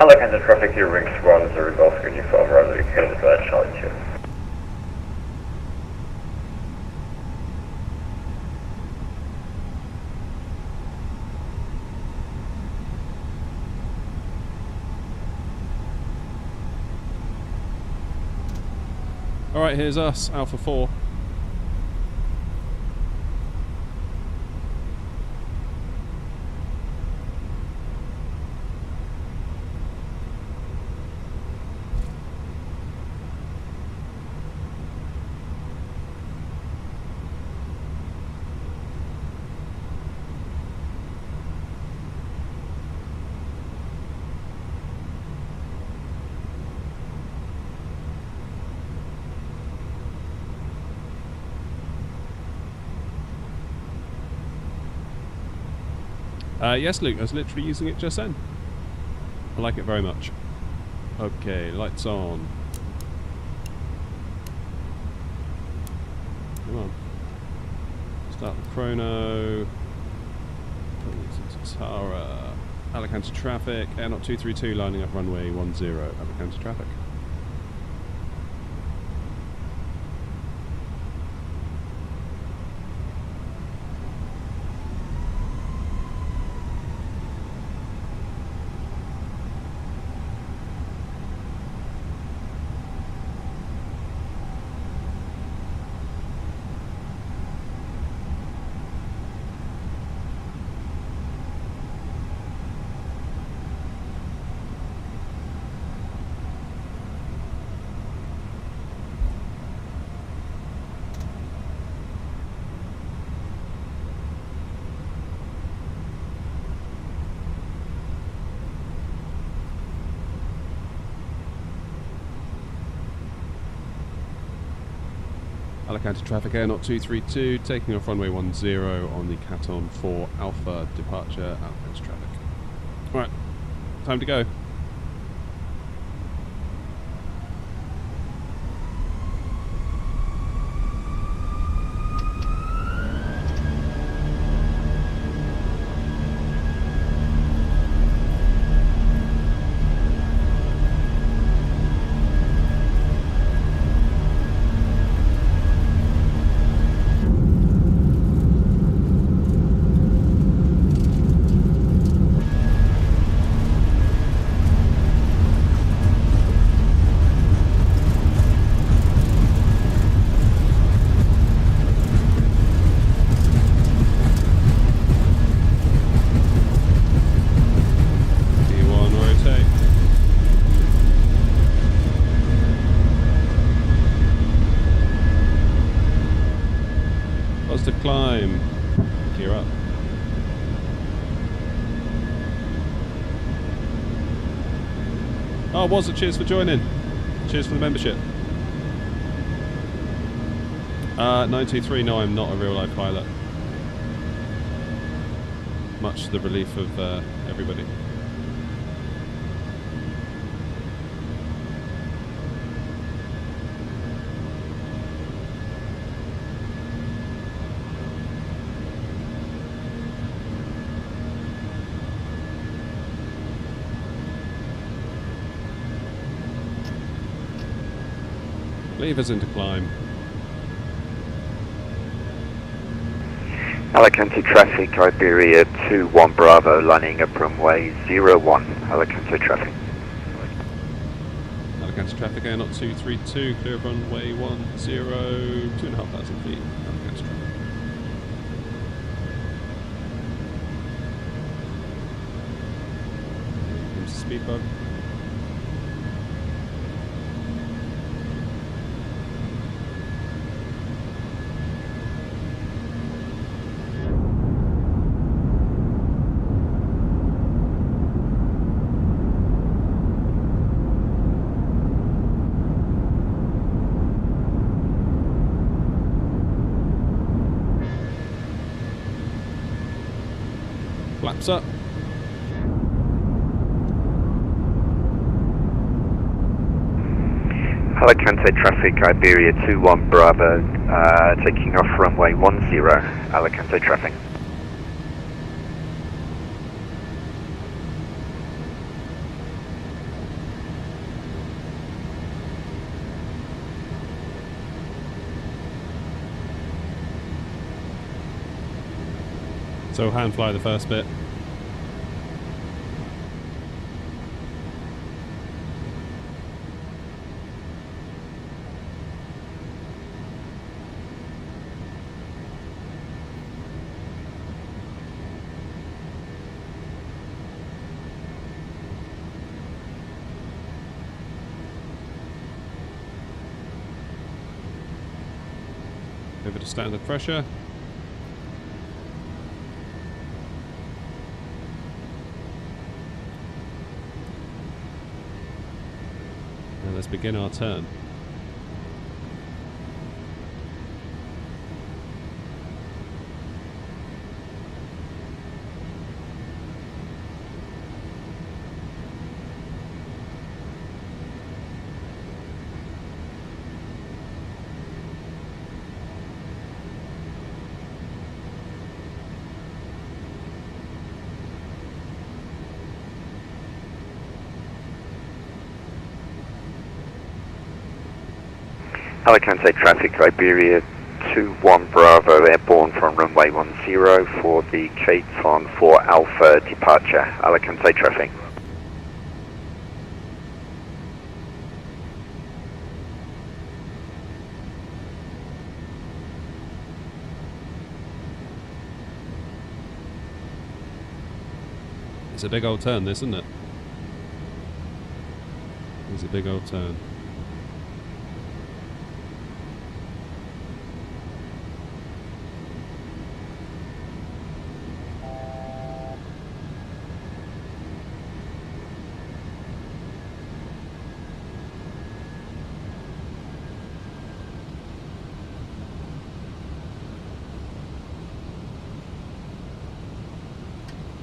Alicante traffic, your wings 10 Golf Union 12, Roger, headed to Charlie 2. Alright, here's us, Alpha 4. Yes, Luke, I was literally using it just then. I like it very much. Okay, lights on. Come on. Start the chrono. Put this into Tara. Alicante traffic. Airnaut 232 lining up runway 10. Alicante traffic. Alicante traffic, Airnaut 232, taking off runway 10 on the Caton 4 Alpha departure, Alicante traffic. Right, time to go. Positive climb. Gear up. Oh, was it? Cheers for joining. Cheers for the membership. 923, no, I'm not a real life pilot. Much to the relief of everybody. Levers into climb. Alicante traffic, Iberia 21 Bravo, lining up runway 01, Alicante traffic. Alicante traffic, air not 232, clear of runway 10, 2,500 feet. Alicante traffic. Comes the speed bug. Flaps up. Alicante traffic, Iberia 21 Bravo, taking off runway 10, Alicante traffic. So hand fly the first bit. Over to standard pressure. Now let's begin our turn. Alicante traffic, Iberia 21 Bravo, airborne from runway 10 for the Caton 4 Alpha departure, Alicante traffic. It's a big old turn, this, isn't it? It's a big old turn.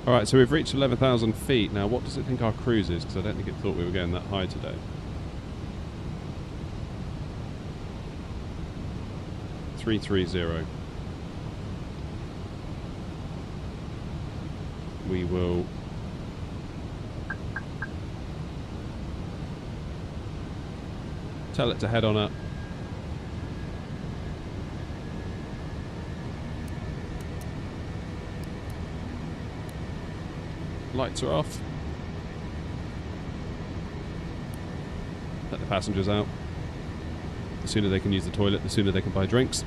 Alright, so we've reached 11,000 feet. Now, what does it think our cruise is? Because I don't think it thought we were going that high today. .330. We will tell it to head on up. Lights are off. Let the passengers out. The sooner they can use the toilet, the sooner they can buy drinks.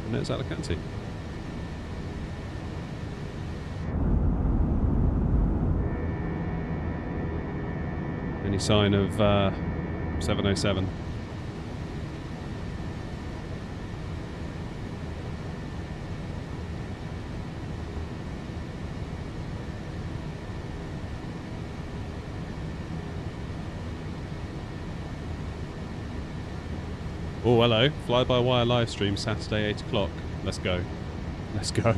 And there's Alicante. Any sign of 707? Oh, hello. Fly-by-wire live stream Saturday, 8 o'clock. Let's go. Let's go.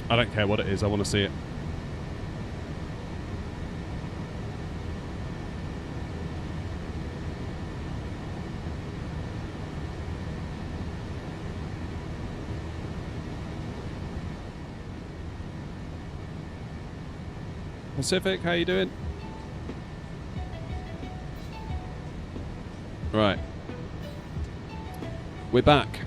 I don't care what it is. I want to see it. Pacific, how you doing? Right. We're back.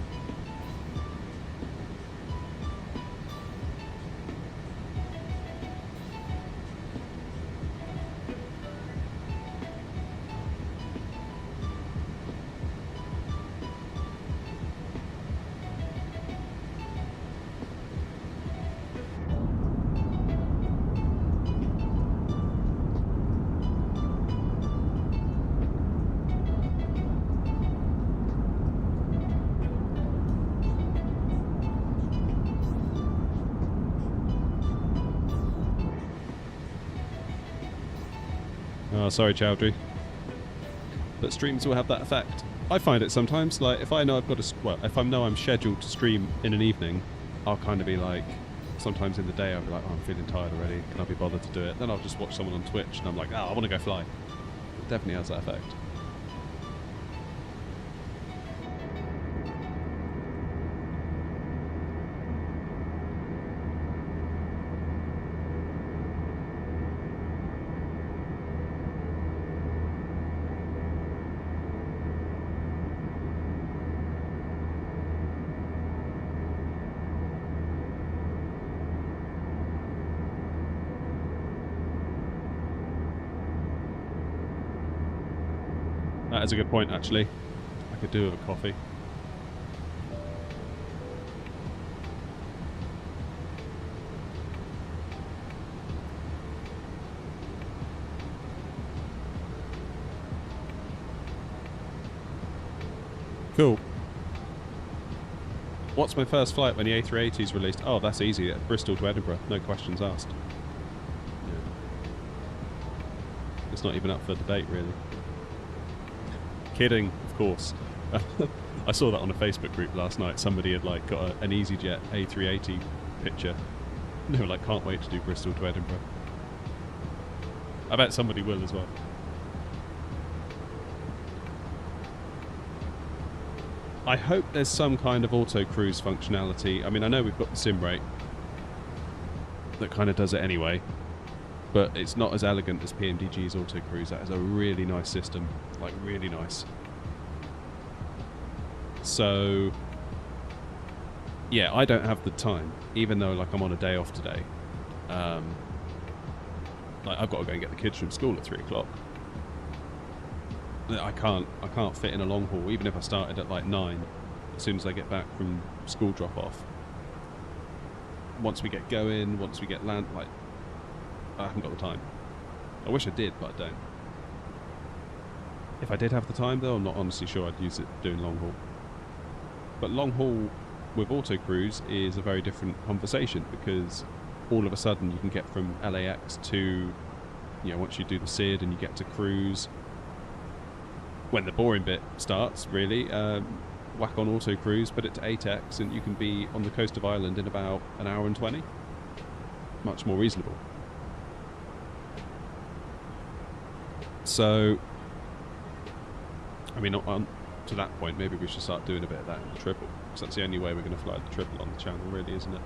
Oh, sorry, Chowdhury. But streams will have that effect. I find it sometimes, like, if I know I've got to, well, if I know I'm scheduled to stream in an evening, I'll kind of be like, sometimes in the day I'll be like, oh, I'm feeling tired already, can I be bothered to do it? Then I'll just watch someone on Twitch and I'm like, oh, I want to go fly. It definitely has that effect. That is a good point, actually. I could do with a coffee. Cool. What's my first flight when the A380 is released? Oh, that's easy. Bristol to Edinburgh. No questions asked. Yeah. It's not even up for debate, really. Kidding, of course. I saw that on a Facebook group last night. Somebody had like got an EasyJet A380 picture. And they were like, can't wait to do Bristol to Edinburgh. I bet somebody will as well. I hope there's some kind of auto cruise functionality. I mean, I know we've got the sim rate that kind of does it anyway, but it's not as elegant as PMDG's auto cruise. That is a really nice system, like really nice. So yeah, I don't have the time, even though like I'm on a day off today. Like I've got to go and get the kids from school at 3 o'clock. I can't fit in a long haul, even if I started at like 9. As soon as I get back from school drop off. Once we get going, once we get land, like I haven't got the time. I wish I did, but I don't. If I did have the time though, I'm not honestly sure I'd use it doing long haul. But long haul with auto cruise is a very different conversation, because all of a sudden you can get from LAX to, you know, once you do the SID and you get to cruise, when the boring bit starts, really, whack on auto cruise, put it to 8x, and you can be on the coast of Ireland in about an hour and 20. Much more reasonable. So, I mean, to that point, maybe we should start doing a bit of that in the triple, because that's the only way we're going to fly the triple on the channel, really, isn't it?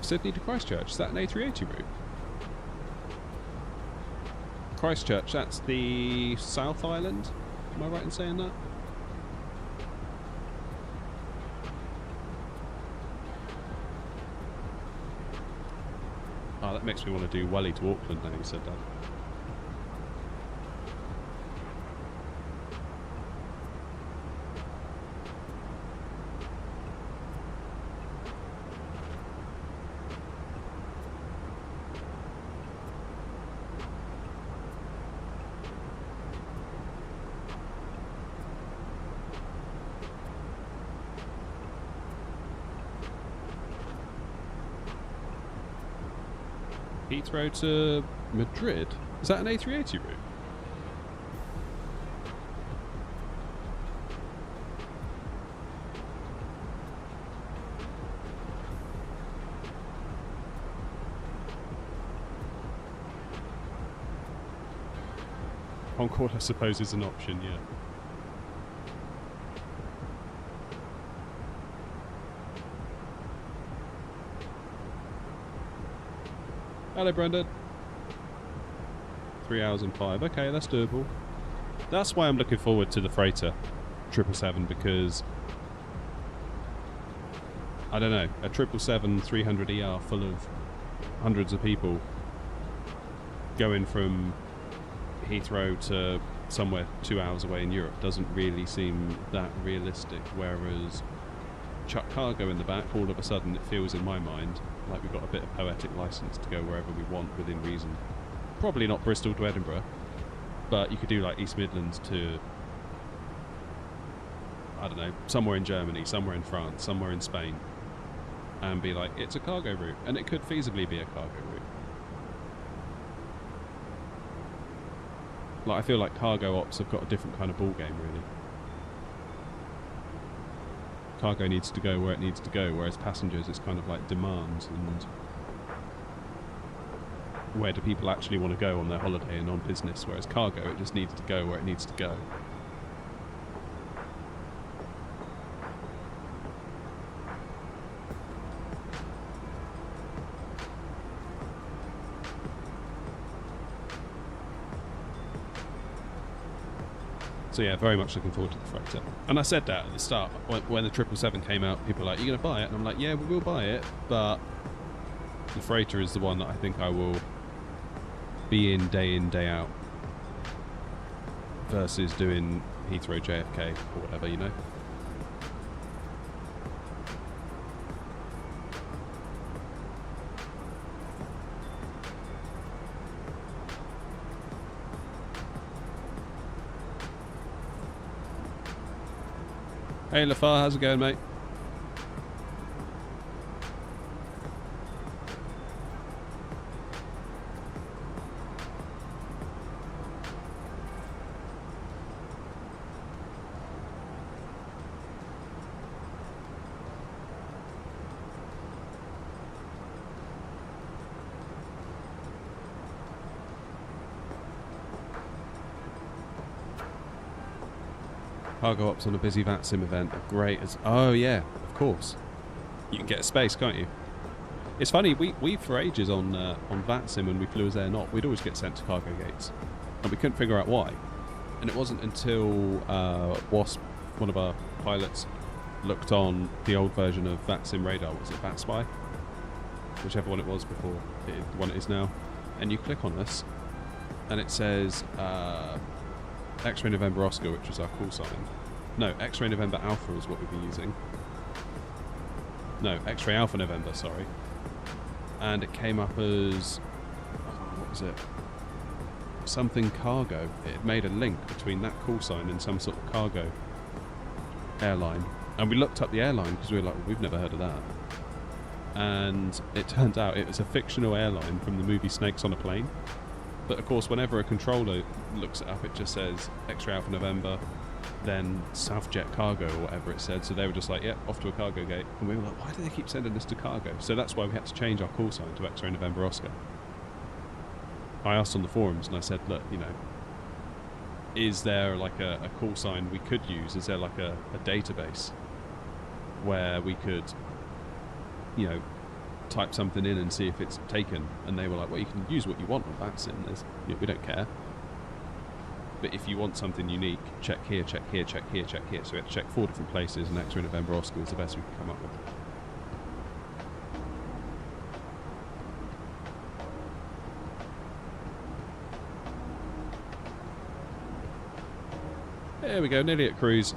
Sydney to Christchurch, is that an A380 route? Christchurch, that's the South Island? Am I right in saying that? Oh, that makes me want to do Welly to Auckland now you said that. Heathrow to Madrid? Is that an A380 route? Concorde, I suppose, is an option, yeah. Hello, Brendan. 3 hours and 5. Okay, that's doable. That's why I'm looking forward to the freighter 777, because I don't know, a 777-300ER full of hundreds of people going from Heathrow to somewhere 2 hours away in Europe doesn't really seem that realistic, whereas chuck cargo in the back, all of a sudden it feels in my mind like we've got a bit of poetic license to go wherever we want within reason. Probably not Bristol to Edinburgh, but you could do like East Midlands to, I don't know, somewhere in Germany, somewhere in France, somewhere in Spain, and be like, it's a cargo route, and it could feasibly be a cargo route. Like, I feel like cargo ops have got a different kind of ball game, really. Cargo needs to go where it needs to go, whereas passengers, it's kind of like demand, and where do people actually want to go on their holiday and on business, whereas cargo, it just needs to go where it needs to go. So yeah, very much looking forward to the freighter. And I said that at the start, when the 777 came out, people were like, "You're going to buy it?" And I'm like, yeah, we will buy it, but the freighter is the one that I think I will be in, day out, versus doing Heathrow, JFK, or whatever, you know? Hey Lafar, how's it going, mate? Cargo ops on a busy VATSIM event are great as... Oh yeah, of course. You can get a space, can't you? It's funny, we for ages on VATSIM, when we flew as Air Not, we'd always get sent to cargo gates. And we couldn't figure out why. And it wasn't until WASP, one of our pilots, looked on the old version of VATSIM radar, was it VATSpy? Whichever one it was before, the one it is now. And you click on us, and it says... X-Ray November Oscar, which was our call sign. No, X-Ray November Alpha is what we've been using. No, X-Ray Alpha November, sorry. And it came up as... what was it? Something cargo. It had made a link between that call sign and some sort of cargo airline. And we looked up the airline because we were like, well, we've never heard of that. And it turned out it was a fictional airline from the movie Snakes on a Plane. But of course, whenever a controller looks it up, it just says X-Ray Alpha November, then Southjet Cargo or whatever it said. So they were just like, yep, off to a cargo gate. And we were like, why do they keep sending us to cargo? So that's why we had to change our call sign to X-Ray November Oscar. I asked on the forums and I said, look, you know, is there like a call sign we could use? Is there like a database where we could, you know, type something in and see if it's taken? And they were like, well, you can use what you want on VATSIM, we don't care, but if you want something unique, check here, check here, check here, check here. So we had to check 4 different places, and X-Ray November Oscar was the best we could come up with. There we go, nearly at cruise.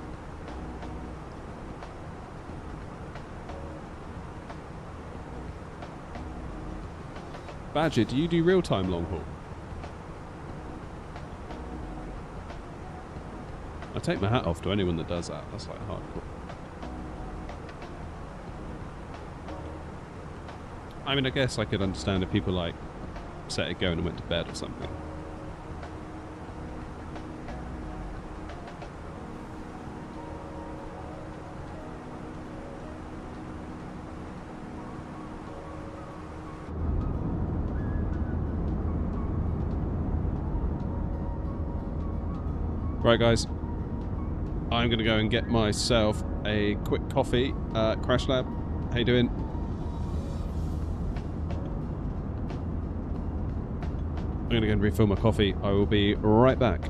Badger, do you do real-time long haul? I take my hat off to anyone that does that. That's like hardcore. I mean, I guess I could understand if people like set it going and went to bed or something. Right, guys. I'm going to go and get myself a quick coffee. Crash Lab, how you doing? I'm going to go and refill my coffee. I will be right back.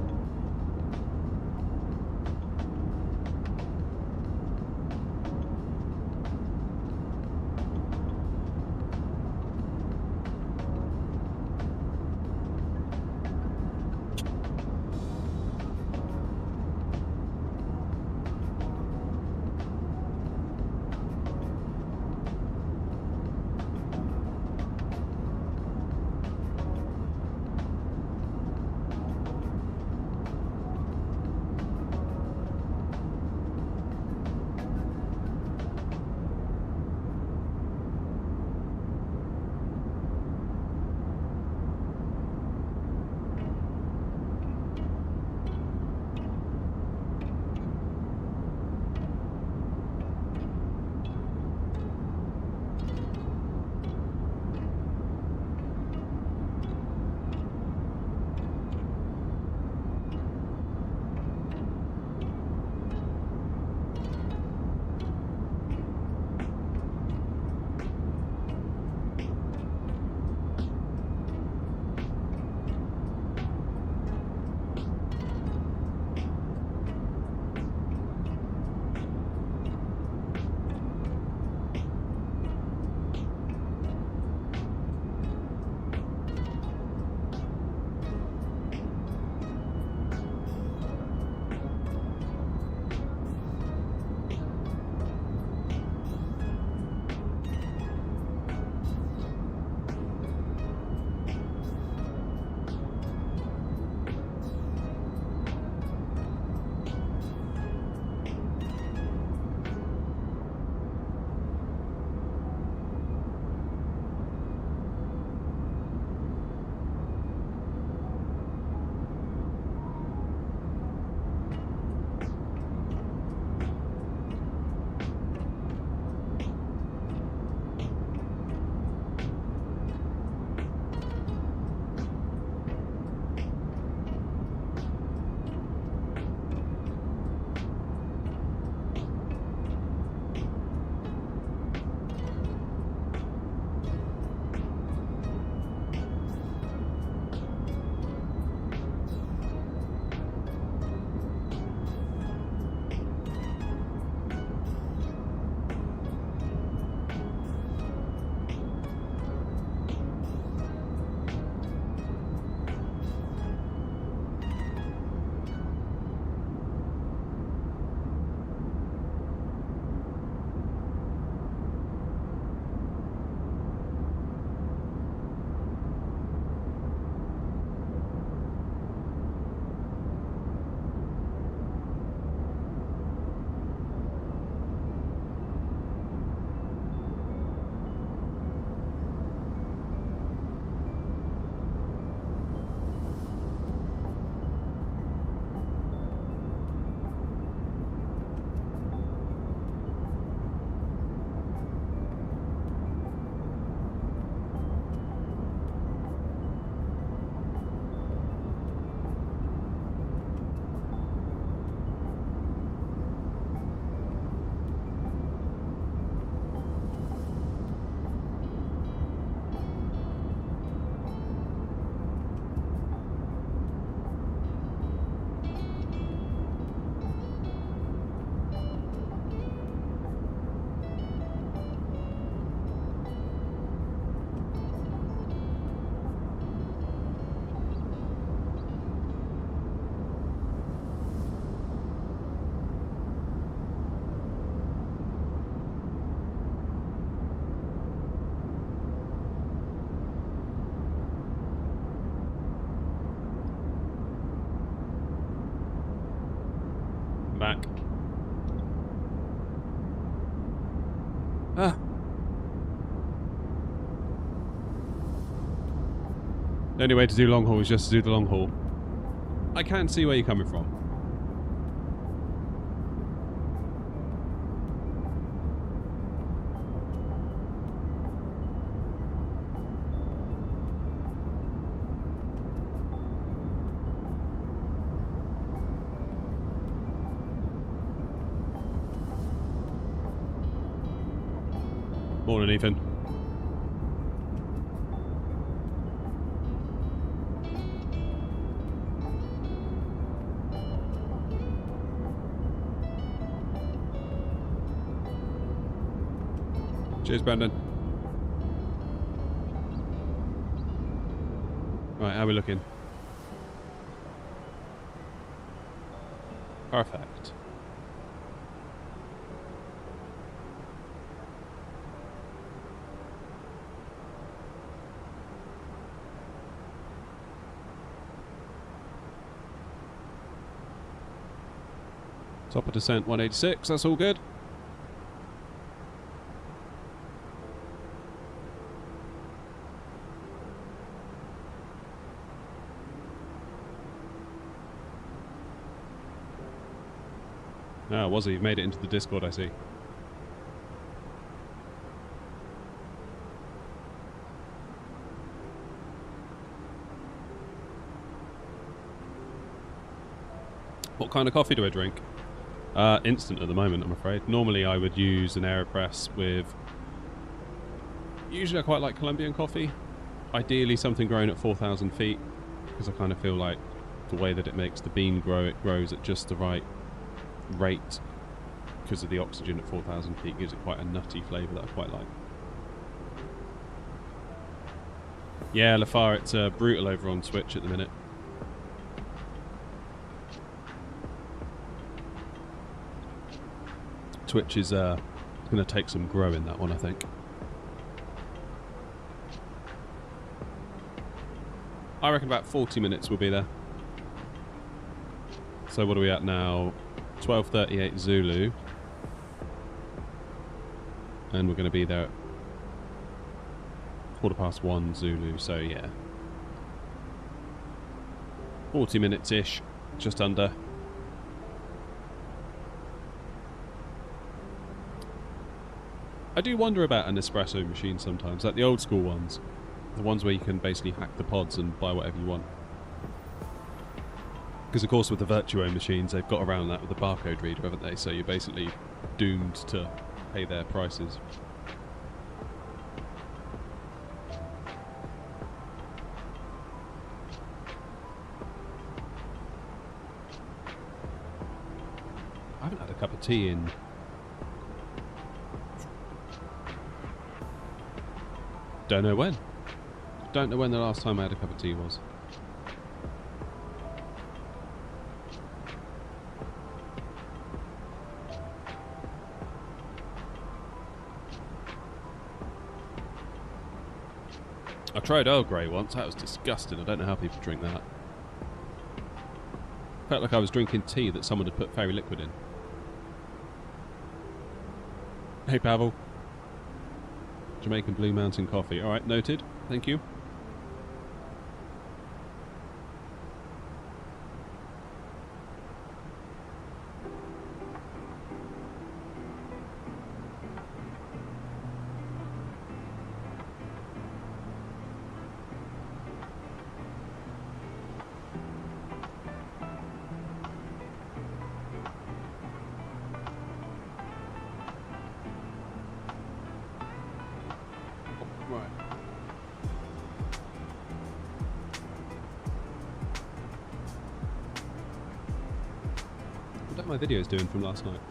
Back. Ah. The only way to do long haul is just to do the long haul. I can see where you're coming from. Morning, Ethan. Cheers, Brandon. Right, how are we looking? Perfect. Top of descent 186, that's all good. Ah, was he? You've made it into the Discord, I see. What kind of coffee do I drink? Instant at the moment, I'm afraid. Normally I would use an AeroPress with... Usually I quite like Colombian coffee. Ideally something grown at 4,000 feet, because I kind of feel like the way that it makes the bean grow, it grows at just the right rate, because of the oxygen at 4,000 feet gives it quite a nutty flavour that I quite like. Yeah, Lafar, it's brutal over on Twitch at the minute. Twitch is going to take some growing, that one, I think. I reckon about 40 minutes we'll be there. So what are we at now? 12:38 Zulu. And we're going to be there at 1:15 Zulu, so yeah. 40 minutes-ish, just under. I do wonder about an espresso machine sometimes, like the old school ones. The ones where you can basically hack the pods and buy whatever you want. Because of course with the Virtuo machines, they've got around that with the barcode reader, haven't they? So you're basically doomed to pay their prices. I haven't had a cup of tea in... Don't know when. Don't know when the last time I had a cup of tea was. I tried Earl Grey once, that was disgusting. I don't know how people drink that. Felt like I was drinking tea that someone had put fairy liquid in. Hey Pavel. Jamaican Blue Mountain coffee. Alright, noted. Thank you. My video's doing from last night.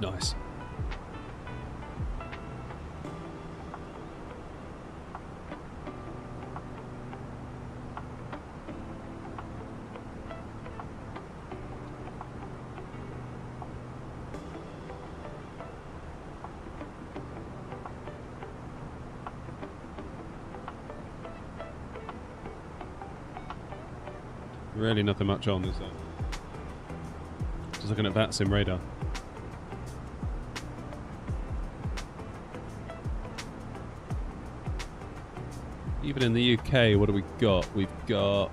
Nice. Really nothing much on, is there? Just looking at VATSIM radar. Even in the UK, what do we got? We've got...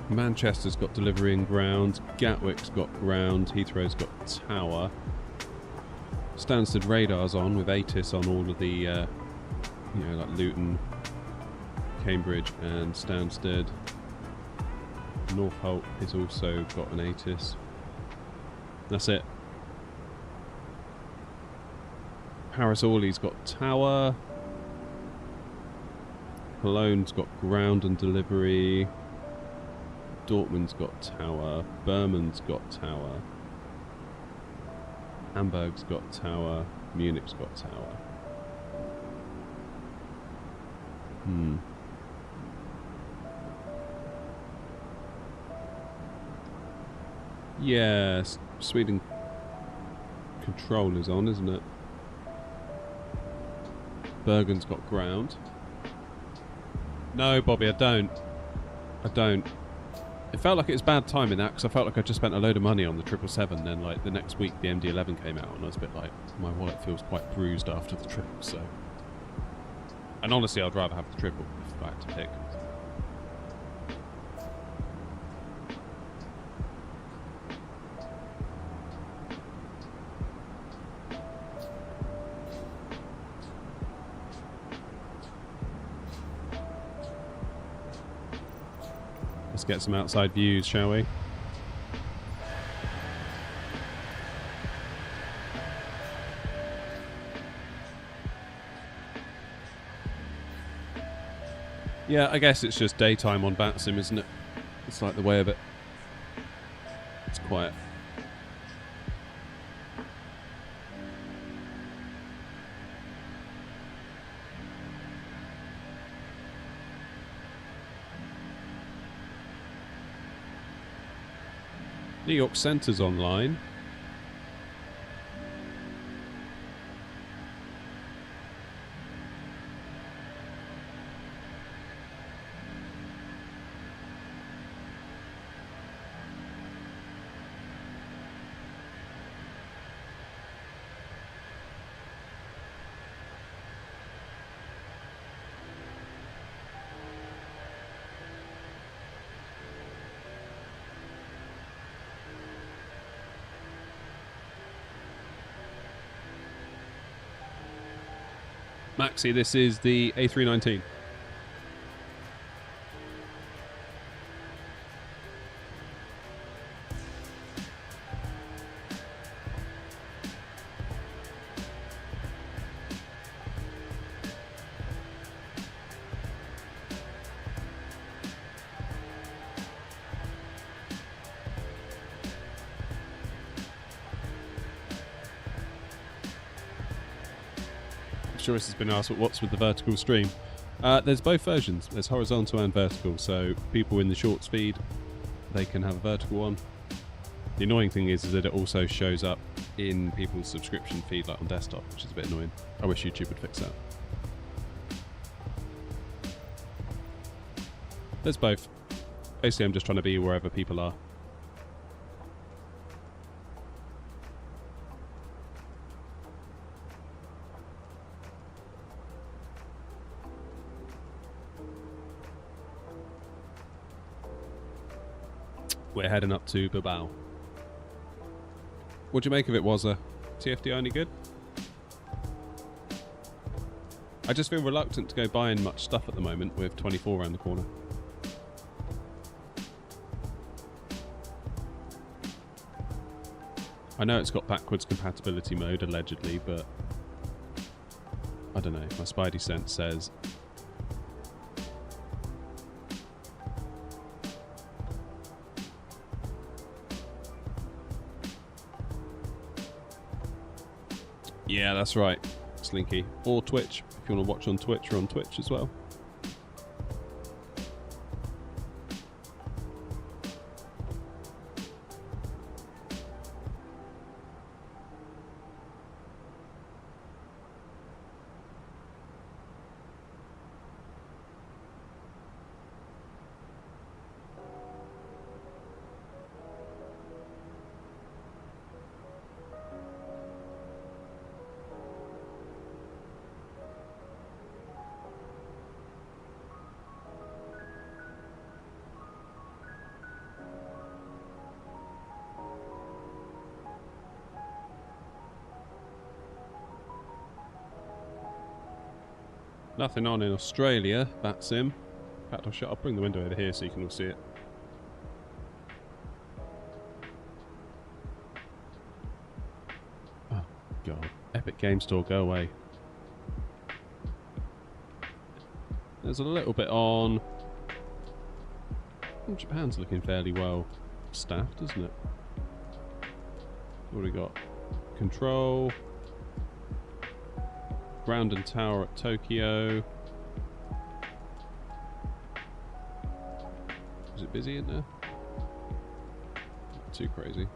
Manchester's got delivery and ground, Gatwick's got ground, Heathrow's got tower. Stansted radar's on with ATIS on all of the, you know, like Luton, Cambridge and Stansted. Northolt has also got an ATIS. That's it. Paris Orly's got tower. Cologne's got ground and delivery. Dortmund's got tower. Berman's got tower. Hamburg's got tower. Munich's got tower. Yeah, Sweden control is on, isn't it? Bergen's got ground. No, Bobby, I don't. It felt like it was bad timing that, because I felt like I just spent a load of money on the 777, then like the next week the MD-11 came out and I was a bit like, my wallet feels quite bruised after the triple, so... And honestly, I'd rather have the triple if I had to pick. Let's get some outside views, shall we? Yeah, I guess it's just daytime on VATSIM, isn't it? It's like the way of it. It's quiet. New York Centre's online. Maxi, this is the A319. Sure, this has been asked, what's with the vertical stream? There's both versions. There's horizontal and vertical, so people in the short speed, they can have a vertical one. The annoying thing is that it also shows up in people's subscription feed, like on desktop, which is a bit annoying. I wish YouTube would fix that. There's both. Basically, I'm just trying to be wherever people are. We're heading up to Bilbao. What'd you make of it, Wazza? TFD only good? I just feel reluctant to go buying much stuff at the moment with 24 around the corner. I know it's got backwards compatibility mode, allegedly, but I don't know. My spidey sense says yeah, that's right, Slinky. Or Twitch. If you want to watch on Twitch, you're on Twitch as well. Nothing on in Australia, bat sim. In fact, I'll bring the window over here so you can all see it. Oh, God. Epic Game Store, go away. There's a little bit on. Japan's looking fairly well staffed, isn't it? What have we got? Control. Ground and tower at Tokyo. Is it busy in there? Not too crazy.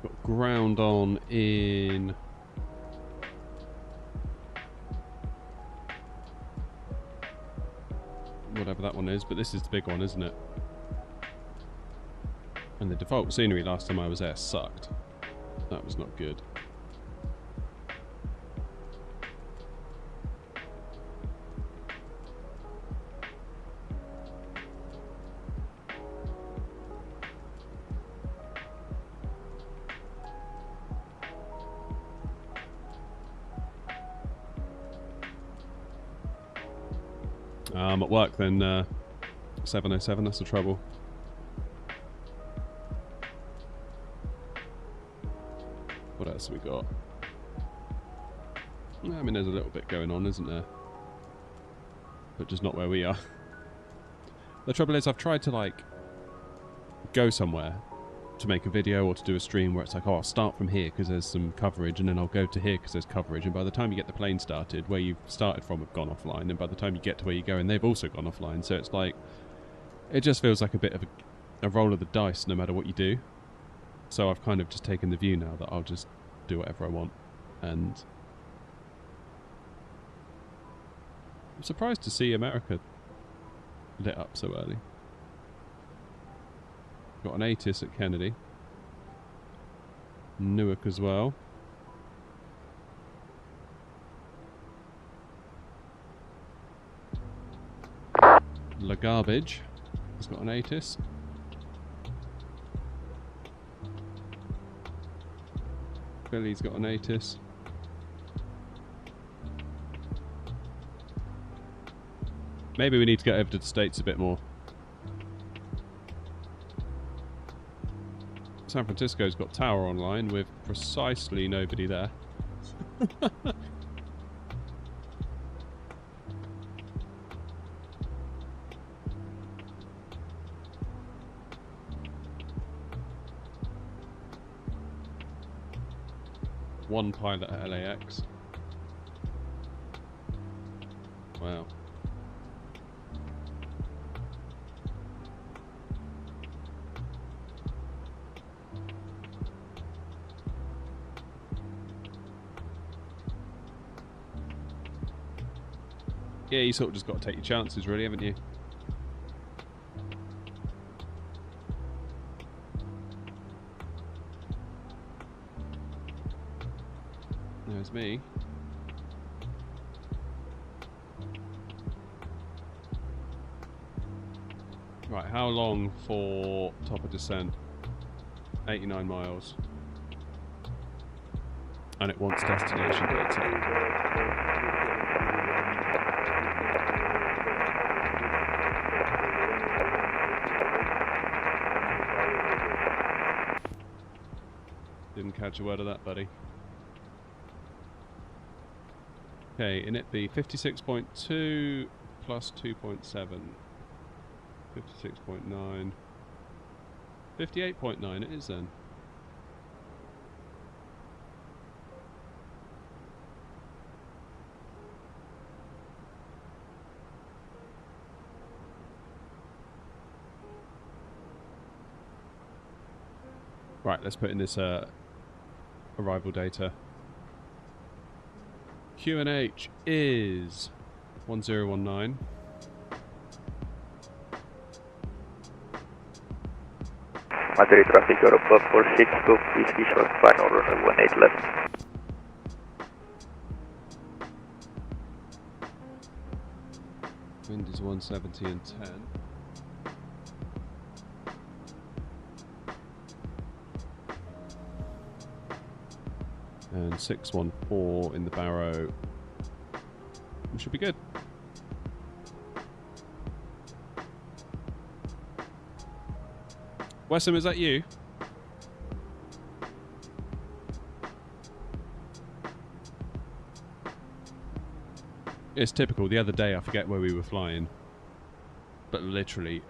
Got ground on in whatever that one is, but this is the big one, isn't it? And the default scenery last time I was there sucked. That was not good. I'm at work then, 707, that's the trouble. What else have we got? I mean, there's a little bit going on, isn't there? But just not where we are. The trouble is, I've tried to, like, go somewhere to make a video or to do a stream where it's like, oh, I'll start from here because there's some coverage, and then I'll go to here because there's coverage, and by the time you get the plane started, where you've started from have gone offline, and by the time you get to where you're going, they've also gone offline, so it's like, it just feels like a bit of a roll of the dice no matter what you do. So I've kind of just taken the view now that I'll just do whatever I want, and I'm surprised to see America lit up so early. Got an ATIS at Kennedy. Newark as well. La Garbage has got an ATIS. Philly's got an ATIS. Maybe we need to get over to the States a bit more. San Francisco's got tower online with precisely nobody there. One pilot at LAX. Wow. Yeah, you sort of just got to take your chances, really, haven't you? There's me. Right, how long for top of descent? 89 miles. And it wants destination data. Didn't catch a word of that, buddy. Okay, in it be 56.2 plus 2.7. 56.9. 58.9 it is then. Right, let's put in this arrival data. QNH is 1019. Madrid traffic Europa 46, go whiskey short final runway 18 left. Wind is 170 and 10. And 614 in the Barrow. We should be good. Wessam, is that you? It's typical. The other day, I forget where we were flying, but literally,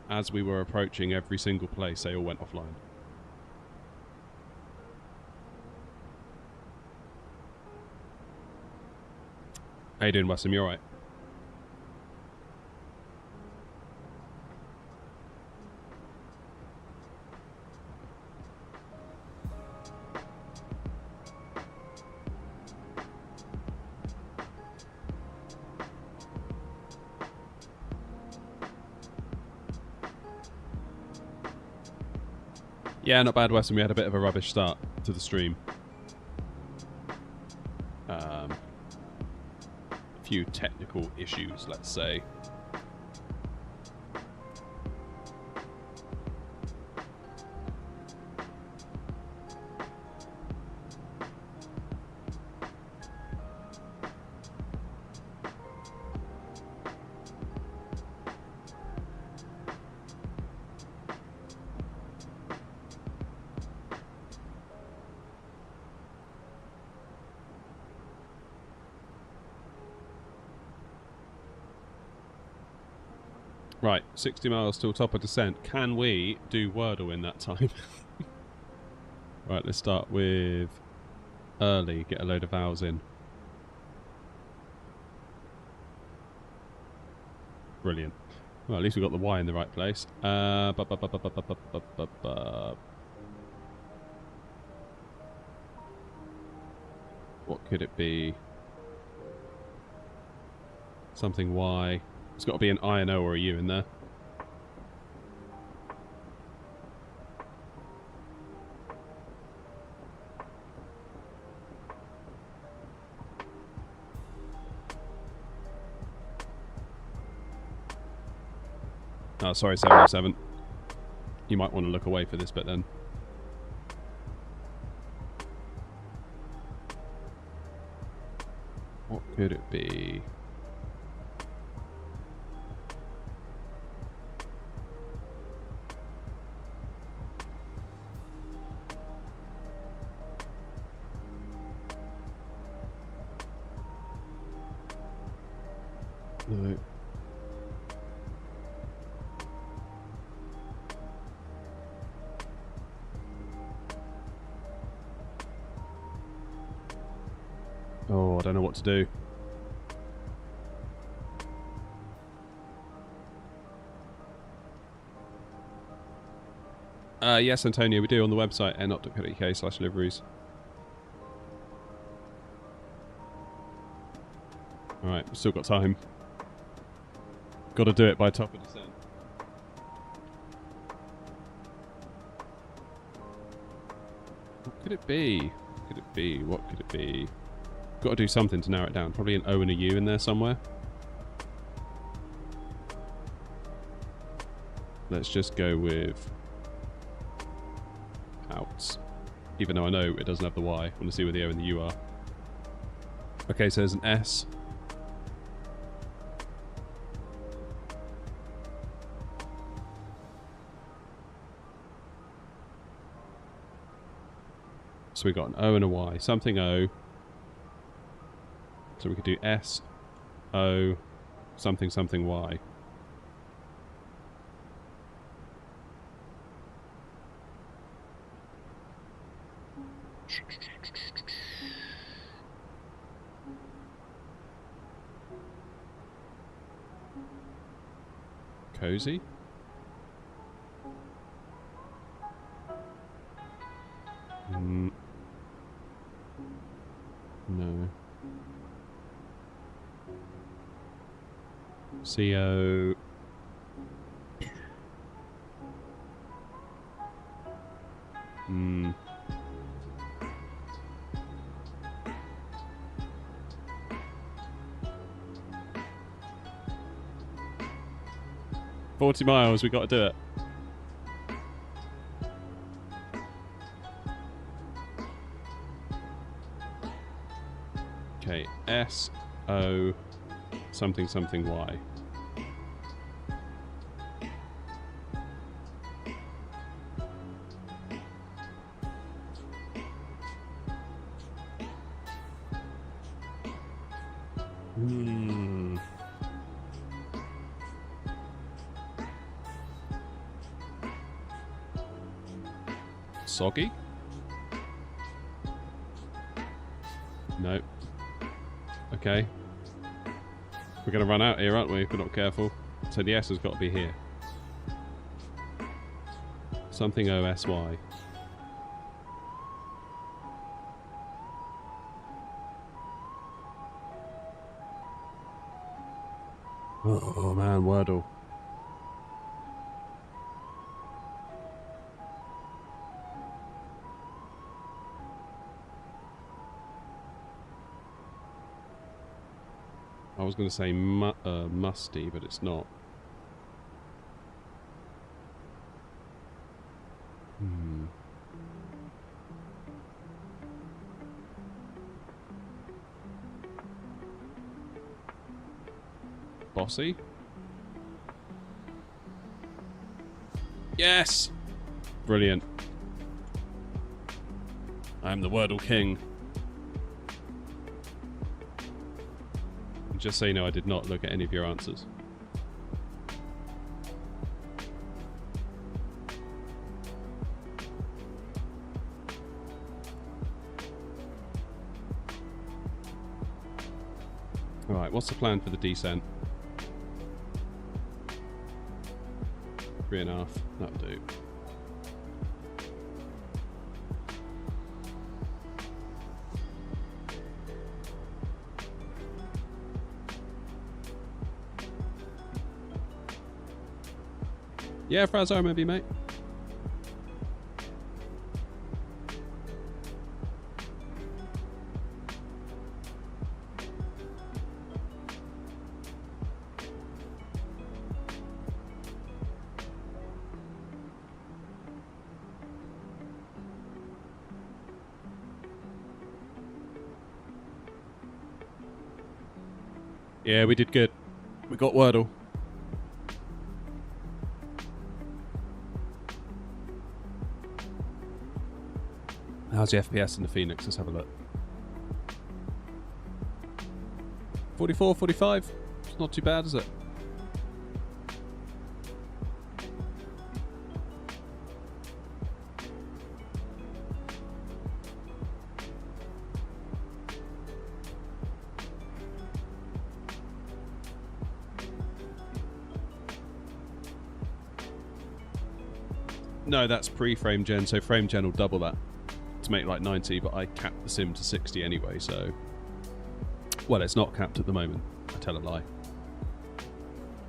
as we were approaching every single place, they all went offline. How you doing, Wessam? You alright? Yeah, not bad, Weston. We had a bit of a rubbish start to the stream. A few technical issues, let's say. Right, 60 miles till top of descent. Can we do Wordle in that time? Right, let's start with early, get a load of vowels in. Brilliant. Well, at least we got the Y in the right place. What could it be? Something Y. There's got to be an I, an O, or a U in there. Oh, sorry, 707. You might want to look away for this bit then. What could it be? No. Oh, I don't know what to do. Yes, Antonio, we do on the website, not.co.uk/liveries. Alright, we've still got time. Got to do it by top of descent. What could it be? What could it be? What could it be? Got to do something to narrow it down. Probably an O and a U in there somewhere. Let's just go with outs. Even though I know it doesn't have the Y. I want to see where the O and the U are. Okay, so there's an S. So we got an O and a Y. Something O. So we could do S, O, something, something Y. Cozy? No. CO. 40 miles, we got to do it. Okay, S-O something something Y. Soggy? No. Okay. We're going to run out here, aren't we, if we're not careful? So the S has got to be here. Something O-S-Y. Oh man, Wordle. I was going to say musty, but it's not. Bossy? Yes! Brilliant. I'm the Wordle King. Just so you know, I did not look at any of your answers. Alright, what's the plan for the descent? 3.5, that'll do. Yeah, Frazar, maybe, mate. Yeah, we did good. We got Wordle. How's the FPS in the Phoenix? Let's have a look. 44, 45. It's not too bad, is it? No, that's pre-frame gen, so frame gen will double that to make like 90, but I capped the sim to 60 anyway, so... Well, it's not capped at the moment. I tell a lie.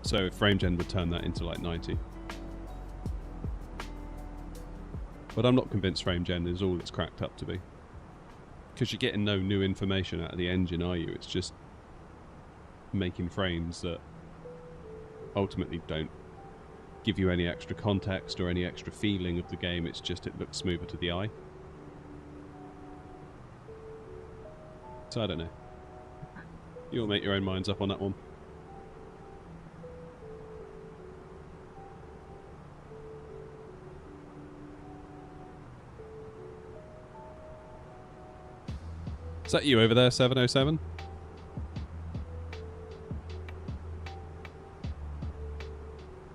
So frame gen would turn that into like 90. But I'm not convinced frame gen is all it's cracked up to be. Because you're getting no new information out of the engine, are you? It's just making frames that ultimately don't give you any extra context or any extra feeling of the game. It's just it looks smoother to the eye. So I don't know. You'll make your own minds up on that one. Is that you over there, 707?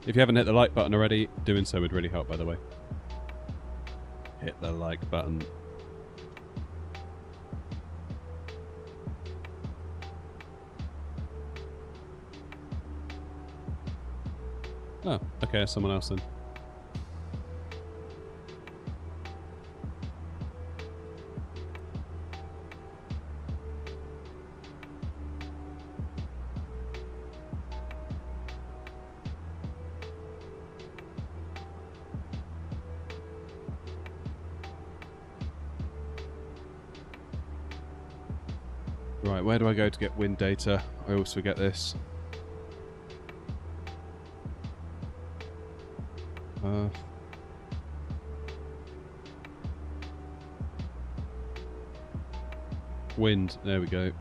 If you haven't hit the like button already, doing so would really help, by the way. Hit the like button. Oh, okay, someone else then. Right, where do I go to get wind data? I always forget this. Wind, there we go.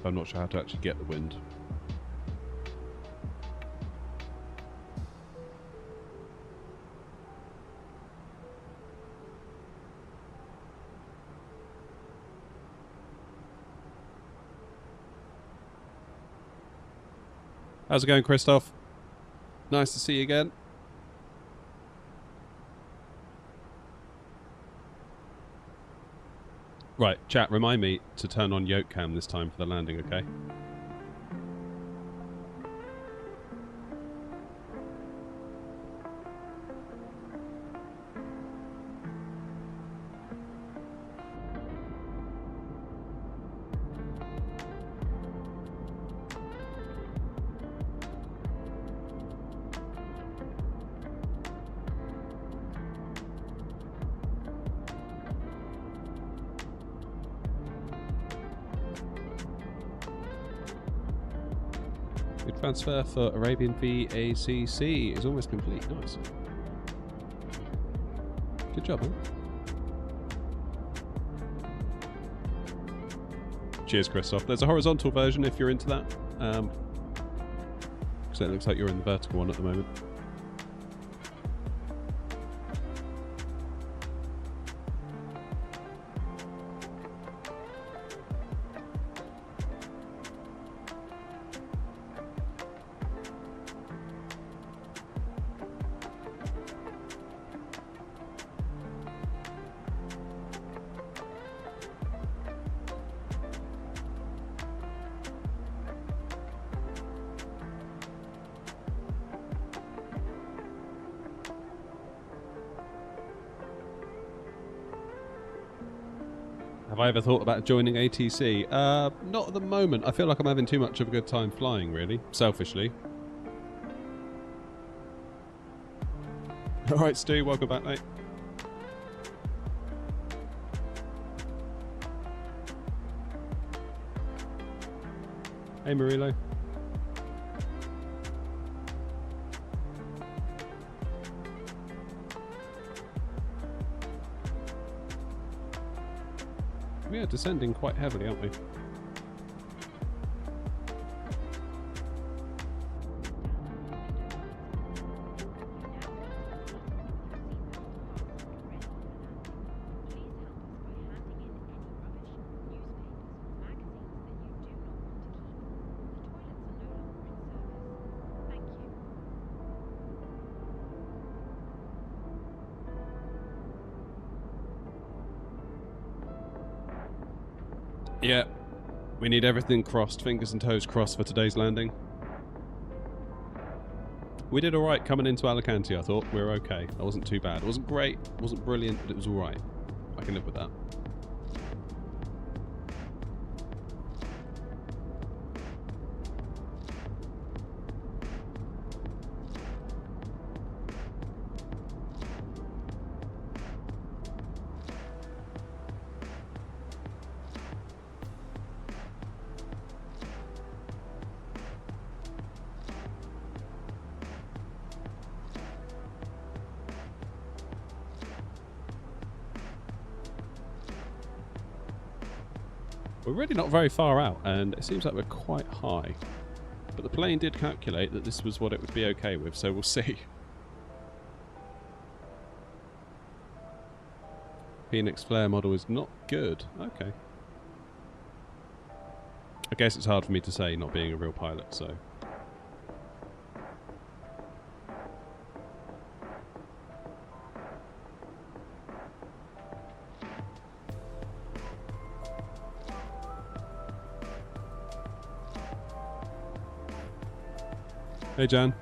I'm not sure how to actually get the wind. How's it going, Christoph? Nice to see you again. Right, chat, remind me to turn on yoke cam this time for the landing, okay? Transfer for Arabian VACC is almost complete. Nice. Good job, man. Cheers, Christoph. There's a horizontal version if you're into that. Because it looks like you're in the vertical one at the moment. Have I ever thought about joining ATC? Not at the moment. I feel like I'm having too much of a good time flying, really. Selfishly. Alright, Stu, welcome back, mate. Hey, Marilo. We are descending quite heavily, aren't we? Yeah, we need everything crossed, fingers and toes crossed for today's landing. We did alright coming into Alicante, I thought. We were okay. That wasn't too bad. It wasn't great, it wasn't brilliant, but it was alright. I can live with that. We're really not very far out, and it seems like we're quite high. But the plane did calculate that this was what it would be okay with, so we'll see. Fenix flare model is not good. Okay. I guess it's hard for me to say, not being a real pilot, so... Hey, Jan.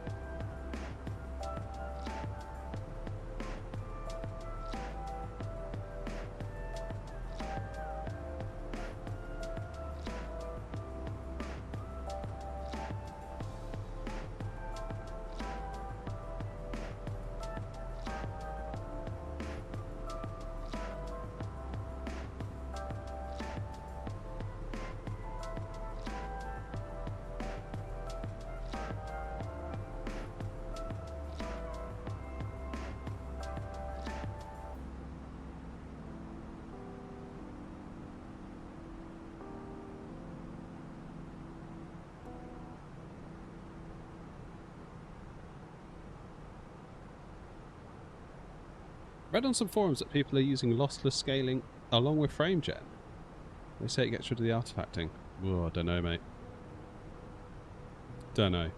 Read on some forums that people are using lossless scaling along with frame gen. They say it gets rid of the artifacting. Oh, I don't know, mate. Don't know.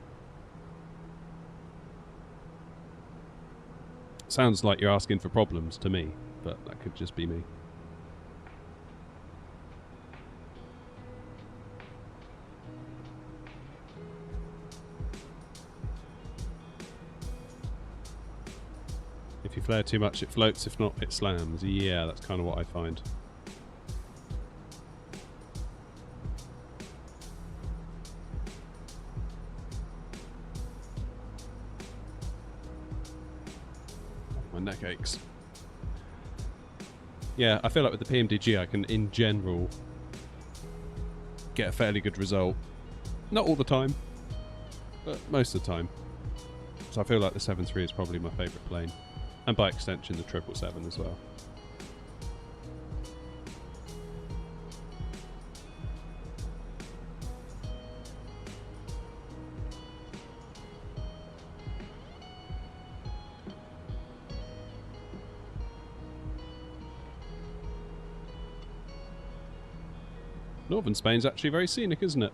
Sounds like you're asking for problems to me, but that could just be me. If you flare too much, it floats. If not, it slams. Yeah, that's kind of what I find. My neck aches. Yeah, I feel like with the PMDG, I can, in general, get a fairly good result. Not all the time, but most of the time. So I feel like the 7.3 is probably my favourite plane. And by extension, the 777 as well. Northern Spain's actually very scenic, isn't it?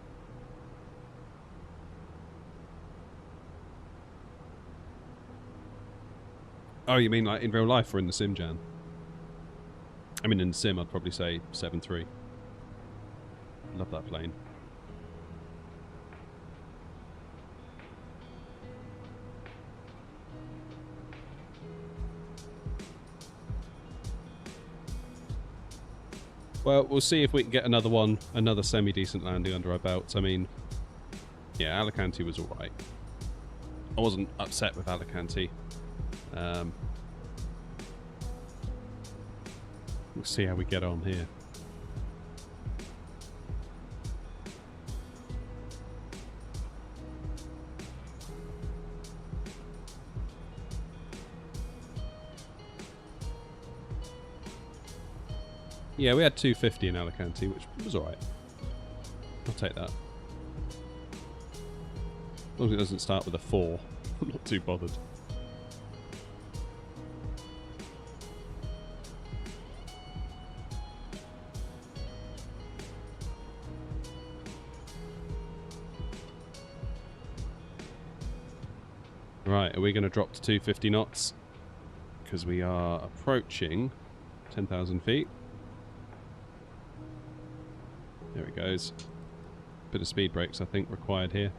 Oh, you mean like in real life or in the sim, Jan? I mean, in the sim, I'd probably say 7.3. Love that plane. Well, we'll see if we can get another semi-decent landing under our belts. I mean, yeah, Alicante was alright. I wasn't upset with Alicante. We'll see how we get on here. Yeah, we had 250 in Alicante, which was alright. I'll take that. As long as it doesn't start with a 4, I'm not too bothered. Right, are we going to drop to 250 knots? Because we are approaching 10,000 feet. There it goes. Bit of speed brakes, I think, required here.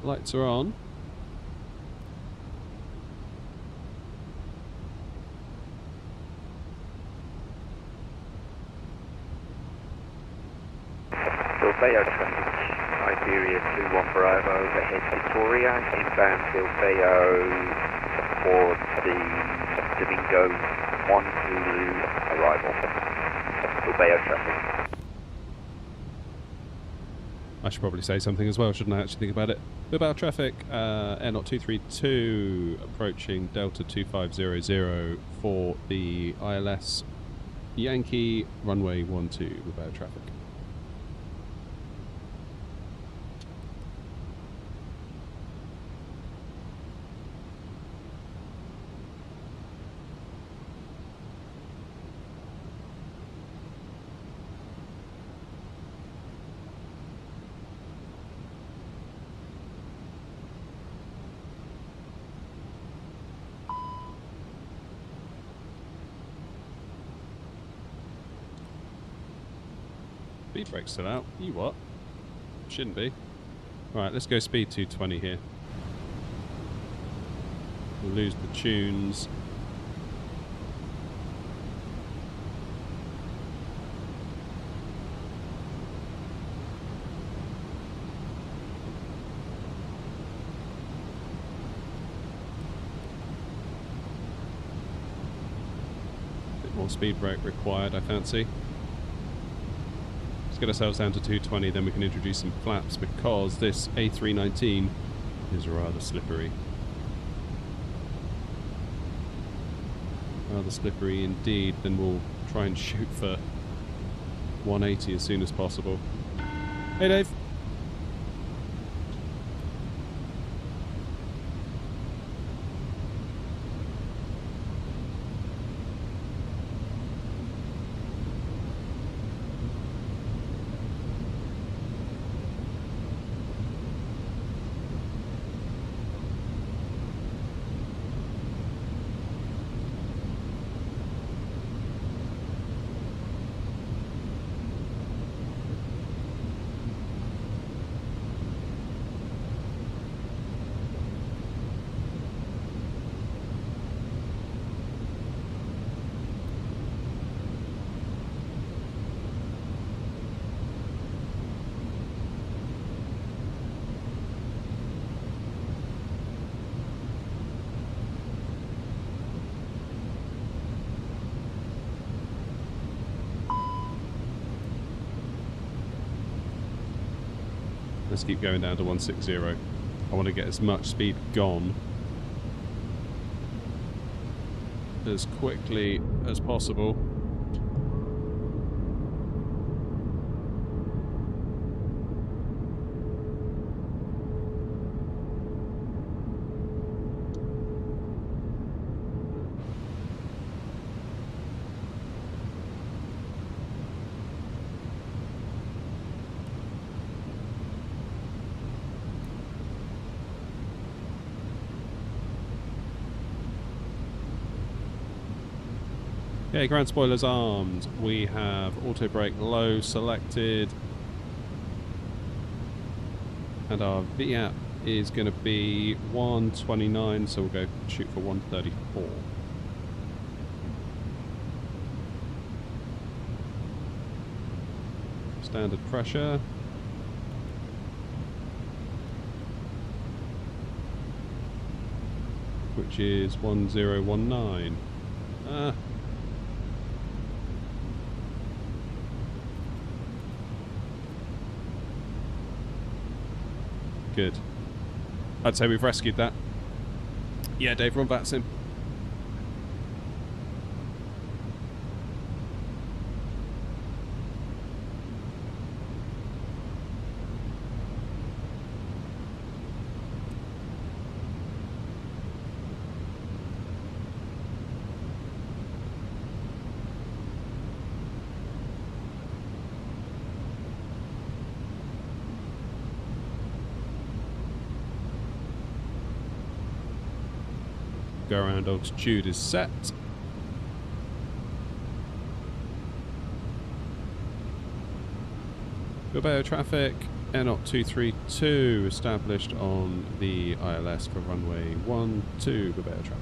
Lights are on. Bilbao traffic, Iberia 21 Bravo, overhead Victoria, inbound Bilbao for the Domingo 1 Zulu arrival. Bilbao traffic. I should probably say something as well, shouldn't I actually think about it? Bilbao traffic, Air 232, approaching Delta 2500 for the ILS Yankee runway 12, Bilbao traffic. Speed brake's still out. You what? Shouldn't be. Right, let's go speed 220 here. We'll lose the tunes. More speed brake required, I fancy. Let's get ourselves down to 220, then we can introduce some flaps, because this A319 is rather slippery. Rather slippery indeed. Then we'll try and shoot for 180 as soon as possible. Hey Dave. Let's keep going down to 160. I want to get as much speed gone as quickly as possible. Okay, ground spoilers armed. We have auto brake low selected, and our VAP is going to be 129, so we'll go shoot for 134. Standard pressure. Which is 1019. Good. I'd say we've rescued that. Yeah, Dave, run bats in. Go around altitude is set. Bilbao traffic, Airnot 232 established on the ILS for runway 12, Bilbao traffic.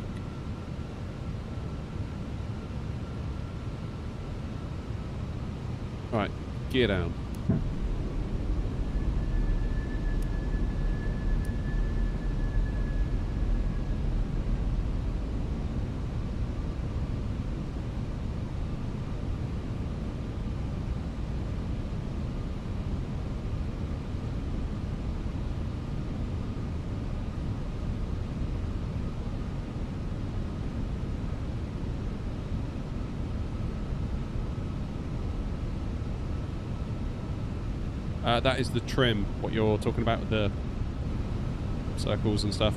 Alright, gear down. That is the trim, what you're talking about with the circles and stuff.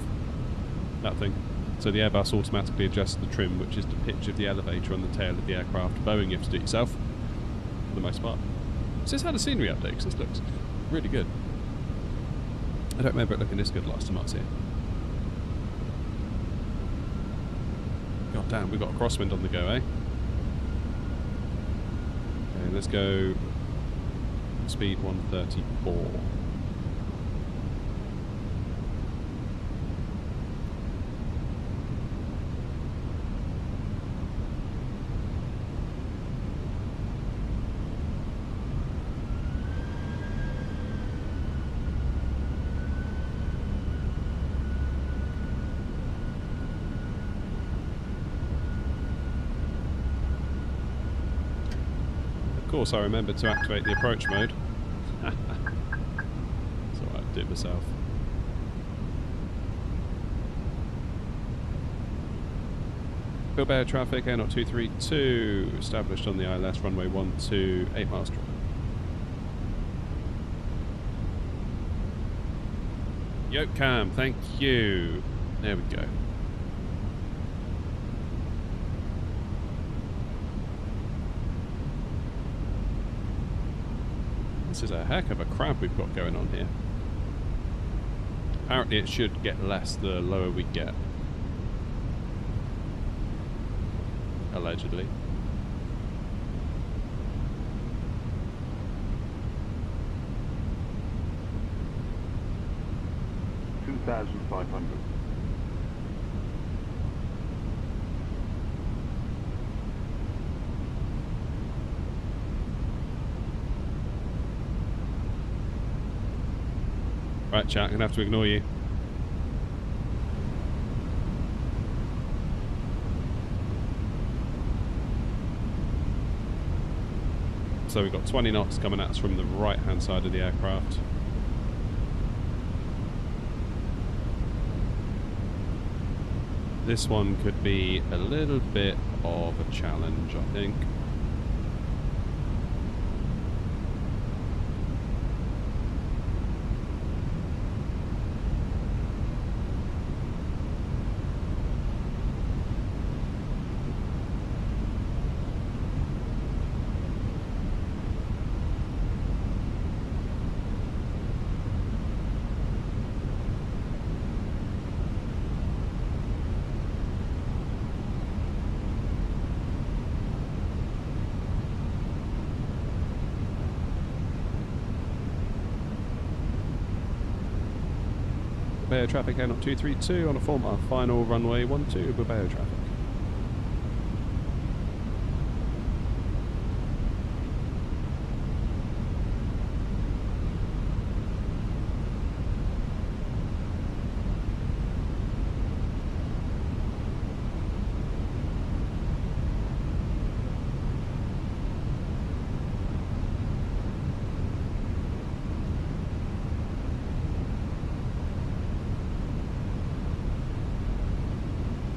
That thing. So the Airbus automatically adjusts the trim, which is the pitch of the elevator on the tail of the aircraft. Boeing, you have to do it yourself, for the most part. So this had a scenery update, because this looks really good. I don't remember it looking this good last time I was here. God damn, we've got a crosswind on the go, eh? Okay, let's go speed 134. course I remembered to activate the approach mode. It's alright, I did it myself. Bilbao traffic, Air 232, established on the ILS runway 12, 8 miles drive. Yoke cam, thank you. There we go. This is a heck of a crab we've got going on here. Apparently it should get less the lower we get. Allegedly. $2,500. Right, chat, I'm gonna have to ignore you. So we've got 20 knots coming at us from the right hand side of the aircraft. This one could be a little bit of a challenge, I think. Bilbao traffic, Air 232 on a 4-mile final runway 12, Bilbao traffic.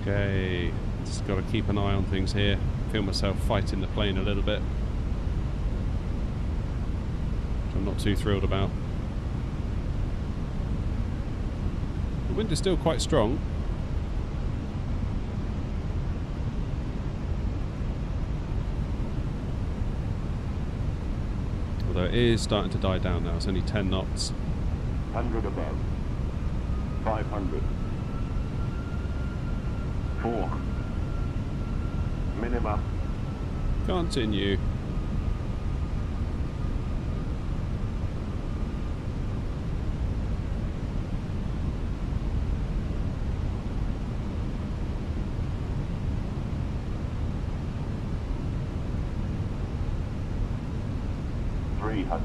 Okay, just got to keep an eye on things here. Feel myself fighting the plane a little bit, which I'm not too thrilled about. The wind is still quite strong. Although it is starting to die down now. It's only 10 knots. 100 above. 500. 400. Minimum. Continue. $300.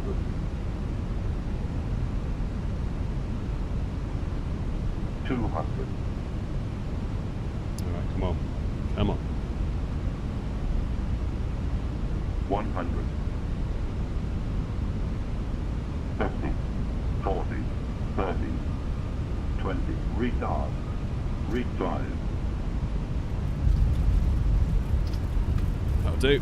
200. Alright, come on. Come on. 100. 50. 40. 30. 20. Retard. Retard. That'll do.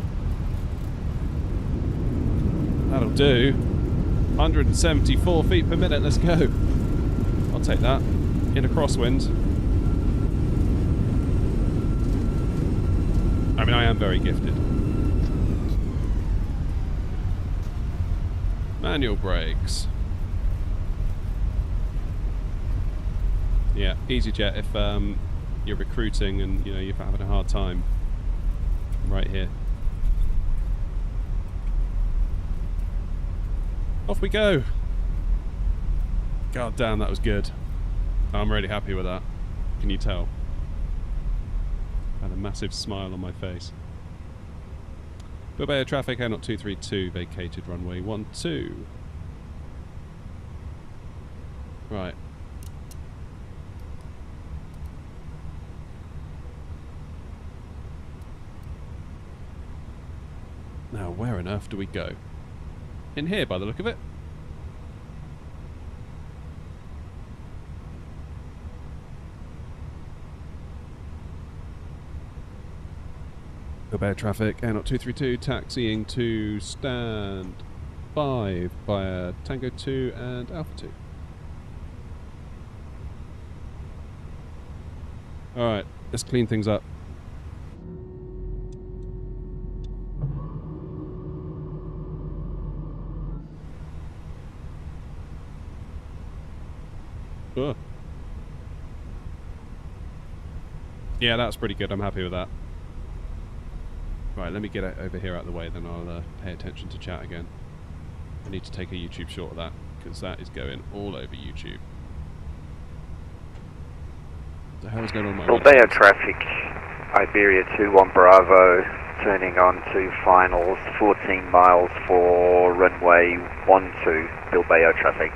That'll do. 174 feet per minute, let's go. I'll take that. In a crosswind. I mean, I am very gifted. Manual brakes. Yeah, EasyJet if you're recruiting and you know you're having a hard time. Right here. Off we go. God damn, that was good. I'm really happy with that. Can you tell? I had a massive smile on my face. Bilbao traffic, Air 232, vacated runway 12. Right. Now, where on earth do we go? In here, by the look of it. Bilbao traffic, Air 232, taxiing to stand 5 via Tango 2 and Alpha 2. Alright, let's clean things up. Ugh. Yeah, that's pretty good. I'm happy with that. Right, let me get it over here out of the way, then I'll pay attention to chat again. I need to take a YouTube short of that, because that is going all over YouTube. What the hell is going on with my Bilbao traffic, Iberia 21 Bravo, turning on to finals, 14 miles for runway 12, Bilbao traffic.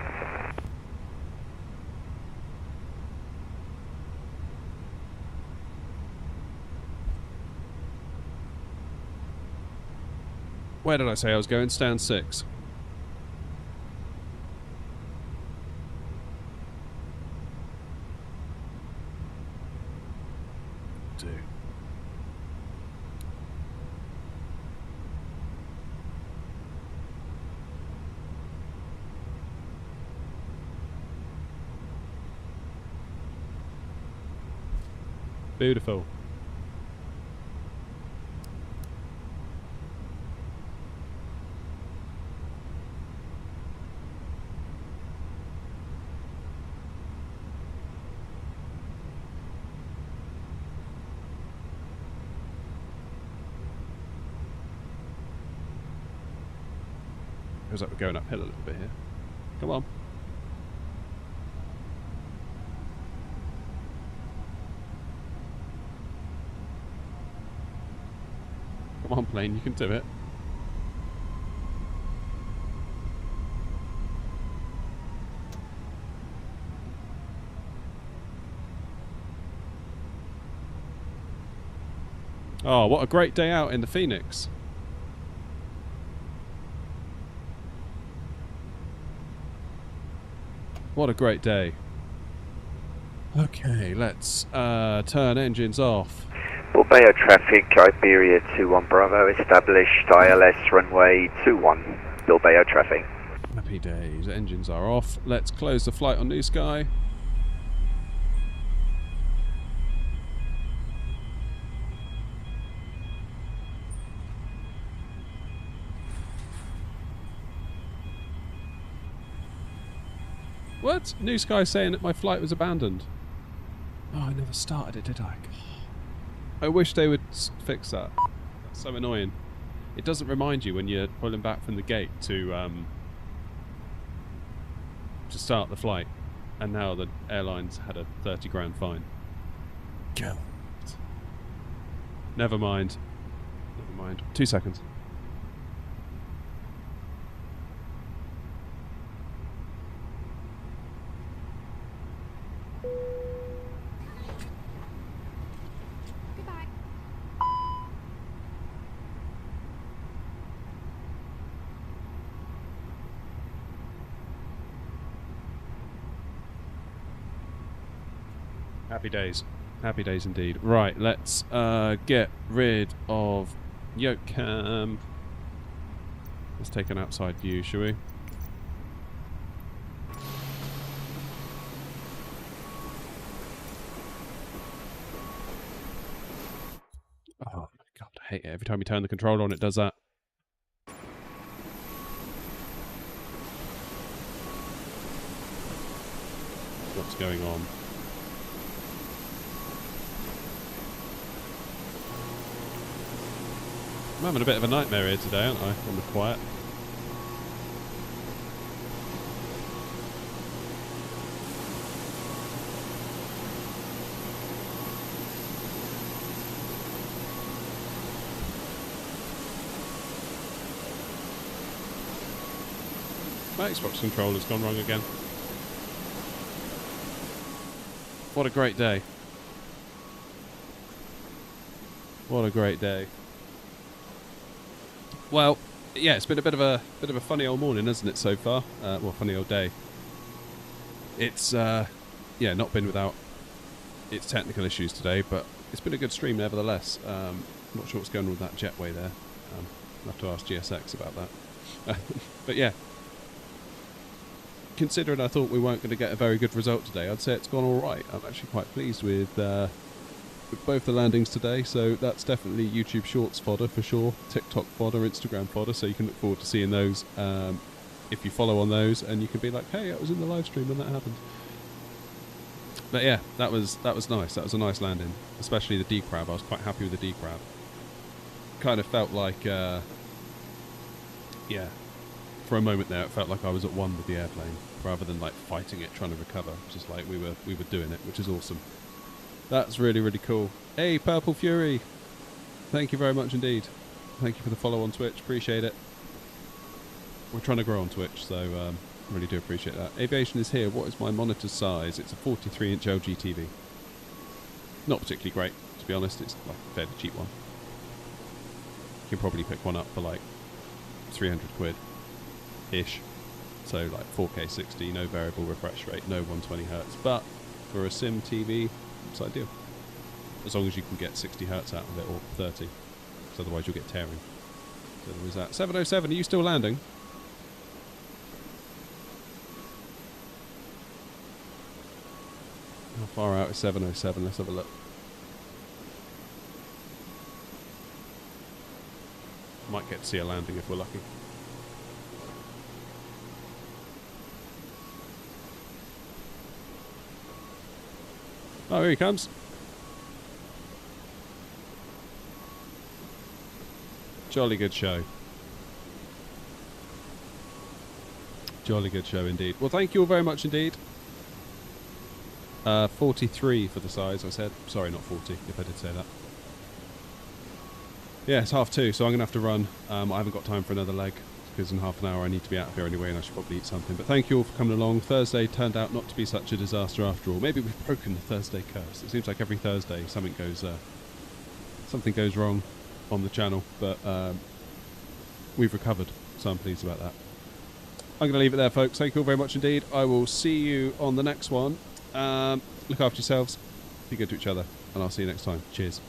Where did I say I was going? Stand 6. Do. Beautiful. Feels like we're going uphill a little bit here. Come on. Come on, plane, you can do it. Oh, what a great day out in the Phoenix. What a great day. Okay, let's turn engines off. Bilbao traffic, Iberia 21 Bravo, established ILS runway 21, Bilbao traffic. Happy days, engines are off. Let's close the flight on New Sky. What? New Sky saying that my flight was abandoned. Oh, I never started it, did I? I wish they would fix that. That's so annoying. It doesn't remind you when you're pulling back from the gate to start the flight. And now the airline's had a 30 grand fine. God. Never mind. Never mind. 2 seconds. Happy days. Happy days indeed. Right, let's get rid of yoke cam. Let's take an outside view, shall we? Oh my god, I hate it. Every time you turn the controller on, it does that. What's going on? I'm having a bit of a nightmare here today, aren't I, on the quiet? My Xbox controller's gone wrong again. What a great day. What a great day. Well, yeah, it's been a bit of a funny old morning, hasn't it, so far? Well, funny old day. It's yeah, not been without its technical issues today, but it's been a good stream nevertheless. Not sure what's going on with that jetway there. I'll have to ask GSX about that. But yeah, considering I thought we weren't going to get a very good result today, I'd say it's gone all right. I'm actually quite pleased with both the landings today, so that's definitely YouTube Shorts fodder for sure, TikTok fodder, Instagram fodder, so you can look forward to seeing those if you follow on those, and you can be like, hey, I was in the live stream when that happened. But yeah, that was nice. That was a nice landing, especially the decrab. I was quite happy with the decrab. Kind of felt like, yeah, for a moment there, it felt like I was at one with the airplane, rather than like fighting it, trying to recover. Just like we were doing it, which is awesome. That's really, really cool. Hey, Purple Fury, thank you very much indeed. Thank you for the follow on Twitch. Appreciate it. We're trying to grow on Twitch, so really do appreciate that. Aviation is here. What is my monitor size? It's a 43-inch LG TV. Not particularly great, to be honest. It's like a fairly cheap one. You can probably pick one up for like 300 quid-ish. So like 4K 60, no variable refresh rate, no 120 Hz. But for a sim TV, it's ideal. As long as you can get 60 Hz out of it, or 30. Because otherwise you'll get tearing. So there was that. 707, are you still landing? How far out is 707? Let's have a look. Might get to see a landing if we're lucky. Oh, here he comes. Jolly good show. Jolly good show indeed. Well, thank you all very much indeed. 43 for the size, I said. Sorry, not 40, if I did say that. Yeah, it's 2:30, so I'm going to have to run. I haven't got time for another leg, because in half an hour I need to be out of here anyway, and I should probably eat something. But thank you all for coming along. Thursday turned out not to be such a disaster after all. Maybe we've broken the Thursday curse. It seems like every Thursday something goes wrong on the channel, but we've recovered, so I'm pleased about that. I'm going to leave it there, folks. Thank you all very much indeed. I will see you on the next one. Look after yourselves, be good to each other, and I'll see you next time. Cheers.